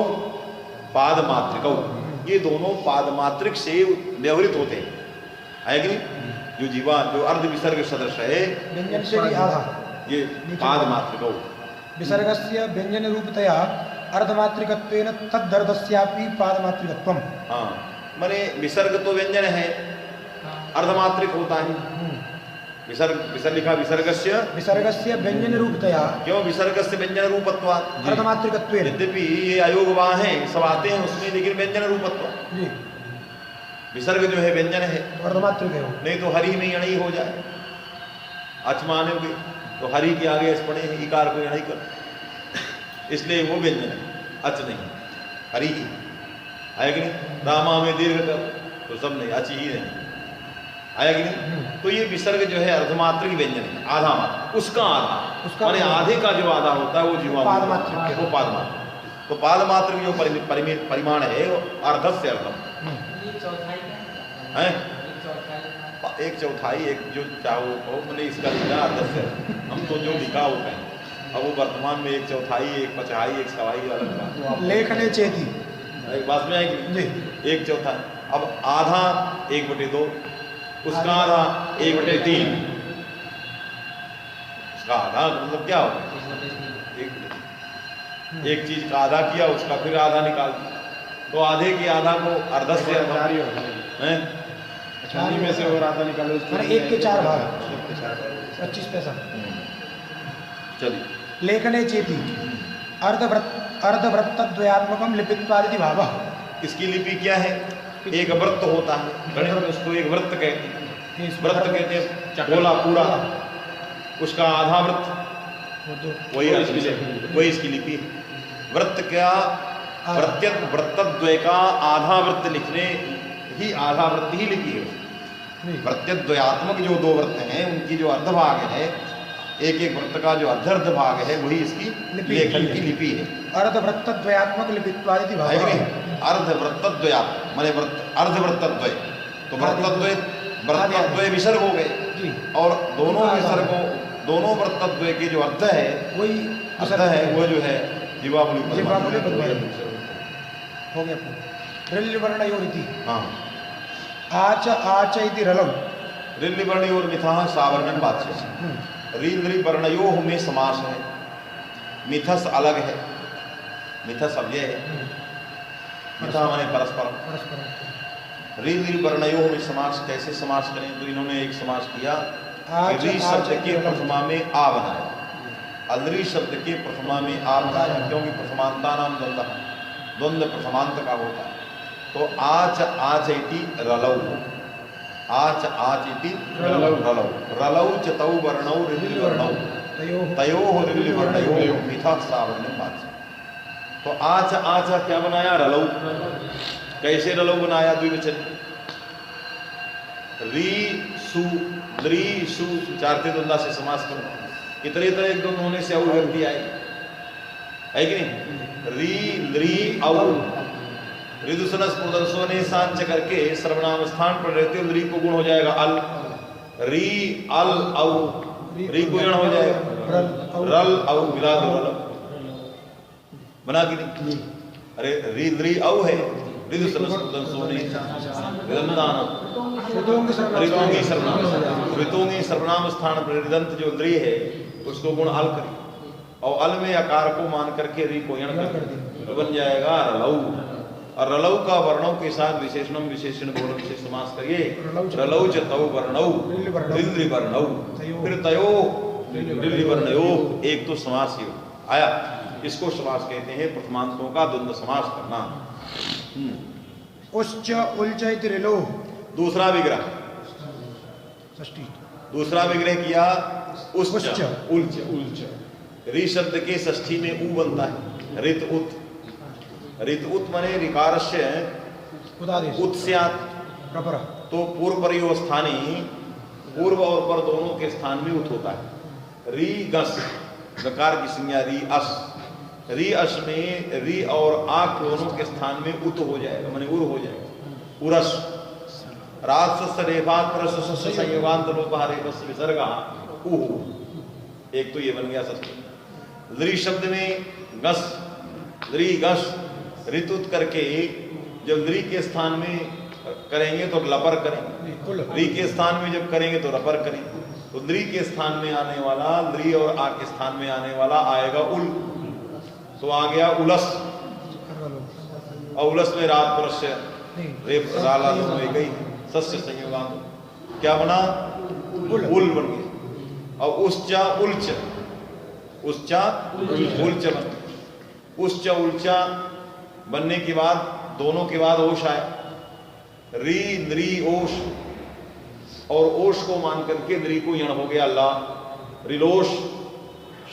पाद मात्रिकौ, ये दोनों पाद मात्रिक से व्यवहृत होते हैं, है कि नहीं? जो जीवा जो अर्ध विसर्ग सदृश है, व्यंजन से भी आधा, ये पाद मात्रिकौ। विसर्गस्य व्यंजन रूपतया अर्धमात्रिकत्वेन तद्दर्दस्यापि पादमात्रिकत्वम्। हाँ, माने विसर्ग तो व्यंजन है, अर्धमात्रिक होता है। विसर्ग लिखा विसर्गस्य व्यंजन रूपतया, क्यों? विसर्गस्य व्यंजन रूपत्वात् अर्धमात्रिकत्वेन। यद्यपि ये अयोगवाह हैं, सब आते हैं उसमें, लेकिन व्यंजन रूपत्व, जी, विसर्ग जो है व्यंजन है, अर्धमात्रिक है वो। नहीं तो हरि में यणी हो जाए, अचमाने के तो हरि के आगे पड़े हैं, इकार को यणी कर, इसलिए वो व्यंजन है, अच नहीं, हरि की है कि नहीं? रामा में दीर्घ कर, तो सब नहीं, अच ही नहीं, आया कि नहीं? तो ये विसर्ग जो है अर्धमात्रिक व्यंजन है, आधा मात्र, उसका आधा, माने आधे का जो आधा होता है वो जीवा पादमात्रिक, वो पादमात्र। तो पादमात्र जो परिमाण है वो अर्ध से अर्धम है, 1/4 एक जो चाहो हो, मैंने इसका लिखा अर्ध से, हम तो जो लिखा वो कहें। अब वो वर्तमान में 1/4, 1/5, 1/6 अलग बात, लेखने चेती एक बात में आएगी जी, 1/4। अब आधा 1/2, उसका आधा 1/3, उसका आधा मतलब क्या होगा? एक चीज का आधा किया, उसका फिर आधा निकाल दिया, तो आधे के आधा को अर्ध से हैं, छानी में से और आधा निकालो, मैंने 1 के 4 भाग, 25 पैसा। चलिए, लेखने चेती अर्धवृत्तद्वयात्मकं लिपित्वादिति भावः। इसकी लिपि क्या है? एक वृत्त होता है, गणित में उसको एक वृत्त कहते हैं। वृत्त कहते हैं गोला पूरा, उसका आधा वृत्त, वही इसकी लिपि है। वृत्त क्या? वृत्तद्वय का आधा वृत्त लिखने ही आधा वृत्त ही लिपि है। वृत्तद्वयात्मक जो 2 वृत्त हैं, उनकी जो अर्धभाग है, एक एक वृत्त का जो अर्ध भाग है, वही इसकी लेखन की लिपि है। अर्धवृत्तद्वयात्मक लिपित्वादिति भावः। अर्धवृत्तद्वयात्मक माने अर्धवृत्तद्वय, तो वृत्तद्वय विसर्ग हो गए, और दोनों विसर्गों, दोनों वृत्तद्वय के जो अर्थ है, वही अर्थ है, वो जो है जीवामूली हो गया। रिल् वर्णयोरिति, हाँ, आच इति रलौ, रिल् वर्णयोर मिथः सावर्णन वाच्य। रिल् वर्णयोः में समास है, मिथस अलग है, मिथस अव्यय है, मिथा माने परस्पर। रिल् वर्णयोः में समास कैसे समास करें? तो इन्होंने एक समास किया, री शब्द के प्रथमा में आ बनाया, अलरी शब्द के प्रथमा में आ बनाया, क्योंकि प्रथमांता नाम द्वंद्व प्रथमांत का होता है। तो आच इति रलौ, आच इति रलौ, रलौ च तौ वर्णौ रिल् वर्णौ, तयोः रिल् वर्णयोः मिथः सावर्णम वाच्य। तो आच क्या बनाया? रलौ। कैसे रलौ बनाया? द्विवचन, री सु द्री सु, 4 द्वंद्वा से समास करो, इतने तरह एक द्वंद्व होने से अव्यक्ति आई है कि नहीं? री द्री औ, ऋदुसनस पुदंसो ने सांच करके सर्वनाम स्थान पर रहते हुए री को गुण हो जाएगा अल, री अल औ, री को गुण हो जाएगा रल औ, मिला दो रल, बना कि नहीं? अरे री द्री औ है, ऋदुसनस पुदंसो ने ऋतोंगी सर्वनाम स्थान पर ऋदंत जो द्री है उसको गुण अल करी, और अल में आकार को मान करके री को यण कर तो बन जाएगा रलऊ। और रलऊ का वर्णों के साथ विशेषणम विशेषण बोल से समास करिए। रलऊ च तौ वर्णौ रिल्लि वर्णौ फिर तयो रिल्लि वर्णयो, एक तो समास ही आया। इसको समास कहते हैं प्रथमांतों का द्वंद्व समास करना। उच्च उल्च इति रिलो। दूसरा विग्रह, षष्ठी। दूसरा विग्रह किया उच्च उच्च। उल्च। उल्च री शब्द के षष्ठी में ऊ बनता है। रित उत। रित उत माने ऋकारस्य उदादेश उत्स्यात् प्रपर। तो पूर्व परयो स्थानी, पूर्व और पर दोनों के स्थान में उत होता है। री गस गकार की संज्ञा री अस। री अस में री और आ दोनों के स्थान में उत हो जाएगा, माने उर हो जाएगा। उरस राजस रेफात परस संयोगांत लोपहारे बस विसर्गा उ। एक तो ये बन गया षष्ठी। री शब्द में गस, री गस ऋतुत करके जब री के स्थान में करेंगे तो लपर करेंगे, री के स्थान में जब करेंगे तो रपर करेंगे। तो ली के स्थान में आने वाला, ली और आ के स्थान में आने वाला आएगा उल, तो आ गया उलस। और उलस में रात पुरस्य रेप राला दोनों एक ही सस्य संयोगांत क्या बना उल बन गया। और उच्चा उल्च, उच्चा उल्च बन। उच्च उल्चा बनने के बाद दोनों के बाद ओश आया। री नरी ओश, और ओश को मान करके नरी को यण हो गया अल्लाह। रिलोश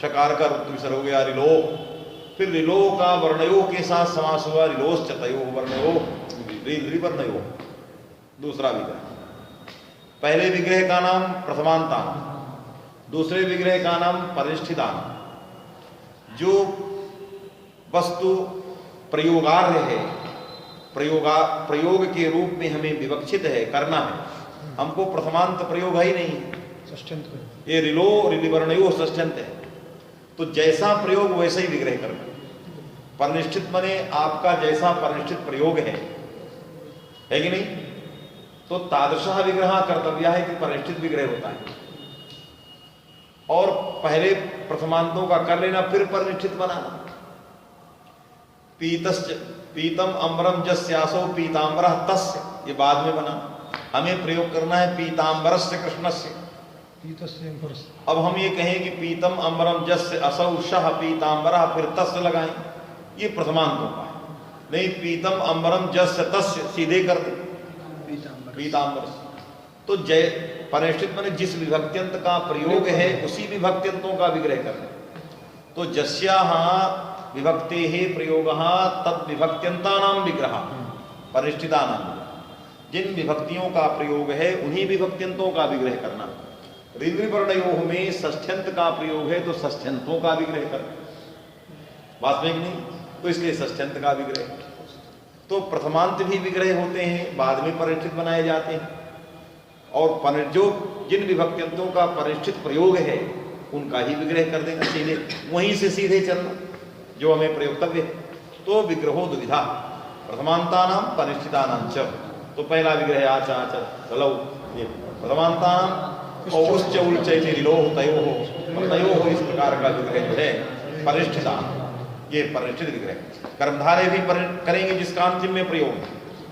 शकार का रुत्विसर हो गया रिलो। फिर रिलो का वर्णयो के साथ समास हुआ रिलोश चतयो वर्णयो री वर्णयो। दूसरा विग्रह। पहले विग्रह का नाम प्रथमांता, दूसरे विग्रह का नाम परिष्ठितान। जो वस्तु प्रयोगार्ह है, प्रयोग के रूप में हमें विवक्षित है, करना है, हमको प्रथमांत प्रयोग है ही नहीं। ये रिलो रिलिवर्णयो षष्ठ्यंत है। तो जैसा प्रयोग वैसे ही विग्रह करना। परिनिष्ठित माने आपका जैसा परिनिष्ठित प्रयोग है कि नहीं, तो तादृशः विग्रह कर्तव्य है कि परिनिष्ठित विग्रह होता है। और पहले प्रथमांतों का कर लेना, फिर परिनिष्ठित बनाना। पीतम अम्बरम जस्यासो पीताम्बरः तस्य, ये बाद में बना। हमें प्रयोग करना है पीताम्बरस्य कृष्णस्य। अब हम ये कहें कि पीतम अम्बरम जस्य असौ शः पीताम्बरः, फिर तस्य लगाएं, ये प्रथमांतों का है। नहीं, पीतम अम्बरम जस्य तस्य सीधे कर दे पीताम्बर। तो जय परिष्ठित माने जिस विभक्त्यंत का प्रयोग है उसी विभक्त्यंतों का विग्रह करना। तो जस्याः विभक्तेः प्रयोगः तद विभक्त्यंतानां विग्रह परिष्ठितानां। जिन विभक्तियों का प्रयोग है उन्हीं विभक्त्यंतों का विग्रह करना। रिंद्रिवर्णयोः में षष्ठ्यंत का प्रयोग है तो षष्ठ्यंतों का विग्रह करना। वास्तविक नहीं, तो इसलिए षष्ठ्यंत का विग्रह। तो प्रथमांत भी विग्रह होते हैं, बाद में परिष्ठित बनाए जाते हैं। और जो जिन विभक्त्यंतों का परिष्ठित प्रयोग है उनका ही विग्रह कर देना, सीधे वहीं से सीधे चलना जो हमें प्रयोक्तव्य है। तो विग्रहो द्विधा प्रथमांतानां परिष्ठितानां च। तो पहला विग्रह आच आच चलो ये प्रथमांतानां और उच्च उल्च रिलोह तयोः तयोः, इस प्रकार का विग्रह जो है परिष्ठिता, ये परिष्ठित विग्रह। कर्मधारय भी करेंगे जिसका अंतिम में प्रयोग है,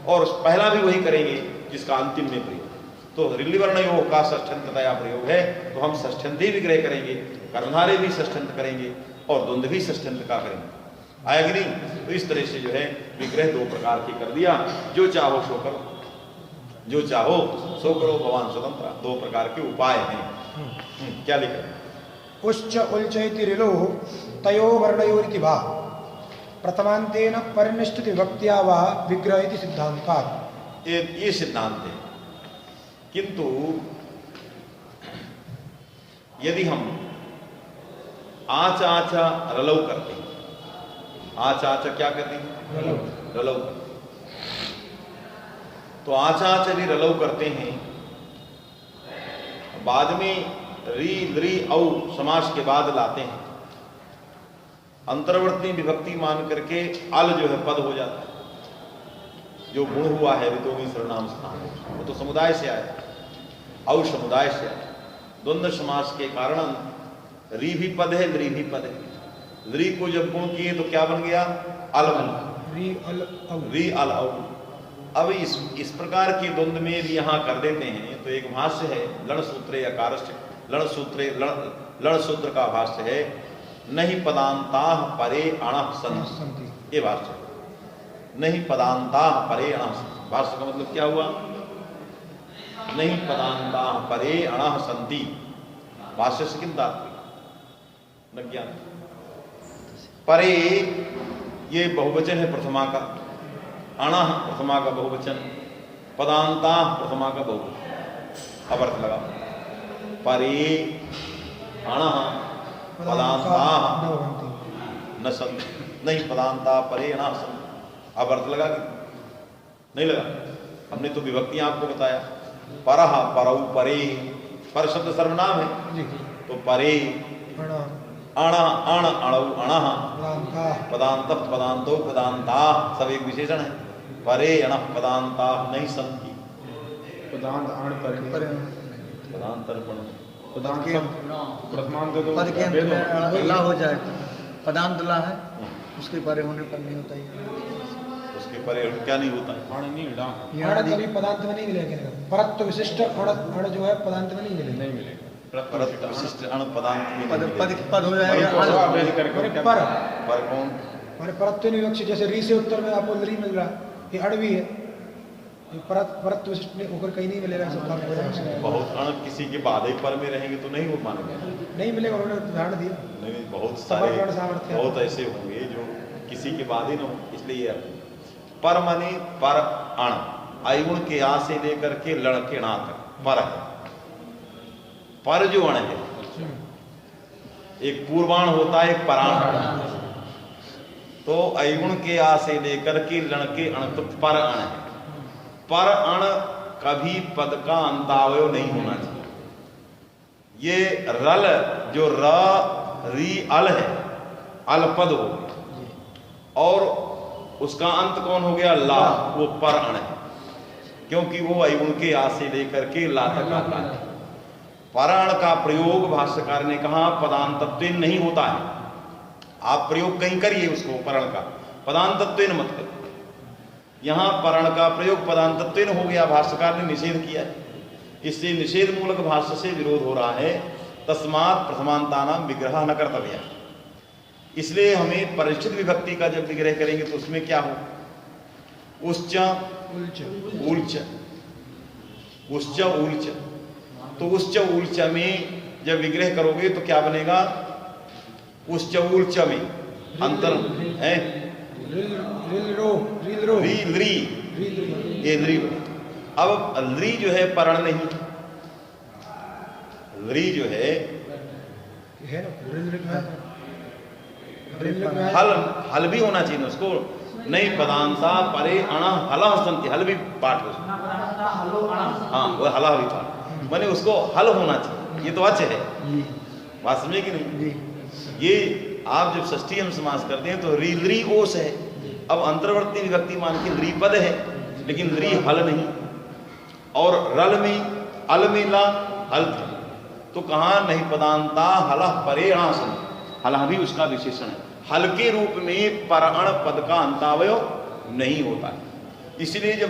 और पहला भी वही करेंगे जिसका अंतिम में प्रयोग। तो रिल्लिवर्णयोः का षष्ठ्यंततया प्रयोग है तो हम षष्ठ्यंत ही विग्रह करेंगे, कर्मधारय भी षष्ठ्यंत करेंगे और द्वंद्व भी षष्ठ्यंत का करेंगे। आया कि नहीं? तो इस तरह से जो है विग्रह दो प्रकार के कर दिया। जो चाहो सो करो, जो चाहो सो करो, भगवान स्वतंत्र। दो प्रकार के उपाय हैं। क्या लिखा? उच्च उल्च इति रिलोः तयो वर्णयोरिति वा प्रथमान्तेन परिनिष्ठित विभक्त्या वा विग्रह इति सिद्धान्तात्। ये सिद्धांत है। किंतु यदि हम आच आचा रलौ करते हैं, आच आचा क्या करते हैं? रलौ। तो आच आच यदि रलौ करते हैं, बाद में री द्री औ समास के बाद लाते हैं, अंतर्वर्ती विभक्ति मान करके अल जो है पद हो जाता है। जो गुण हुआ है ऋतु में सर्वनाम स्थान, वो तो समुदाय से आया, औ समुदाय से आया। द्वंद्व समास के कारण री भी पद है, द्री भी पद है। री को जब गुण किए तो क्या बन गया? अल बन गया। री अल औ। री अल औ। अब इस प्रकार के द्वंद्व में भी यहाँ कर देते हैं। तो एक भाष्य है लण सूत्रे अकारस्य, लण सूत्र का भाष्य है नहीं पदांता परे अणः संति, ये भाष्य नहीं पदांता परे अणः संति। भाष्य का मतलब क्या हुआ? नहीं पदांता परे अणः संति। भाष्य से किन तात्पर्य न ज्ञान। परे ये बहुवचन है प्रथमा का, अणः प्रथमा का बहुवचन, पदांता प्रथमा का बहुवचन। अब अर्थ लगा परे अणः पदांता न संति, नहीं पदांता परे अणः संति। अब अर्थ लगा कि नहीं लगा? हमने तो विभक्ति आपको बताया, परः परौ परे, पर शब्द सर्वनाम है तो परे, अण अण अणौ अणः, पदांत पदांतो पदांता सब एक विशेषण है। परे अणः पदांता नहीं संति, पदांत आण परे पदांतर्पण पदांत प्रथमांत तो पद के अंत भेद में ला हो जाएगा, पदांत ला है, उसके परे होने पर नहीं होता है। उसके परे क्या नहीं होता है? आण नहीं डा अण कभी पदांत में नहीं मिलेगा। परत्व विशिष्ट अण जो है पदांत में नहीं मिलेगा। नहीं मिलेगा। परत विशिष्ट अण पदांत में पद नहीं पद मिलेगा। पद हो जाएगा। भेद करके क्या पर पर कौन? माने परत्व विवक्षित, जैसे री से उत्तर में आपको री मिल रहा है, ये अण भी है, ये परत्व विशिष्ट में होकर कहीं नहीं मिलेगा। सब काम होगा। बहुत अण किसी के बाद ही पर में रहेंगे तो नहीं हो मानेंगे, नहीं मिलेगा, उन्होंने उदाहरण दिया। नहीं बहुत सारे समर्पण सामर्थ्य। बहुत ऐसे होंगे जो किसी के बाद ही ना हो, इसलिए ये अर्थ। पर माने पर अण, आयुण के आ से लेकर के लड़ के णा तक पर है। पर जो अण है एक पूर्वाण होता है, एक पराण। तो अयुण के आ से लेकर के लण के अण तक पर अण है। पर अण कभी पद का अंतावय नहीं होना चाहिए। ये रल जो र री अल है, अल पद हो गया, और उसका अंत कौन हो गया? ला, वो पर अण है, क्योंकि वो अयुण के आ से लेकर के ला तक आता है। पराण का प्रयोग भाष्यकार ने कहा पदांतत्वेन नहीं होता है। आप प्रयोग कहीं करिए उसको परण का, पदांतत्वेन मत करो। यहां परण का प्रयोग पदांतत्वेन हो गया, भाष्यकार ने निषेध किया है। इससे निषेध मूलक भाष्य से विरोध हो रहा है। तस्मात् प्रथमांतानाम विग्रह न कर्तव्य। इसलिए हमें परिचित विभक्ति का जब विग्रह करेंगे तो उसमें क्या हो? उच्च उल्च, उच्च उल्च। तो उच्च उल्च में जब विग्रह करोगे तो क्या बनेगा? उच्च उल्च में अंतर है ये ली। अब ली जो है परण नहीं, ली जो है हल, हल भी होना चाहिए उसको। नहीं पदांता परे अण हला संति, हल भी पाठ हो। हाँ वो हला भी पाठ, माने उसको हल होना चाहिए। ये तो अच्छे है बात, समझे कि नहीं? ये आप जब षष्ठी हम समास करते हैं तो री ओस है। अब अंतर्वर्ती विभक्ति मान के री पद है, लेकिन री हल नहीं। और रल में अल में ला हल था, तो कहा नहीं पदांता हला परे अण संति, हला भी उसका विशेषण है। हल के रूप में पर अण पद का अंतावय नहीं होता है। इसलिए जब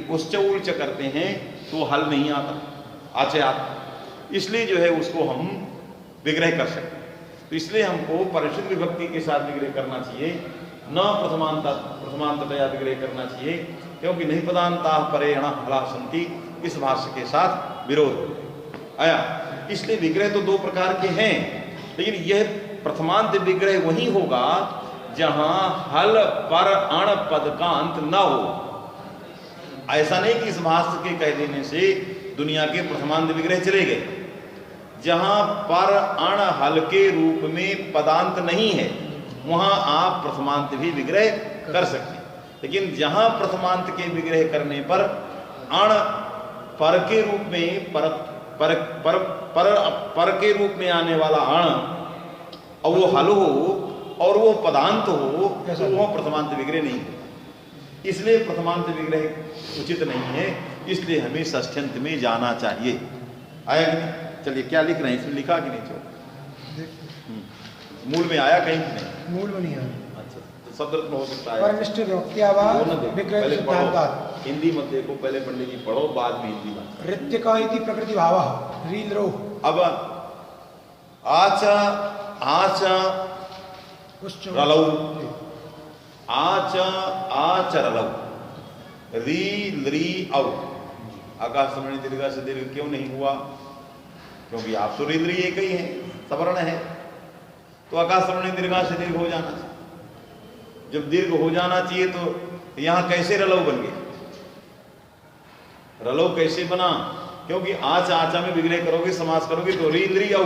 उच्च उच्च करते हैं तो हल नहीं आता, आचे आता। इसलिए जो है उसको हम विग्रह कर सकते हैं। तो इसलिए हमको परिचित विभक्ति के साथ विग्रह करना चाहिए, न प्रथमांततया विग्रह करना चाहिए, क्योंकि नहीं पदांता परे अण हला संति इस भाष्य के साथ विरोध आया। इसलिए विग्रह तो दो प्रकार के हैं, लेकिन यह प्रथमांत विग्रह वही होगा जहां हल पर अण पद का अंत न हो। ऐसा नहीं कि इस भाष्य के कह देने से दुनिया के प्रथमांत विग्रह चले गए। जहां पर अण हल के रूप में पदांत नहीं है वहां आप प्रथमांत भी विग्रह कर सकते हैं। लेकिन जहां प्रथमांत के विग्रह करने पर अण पर के रूप में पर के रूप में आने वाला अण और वो हल हो और वो पदांत हो तो वो प्रथमांत विग्रह नहीं है। इसलिए प्रथमांत विग्रह उचित नहीं है, इसलिए हमें षष्ठ्यंत में जाना चाहिए। आया कि नहीं? चलिए क्या लिख रहे हैं, इसमें लिखा कि नहीं? मूल में आया कहीं कि नहीं? मूल में नहीं है। अच्छा, तो शब्द हो सकता है। परनिष्ठ व्यक्त्यावा वो न देखो, विग्रह पहले सिद्धांतात् पढ़ो। हिंदी मत देखो, पहले पंडित जी पढ़ो, बाद में हिंदी बात। ऋत्यक इति प्रकृति भावः रील रो। अब आच आच उश्च रलौ, आच आच रलौ, री ली औ। आकाश समणी दीर्घ से दीर्घ क्यों नहीं हुआ? क्योंकि आप तो री ली एक ही है, सवर्ण है, तो आकाश समणी दीर्घ से दीर्घ हो जाना चाहिए। जब दीर्घ हो जाना चाहिए तो यहां कैसे रलौ बन गया? रलौ कैसे बना? क्योंकि आच आचा में विग्रह करोगे, समास करोगे तो री ली औ,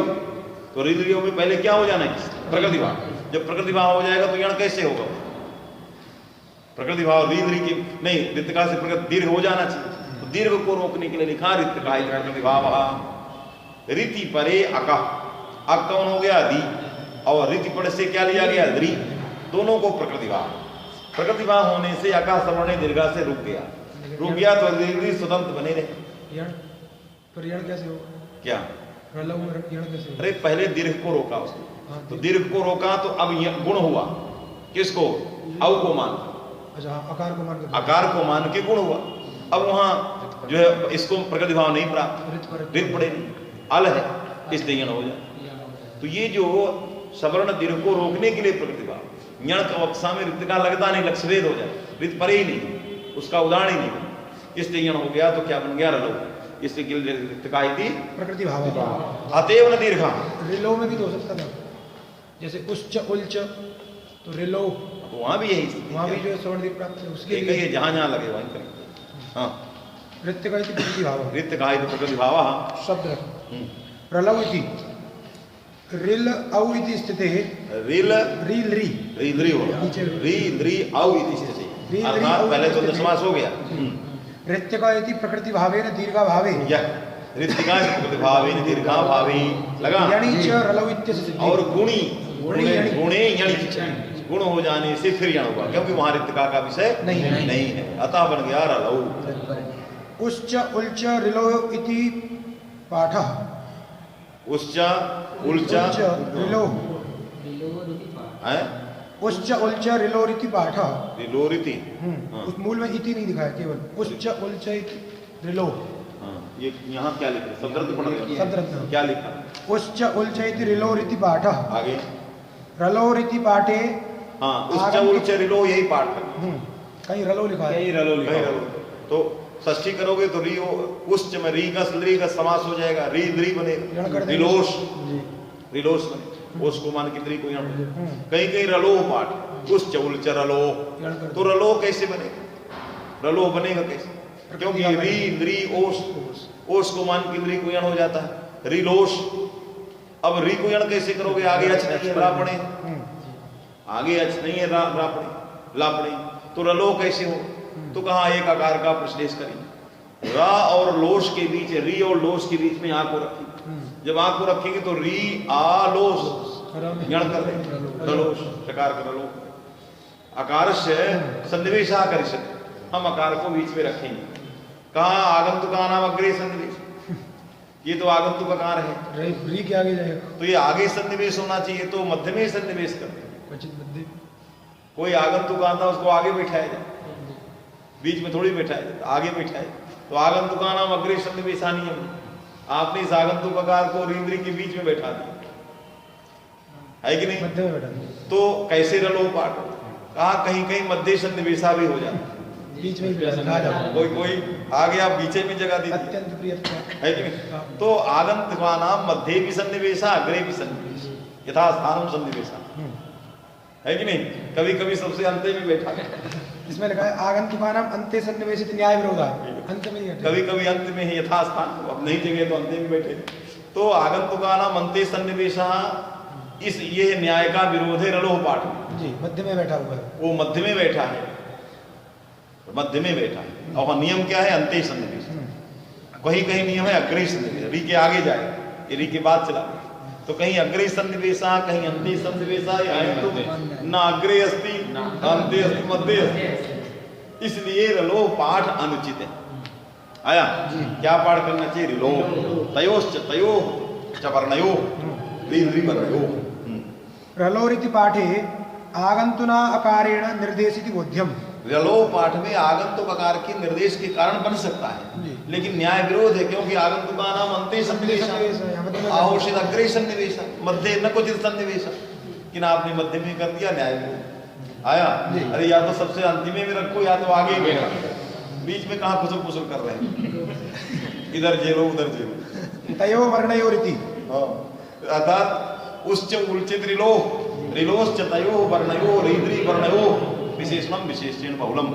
तो री ली औ में पहले क्या हो जाना है? प्रकृति भाव। जब प्रकृति भाव हो जाएगा तो यण कैसे होगा? प्रकृति भाव री ली की नहीं, रित्तका से प्रकृति दीर्घ हो जाना चाहिए, तो दीर्घ को रोकने के लिए लिखा रित्तका प्रकृति भाव। रीति परे अका, अक कौन हो गया? दी, और रीति परे से क्या लिया गया? री, दोनों को प्रकृति भाव। प्रकृति भाव होने से अका सवर्ण दीर्घा से रुक गया, रुक गया तो री स्वतंत्र बने रहे। यण पर यण कैसे होगा? क्या? रलौ में यण कैसे होगा? अरे पहले दीर्घ को रोका उसने, तो दीर्घ को रोका तो अब गुण हुआ किसको? औ को मान, अच्छा आकार को मान के आकार को मान के गुण हुआ। अब वहां जो है इसको प्रकृति भाव नहीं प्राप्त, रित पड़े नहीं, अल है, इसलिए यण हो जाए। तो ये जो सवर्ण दीर्घ को रोकने के लिए प्रकृति भाव, यण का वक्सा में रित का लगता नहीं, लक्ष्यभेद हो जाए, रित परे ही नहीं, उसका उदाहरण ही नहीं, इसलिए यण हो गया। तो क्या बन गया? रलो। इसलिए रित का ही प्रकृति भाव। अतएव न दीर्घा। रिलो में भी तो हो सकता था, जैसे उच्च उल्च, तो रिलो तो वहां भी यही स्थिति वहां भी है। जो है स्वर्ण दीर्घ प्राप्त है उसके एक लिए ही जहां जहां लगे वहीं करेंगे। हाँ, ऋत्य का इति प्रकृति भाव रित का ही प्रकृति भाव। शब्द रलौ इति रिल औ इति स्थिते रिल रील री री री हो, री री औ इति स्थिति, अर्थात पहले तो दशमास हो गया। ऋत्य का इति प्रकृति भावेन दीर्घा भावे यह ऋतिका प्रकृति भावेन दीर्घा भावे लगा। यणि च रलौ इत्यस्य सिद्धि। और गुणी गुणे यणि। गुणे यणि, गुण हो जाने से फिर यण होगा, क्योंकि वहां ऋतिका का विषय नहीं है, अतः बन गया रलौ। उच्च उल्च रिलो इति पाठः। उच्च उल्च रिलो है, उच्च उल्च रिलो इति पाठः। रिलोरिति। उस मूल में इति नहीं दिखाया, केवल उच्च उल्च इति रिलो। ये यहाँ क्या लिखा? शब्दरत्न पढ़ रहे हो? शब्दरत्न। क्या लिखा? उच्च उल्च इति रिलो इति पाठः। आगे रलो इति पाठे। हाँ, उच्च उच्च रिलो यही पाठ है। कहीं रलो लिखा है, कहीं रलो लिखा है। तो षष्ठी करोगे तो री उच्च में री का समास हो जाएगा, री द्री बनेगा, रिलोष रिलोष बने, ओस को मान के द्री को यण। कहीं कहीं रलो पाठ, उच्च उच्च रलो, तो रलो कैसे बनेगा? रलो बनेगा कैसे? क्योंकि री द्री ओस को मान के द्री को यण हो जाता है, रिलोष। अब री को यण कैसे करोगे? आगे अच नहीं है, रापणे, आगे अच नहीं है, रापणे लापणे, तो रलो कैसे हो? तो कहा एक आकार का प्रश्लेष करेंगे, रा और लोश के बीच, री और लोश के बीच में आ को रखेंगे। जब आ को रखेंगे तो री आ लोश यण कर देंगे, रलोश प्रकार का रलो। आकार से सन्निवेशा करिष्यति, हम आकार को बीच में रखेंगे। कहा आगंतुका नाम अग्रे सन्निवेश, ये तो आगंतुक आकार है, री के आगे जाएगा, तो ये आगे सन्निवेश होना चाहिए, तो मध्य में सन्निवेश कर देंगे। कोई आगंतुक आता उसको आगे बैठाया जाए, बीच में थोड़ी बैठाया जाता, आगे बैठाया जाए। तो आगंतुका नाम अग्रे सन्निवेशानियम, आपने इस आगंतुक आकार को रींद्री के बीच में बैठा दिया, है कि नहीं? मध्य में बैठा दिया। तो कैसे रलो पाठ? कहा कहीं कहीं मध्य सन्निवेशा भी हो जाता, बीच में बैठा जाता, कोई कोई आ गया बीचे में जगह दी, अत्यंत प्रिय है कि नहीं? तो आगंतुका नाम मध्य भी सन्निवेशा अग्रे भी सन्निवेश, यथा स्थानम सन्निवेशा, है कि नहीं? कभी कभी सबसे अंत में बैठा, इसमें लिखा है आगंतुकानाम अंते सन्निवेशित न्याय विरोधा, अंत में ही बैठे। कभी कभी अंत में ही यथास्थान, अब नहीं जगह तो अंत में बैठे। तो आगंतुकानाम अंते सन्निवेशा, इस ये न्याय का विरोध है रलोह पाठ में। जी, मध्य में बैठा हुआ है, वो मध्य में बैठा है, मध्य में बैठा है। और नियम क्या है? अंते सन्निवेश। कहीं कहीं नियम है अग्रे सन्निवेश, री के आगे जाए, ये री के बाद चला, तो कहीं अग्रे सन्निवेशा, कहीं अंते सन्निवेशा, ना अग्रे अस्ति ना अंते अस्ति, मध्य अस्ति। इसलिए रलोह पाठ अनुचित है। आया? क्या पाठ करना चाहिए? रिलोह तयोश्च तयो च वर्णयो री वर्णयो। रलोरिति पाठे आगंतुना अकारेण निर्देशित बोध्यम। रलो पाठ में आगंतुक आकार के निर्देश के कारण बन सकता है, लेकिन न्याय विरोध है, क्योंकि आगंतुका नाम अंते सन्निवेश आहोषित अग्रे सन्निवेश मध्य न कुछ सन्निवेश, कि आपने मध्य में कर दिया, न्याय विरोध आया। अरे या तो सबसे अंतिम में रखो या तो आगे में रखो, बीच में कहाँ फुसुल फुसुल कर रहे हैं, इधर जेलो उधर जेलो। तयो वर्णयोरिति, अर्थात उच्च उल्चित रिलोश्च तयो वर्णयो रीद्री वर्णयो विशेषणम विशेषण बहुलम।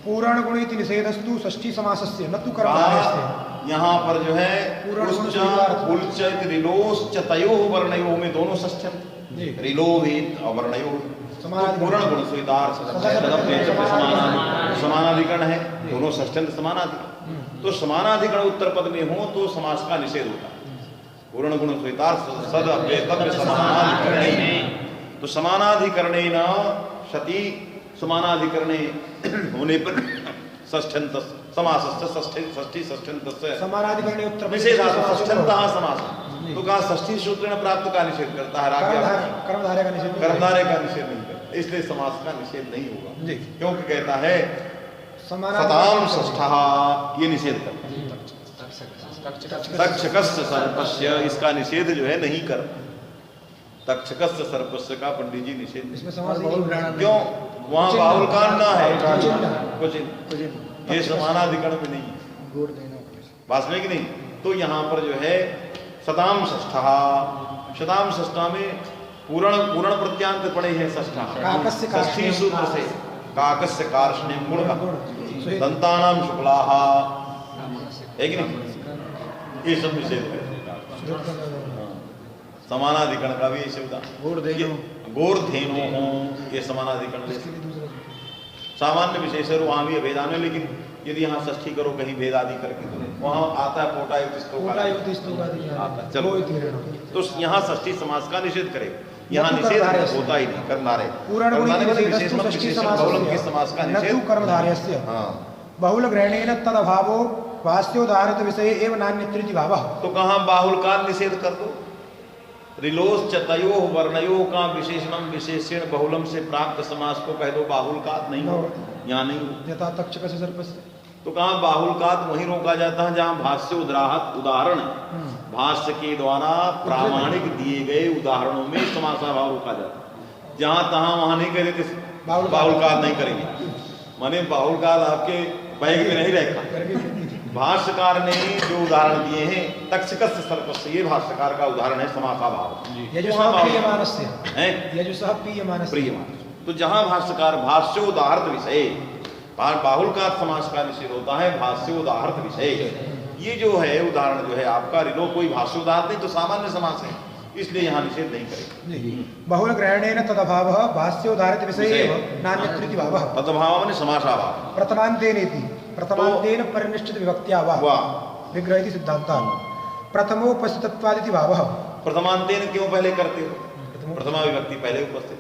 पूर्ण गुण इति निषेधस्तु षष्ठी समासस्य न तु कर्मधारयस्य। यहाँ पर जो है उच्च उल्चित रिलोश्च तयो वर्णयो में दोनों षष्ठ्यंत, रिलोहित और वर्णयो पूर्ण गुण स्वीकार समानाधिकरण है, दोनों षष्ठ्यंत समानाधिकरण। तो समानाधिकरण उत्तर पद में हो तो समास का निषेध होता है। पूर्ण गुण स्वीकार सद अव्ययतव्य समानाधिकरणे, तो समानाधिकरणे न सति समानाधिकरणे होने पर षष्ठ्यंत समासस्य षष्ठी षष्ठ्यंतस्य समानाधिकरणे उत्तर विशेषार्थ षष्ठ्यंतः समास। तो कहा षष्ठी सूत्र ने प्राप्त का निषेध करता है, कर्मधारय का निषेध, कर्मधारय का निषेध नहीं करता, इसलिए समास का निषेध नहीं होगा, क्योंकि कहता है सताम षष्ठः, ये निषेध करता है। तक्षकस्य सर्पस्य, इसका निषेध जो है नहीं कर, तक्षकस्य सर्पस्य का पंडित जी निषेध, क्यों? वहाँ बाहुल कान ना है, कुछ ये समानाधिकरण में नहीं, वास्तव में नहीं। तो यहाँ पर जो है सताम षष्ठः, शताम षष्ठा में पूर्ण प्रत्यांत पड़े हैं षष्ठः, षष्ठी सूत्र से काकस्य कार्ष्ण्य गुण का, दंतानाम शुक्लाः, है कि नहीं, ये सब निषेध है। समानाधिकरण का भी ऐसे होता, गोर्धेनो हो, ये समानाधिकरण सामान्य विशेषण वहाँ भी भेदान है, लेकिन यदि यहाँ षष्ठी करो कहीं भेद आदि करके तो वहाँ आता है पोटा। चलो तो यहाँ षष्ठी समास का निषेध करे, यहाँ निषेध होता ही नहीं, कर्मधारय समास का निषेध कर्मधारयस्य। बहुल ग्रहणेन तद अभावो वास्योदाहृत विषय एवं नान्यत्रिति भावः। तो कहाँ बाहुल का निषेध कर दो, रिलोश्च तयो वर्णयो का विशेषणम विशेषण बहुलम से प्राप्त समास को कह दो बाहुल का नहीं हो, यहाँ नहीं हो। यथा तक्षकस्य सर्पस्य, तो कहाँ बाहुल का वहीं रोका जाता है जहाँ भाष्य उदाहरण भाष्य के द्वारा प्रामाणिक दिए गए उदाहरणों में समासाभाव रोका जाता है, जहाँ तहाँ वहाँ नहीं करेंगे, बाहुल का नहीं करेंगे, माने बाहुल का आपके बैग में नहीं रहेगा। भाष्यकार ने जो उदाहरण दिए हैं तक्षकस्य सर्पस्य, ये भाष्यकार का उदाहरण है समासाभाव, ये जो प्रियमान। तो जहाँ भाष्यकार भाष्योदाहृत विषय, बाहुल का समास का निषेध होता है, भाष्योदाहृत विषय, ये जो है उदाहरण जो है आपका रिलो कोई भाष्योदाहृत नहीं तो सामान्य समास है, इसलिए यहाँ निषेध नहीं करेगा। बहुल ग्रहणेन तदभावः भाष्योदाहृत विषय एव नान्यत्रिति भावः। तदभाव माने समासाभाव, प्रथमान्तेनेति, प्रथमान्तेन परिनिष्ठित विभक्त्या वा विग्रह इति सिद्धान्तः। प्रथमोपस्थितत्वादिति भावः। प्रथमान्तेन क्यों पहले करते हो, प्रथमा विभक्ति पहले उपस्थित,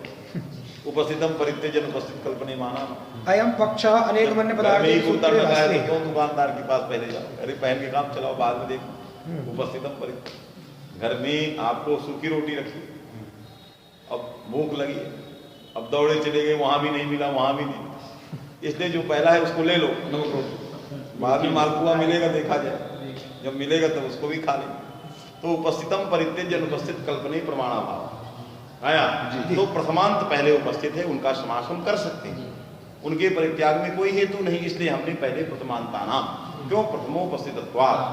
उपस्थितम परित्यजन उपस्थित कल्पने माना। अयम पक्ष अनेक मन्य पदार्थ क्यों दुकानदार के पास पहले जाओ, अरे पहन के काम चलाओ बाद में देखो। उपस्थितम परित्यजन, घर में आपको सूखी रोटी रखी, अब भूख लगी, अब दौड़े चले गए, वहां भी नहीं मिला, वहां भी नहीं, इसलिए जो पहला है उसको ले लो, नमक रोटी, बाद में मालपुआ मिलेगा देखा जाए, जब मिलेगा तब उसको भी खा लेंगे। तो उपस्थितम परित्यज्य अनुपस्थित कल्पने प्रमाणाभाव आया। तो प्रथमांत पहले उपस्थित है, उनका समास हम कर सकते हैं, उनके परित्याग में कोई हेतु नहीं, इसलिए हमने पहले प्रथमांता नाम, क्यों प्रथमोपस्थितत्वात्।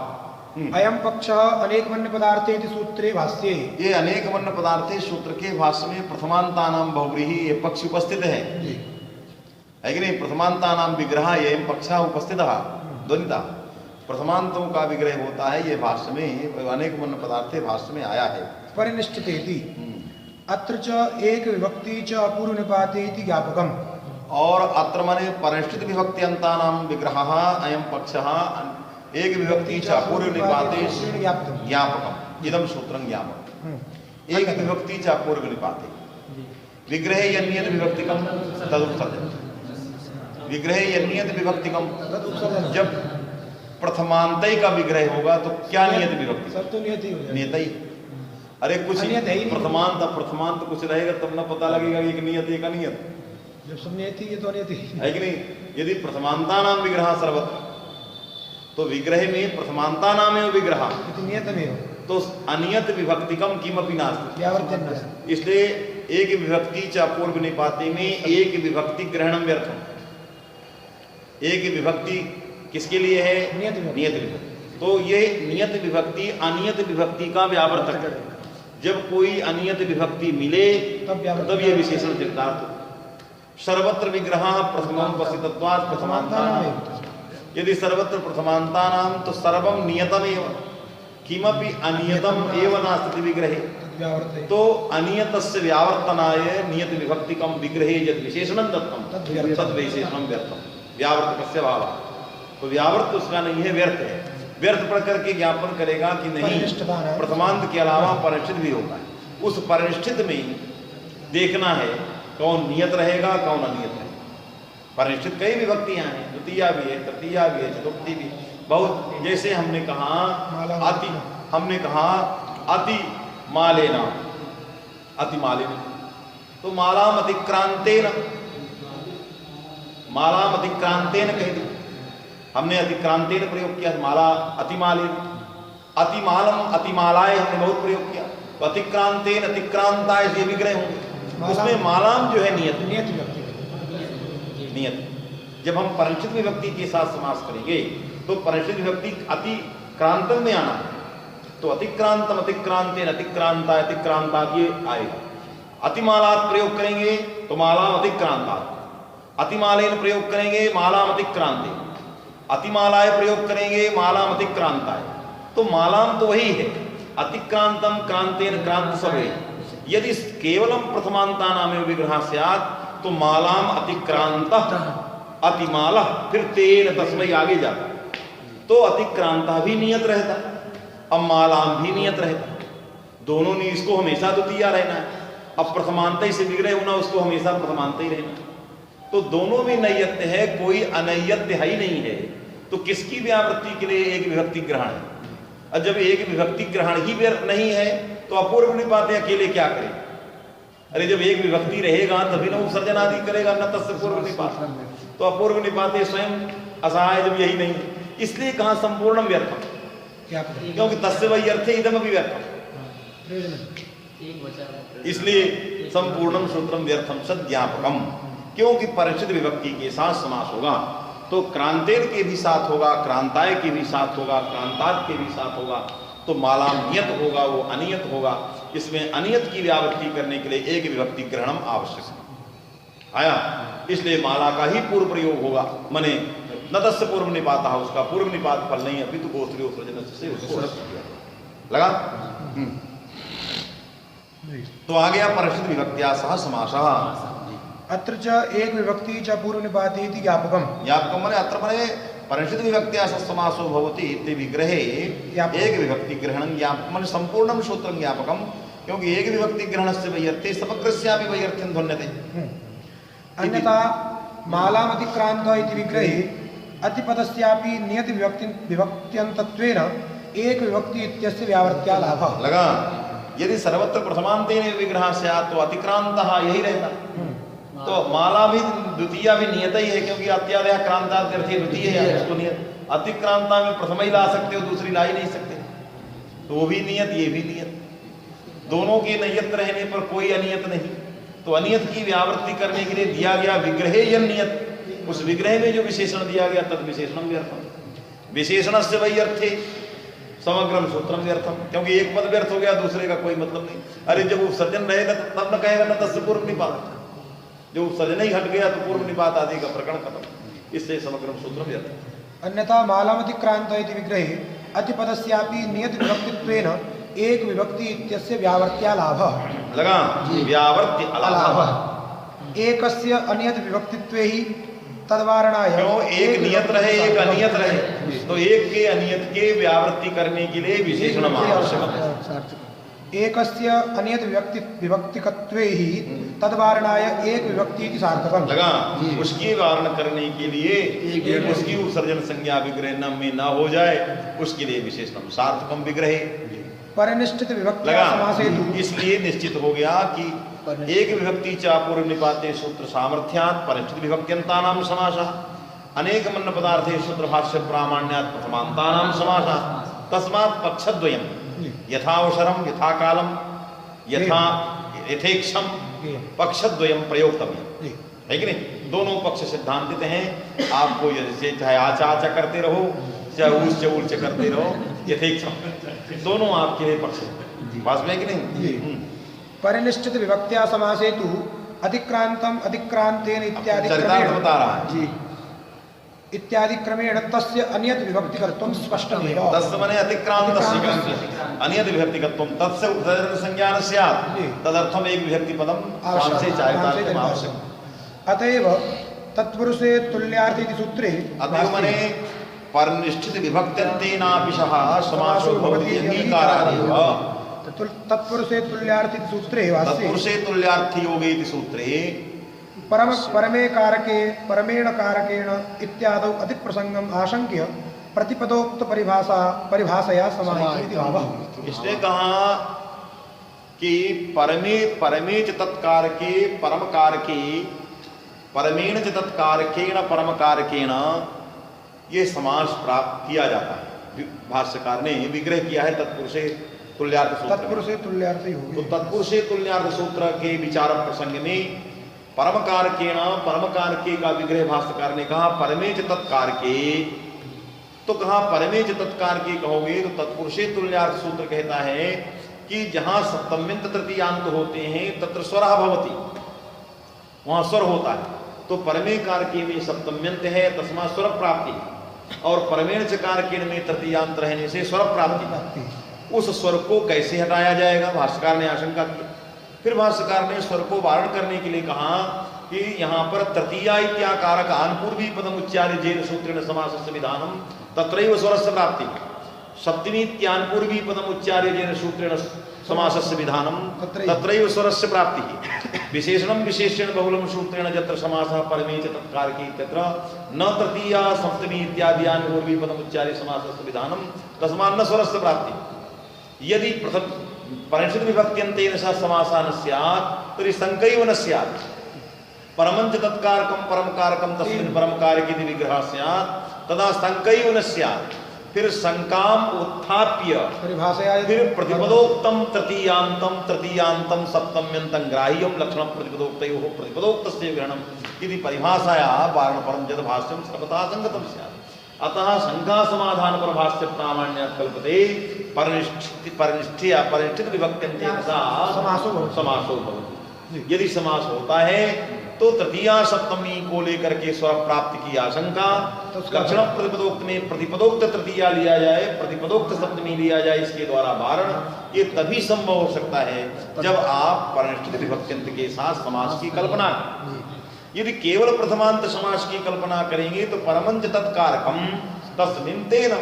अयम पक्ष अनेक वर्ण पदार्थे सूत्रे भाष्ये, ये अनेक वर्ण पदार्थे सूत्र के भाष्य में प्रथमांता नाम बहुव्रीहि ये पक्ष उपस्थित है कि नहीं। प्रथमांता नाम विग्रह ये पक्षा उपस्थित ध्वनिता, प्रथमांतों का विग्रह होता है, ये भाष्य में अनेक वर्ण पदार्थे भाष्य में आया है। परिनिष्ठितेति अत्र च एक विभक्ति च अपूर्व निपातेति ज्ञापकम, और अत्र माने परिनिष्ठित विभक्ति अंतानाम विग्रहः अयं पक्षः एक विभक्ति च अपूर्व निपाते ज्ञापकम इदं सूत्रं ज्ञापकम्। एक विभक्ति च अपूर्व निपाते विग्रह यन्नियत विभक्तिकम तदुत्सर्जन, विग्रह यन्नियत विभक्तिकम, जब प्रथमांतय का विग्रह होगा तो क्या नियत विभक्ति, सब तो नियत ही हो जाएगा। नियत ही, अरे कुछ अनियत है ही नहीं। प्रथमांत कुछ रहेगा तब ना पता लगेगा कि एक नियत एक अनियत जब सब नियति ये तो अनियति है कि नहीं। यदि प्रथमांता नाम विग्रह सर्वत्र, तो विग्रह में प्रथमांता नाम है विग्रह, इति नियत में हो तो अनियत विभक्तिकम किमपि नास्ति। व्यावर्तन नास्ति। इसलिए एक विभक्ति च पूर्व निपाते में एक विभक्ति ग्रहणम व्यर्थम। एक विभक्ति किसके लिए है? नियत विभक्ति। नियत विभक्ति। तो ये नियत विभक्ति अनियत विभक्ति का व्यावर्तक है। जब कोई अनियत विभक्ति मिले तब ये विशेषण चिन्तार्थ हो। सर्वत्र विग्रह प्रथमम पसितत्वात् प्रथमांतानाम। यदि सर्वत्र प्रथमांतानाम तो सर्वम नियतमेव किमपि अनियतम एव नास्ति विग्रहे। तो अनियतस्य व्यावर्तनाय नियत विभक्तिकम विग्रहे यद विशेषणं दत्तम तद विशेषणं व्यर्थम। व्यावर्तकस्य भावः, तो व्यावर्त उसका नहीं है, व्यर्थ है। व्यर्थ पढ़ करके ज्ञापन करेगा कि नहीं प्रथमांत के अलावा परिनिष्ठित भी होगा। उस परिनिष्ठित में देखना है कौन नियत रहेगा कौन अनियत रहेगा। परिनिष्ठित कई विभक्तियां हैं, द्वितीया भी है, तृतीया भी है, चतुर्थी भी बहुत। जैसे हमने कहा अति मालेना, अति मालेन, तो मालाम अतिक्रांतेन कह दी हमने, अतिक्रांतेन प्रयोग किया। माला अतिमालेन, अतिमालम अतिमालाय हमने बहुत प्रयोग किया। तो अतिक्रांतेन अतिक्रांताय ये विग्रह होंगे। उसमें मालाम जो है नियत नियत। जब हम परिचित विभक्ति के साथ समास करेंगे तो परिचित विभक्ति अतिक्रांतम में आना है, तो अतिक्रांतम अतिक्रांतेन अतिक्रांताय अतिक्रांतात् ये आएगा। अतिमालात प्रयोग करेंगे तो मालाम अतिक्रांतात्, अतिमालेन प्रयोग करेंगे मालाम अतिक्रांते, अतिमालाय प्रयोग करेंगे मालाम अतिक्रांताय। तो मालाम तो वही है, अतिक्रांतम क्रांतेन क्रांत सब है। यदि केवलम प्रथमांता नाम विग्रह स्यात् तो मालाम अतिक्रांत अतिमाला, फिर तेन तस्मै आगे जाता, तो अतिक्रांता भी नियत रहता, अब मालाम भी नियत रहता। दोनों ने इसको हमेशा द्वितीया रहना है। अब प्रथमांत से विग्रह होना, उसको हमेशा प्रथमांत ही रहना। तो दोनों में नैयत्य है, कोई अनैयत्य है ही नहीं है। तो किसकी व्यावृत्ति के लिए एक विभक्ति ग्रहण है? और जब एक विभक्ति ग्रहण ही नहीं है तो अपूर्व निपाते अकेले क्या करें? अरे जब एक विभक्ति रहेगा तभी ना उपसर्जन आदि करेगा, न तस्य पूर्व निपात। तो अपूर्व निपाते स्वयं असहाय जब यही नहीं है, इसलिए कहा संपूर्णम व्यर्थम, क्योंकि तस्य वही अर्थ है इदम भी व्यर्थम। इसलिए संपूर्णम सूत्रम व्यर्थम सद ज्ञापकम, क्योंकि परिचित विभक्ति के साथ समास होगा तो क्रांतेर के भी साथ होगा, क्रांताय के भी साथ होगा, क्रांतात् के भी साथ होगा। तो मालाम नियत होगा, वो अनियत होगा। इसमें अनियत की व्यावृत्ति करने के लिए एक विभक्ति ग्रहणम आवश्यक है। आया, इसलिए माला का ही पूर्व प्रयोग होगा। मने न तस्य पूर्व निपाता है, उसका पूर्व निपात फल नहीं, अभी तो गोत्रीय उपसर्जन से उसको लगा। तो आ गया परिचित विभक्त्या सह समासः। अत्र च एक विभक्ति च पूर्व निपाते इति ज्ञापकम। ज्ञापकम माने अत्र माने परिचित विभक्त्या सह समासो भवति इति विग्रहे एक विभक्ति ग्रहणं ज्ञापकम माने संपूर्णं सूत्रं ज्ञापकम, क्योंकि एक विभक्ति ग्रहणस्य वैयर्थे समग्रस्यापि वैयर्थ्यं ध्वन्यते। अन्यथा मालाम अतिक्रांत इति विग्रहे अतिपदस्यापि नियत विभक्त्यन्तत्वेन एक विभक्ति इत्यस्य व्यावर्त्या लाभः। लगा, यदि सर्वत्र प्रथमांतेन विग्रह स्यात् तो अतिक्रांतः यही रहता। तो माला भी द्वितीया भी नियत ही है, क्योंकि अत्यादय क्रांतात् अर्थे द्वितीय है, उसको नियत। अतिक्रांता में प्रथम ही ला सकते हो, दूसरी ला ही नहीं सकते, तो वो भी नियत ये भी नियत। दोनों के नियत रहने पर कोई अनियत नहीं। तो अनियत की व्यावृत्ति करने के लिए दिया गया विग्रहे यन नियत, उस विग्रह में जो विशेषण दिया गया तद विशेषणम व्यर्थम। विशेषणस्य वैयर्थे समग्रम सूत्रम व्यर्थम, क्योंकि एक पद व्यर्थ हो गया, दूसरे का कोई मतलब नहीं। अरे जब उपसर्जन रहेगा तब न कहेगा न तस्य पूर्व निपात, जो उपसर्जन ही हट गया तो पूर्व निपात आदि का प्रकरण खत्म। इससे समग्रम सूत्रम व्यर्थम। अन्यथा मालाम अतिक्रांत इति विग्रहे अतिपदस्यापि नियत विभक्तित्वेन एक विभक्ति इत्यस्य व्यावर्त्या लाभः। लगा, व्यावर्त्य अलाभः। एकस्य अनियत विभक्तित्वे ही तद्वारणाय, क्यों एक नियत रहे एक अनियत रहे, तो एक के अनियत के व्यावृत्ति करने के लिए विशेषण आवश्यक। एकस्य अनियत विभक्तिकत्वे ही तद्वारणाय एक विभक्ति इति सार्थकम्। लगा, उसकी वारण करने के लिए उसकी उपसर्जन संज्ञा विग्रह न में न हो जाए, उसके लिए विशेषण सार्थकम विग्रहे। परिनिष्ठित विभक्ति लगा। समासेतु इसलिए निश्चित हो गया कि एक विभक्ति चा पूर्व निपाते सूत्र सामर्थ्यात् परिनिष्ठित विभक्त्यन्तानां समासः अनेक मन्न पदार्थे सूत्र भाष्य प्रामाण्यात् प्रथमान्तानां समासः तस्मात् पक्षद्वयम् यथावसरम यथा कालम यथा यथेक्षम पक्षद्वयम प्रयोक्तव्यम है कि नहीं। दोनों पक्ष सिद्धांतित हैं। आपको यदि चाहे आचा आचा करते रहो चाहे ऊंच ऊंच करते रहो यथेक्षम दोनों आपके लिए पक्ष वास्तव में कि नहीं। परिनिष्ठित विभक्त्या समासेतु अतिक्रांतम अतिक्रांतेन इत्यादि चरितार्थ बता रहा है जी इत्यादि क्रमेण तस्य अन्यत विभक्तिकर्तुं स्पष्टमेव। तस्य मने अतिक्रांतस्य अन्यत विभक्तिकत्वं तस्य उपसर्जन संज्ञान स्यात् तदर्थम एक विभक्ति पदम आवश्यक चारितार्थम आवश्यक। अतएव तत्पुरुषे तुल्यार्थ इति सूत्रे अतएव मने परिनिष्ठित विभक्त्यन्तेनापिशः समासो भवति अंगीकारादेव। तत्पुरुषे तुल्यार्थ इति सूत्रे वास्ये तत्पुरुषे तुल्यार्थ योगे इति सूत्रे परमे कारके परमेण कारकेण इत्यादौ अतिप्रसंगम आशंक्य प्रतिपदोक्त परिभाषया समाहित इति भावः। इसने कहा कि परमे च तत्कारके परम कारके परमेण च तत्कारकेण परम कारकेण ये समास प्राप्त किया जाता है। भाष्यकार ने विग्रह किया है तत्पुरुषे तुल्यार्थ सूत्र। तत्पुरुषे तुल्यार्थ ही होगी। तो तत्पुरुषे तुल्यार्थ सूत्र के विचार प्रसंग में परम कारकेण परम कारके का विग्रह भाष्यकार ने कहा परमे च तत्कारके। तो कहा परमे च तत्कारके कहोगे तो तत्पुरुषे तुल्यार्थ सूत्र कहता है कि जहां सप्तम्यंत तृतीयांत होते हैं तत्र स्वरः भवति वहां स्वर होता है। तो परमे कारके में सप्तम्यंत है तस्मात् स्वर प्राप्ति और परमेण च कारकेण में तृतीयांत रहने से स्वर प्राप्ति। उस स्वर को कैसे हटाया जाएगा भाष्यकार ने आशंका की। फिर भाष्यकार ने स्वर को वारण करने के लिए कहा कि यहाँ पर तृतीया इत्याकारक आनपूर्वी पदम उच्चार्य जेन सूत्रेण समासस्य विधानम तत्रैव स्वरस्य प्राप्ति। सप्तमी इत्यानपूर्वी पदम उच्चार्य जेन सूत्रेण समासस्य विधानम तत्रैव स्वरस्य प्राप्ति। विशेषणम विशेषण बहुलम सूत्रेण यत्र समासः परमे च तत्कारके तत्र न तृतीया सप्तमी इत्यादि आनपूर्वी पदम उच्चार्य समासस्य विधानम तस्मात् न स्वरस्य प्राप्ति। यदि प्रथम परिनिष्ठित विभक्त्यन्तेन सह समासः न स्यात् तर्हि शङ्कैव न स्यात्। परमञ्च तत्कारकं परम कारकं तस्मिन् परम कारके इति विग्रहः स्यात् तदा शङ्कैव न स्यात्। फिर शङ्काम् उत्थाप्य परिभाषया फिर प्रतिपदोक्तं तृतीयान्तं सप्तम्यन्तं ग्राह्यं लक्षणं प्रतिपदोक्तयोः प्रतिपदोक्तस्य ग्रहणम् इति परिभाषाया वारणपरं यद् भाष्यं सर्वथा संगतं स्यात्। अतः शंका समाधान पर भाष्य प्रामाण्यात् कल्पते परिनिष्ठित विभक्त्यन्तेन समासो भवति। यदि समास होता है तो तृतीया सप्तमी को लेकर के स्वर प्राप्ति की आशंका लक्षण प्रतिपदोक्त में प्रतिपदोक्त तृतीया लिया जाए प्रतिपदोक्त सप्तमी लिया जाए इसके द्वारा वारण ये तभी संभव हो सकता है जब आप परिनिष्ठित विभक्त्यन्त के साथ समास की कल्पना करें। यदि केवल प्रथमांत समास की कल्पना करेंगे तो परमंच तत्कारकम तस्मिन् तेन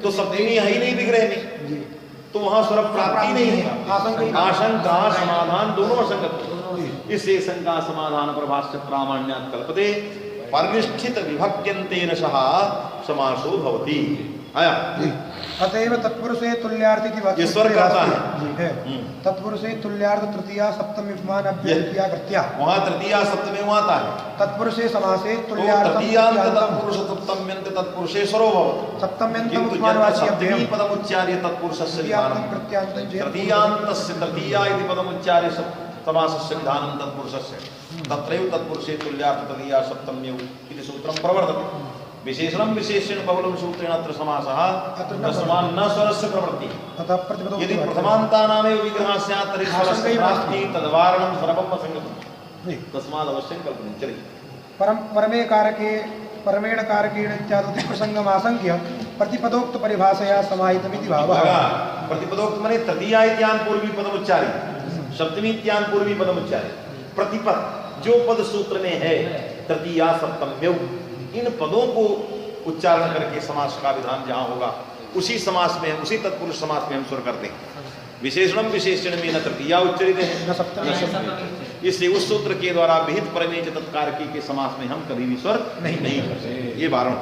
तो सप्तमी है ही नहीं विग्रह में तो वहां स्वर प्राप्ति नहीं है। आशंका समाधान दोनों असंगत। इससे शंका समाधान पर भाष्य प्रामाण्यात् कल्पते परिनिष्ठित विभक्त्यन्तेन सह समासो भवति। आया अतएव तत्पुरुषे तुल्यार्थ इति ईश्वर कहता है तत्पुरुषे तुल्यार्थ तृतीया सप्तमी उपमान अभ्यर्थिया कृत्या वहां तृतीया सप्तमी आता है। तत्पुरुषे समासे तुल्यार्थ तृतीयांत तत्पुरुष सप्तम्यन्त तत्पुरुषे स्वरो भवति। सप्तम्यन्तं किन्तु उपमानवाची सप्तमी पदमुच्चार्य तत्पुरुषस्य विधानं तृतीयान्तस्य तृतीया इति पदमुच्चार्य समासस्य विधानं तत्पुरुषस्य तत्रैव तत्पुरुषे तुल्यार्थ तृतीया सप्तम्यौ इति सूत्रं प्रवर्तते। विशेषणं विशेषेण बहुलं सूत्रेण अत्र समासः तस्मात् न स्वरस्य प्रवृत्तिः। यदि प्रथमान्तानामेव विग्रहः स्यात् तर्हि स्वरस्य प्राप्ति तद्वारणं सर्वम् असंगतम् तस्मात् अवश्यं कल्पनीयं। चलिए परमे कारके परमेण कारकेण इत्यादि प्रसंगम आशंक्य प्रतिपदोक्त परिभाषया समाहितमिति भावः। प्रतिपदोक्त माने तृतीया इत्यान पूर्वी पदमुच्चार्य सप्तमी इत्यान पूर्वी पदमुच्चार्य प्रतिपद जो पद सूत्र में है तृतीया सप्तम्यौ इन पदों को उच्चारण करके समास का विधान जहां होगा उसी समास में उसी तत्पुरुष समास में हम स्वर करते हैं। विशेषणम विशेषण में न तृतीया उच्चरित है न सप्तमी। इसलिए उस सूत्र के द्वारा विहित परमेच तत्कारकी के समास में हम कभी भी स्वर नहीं करते। ये वारण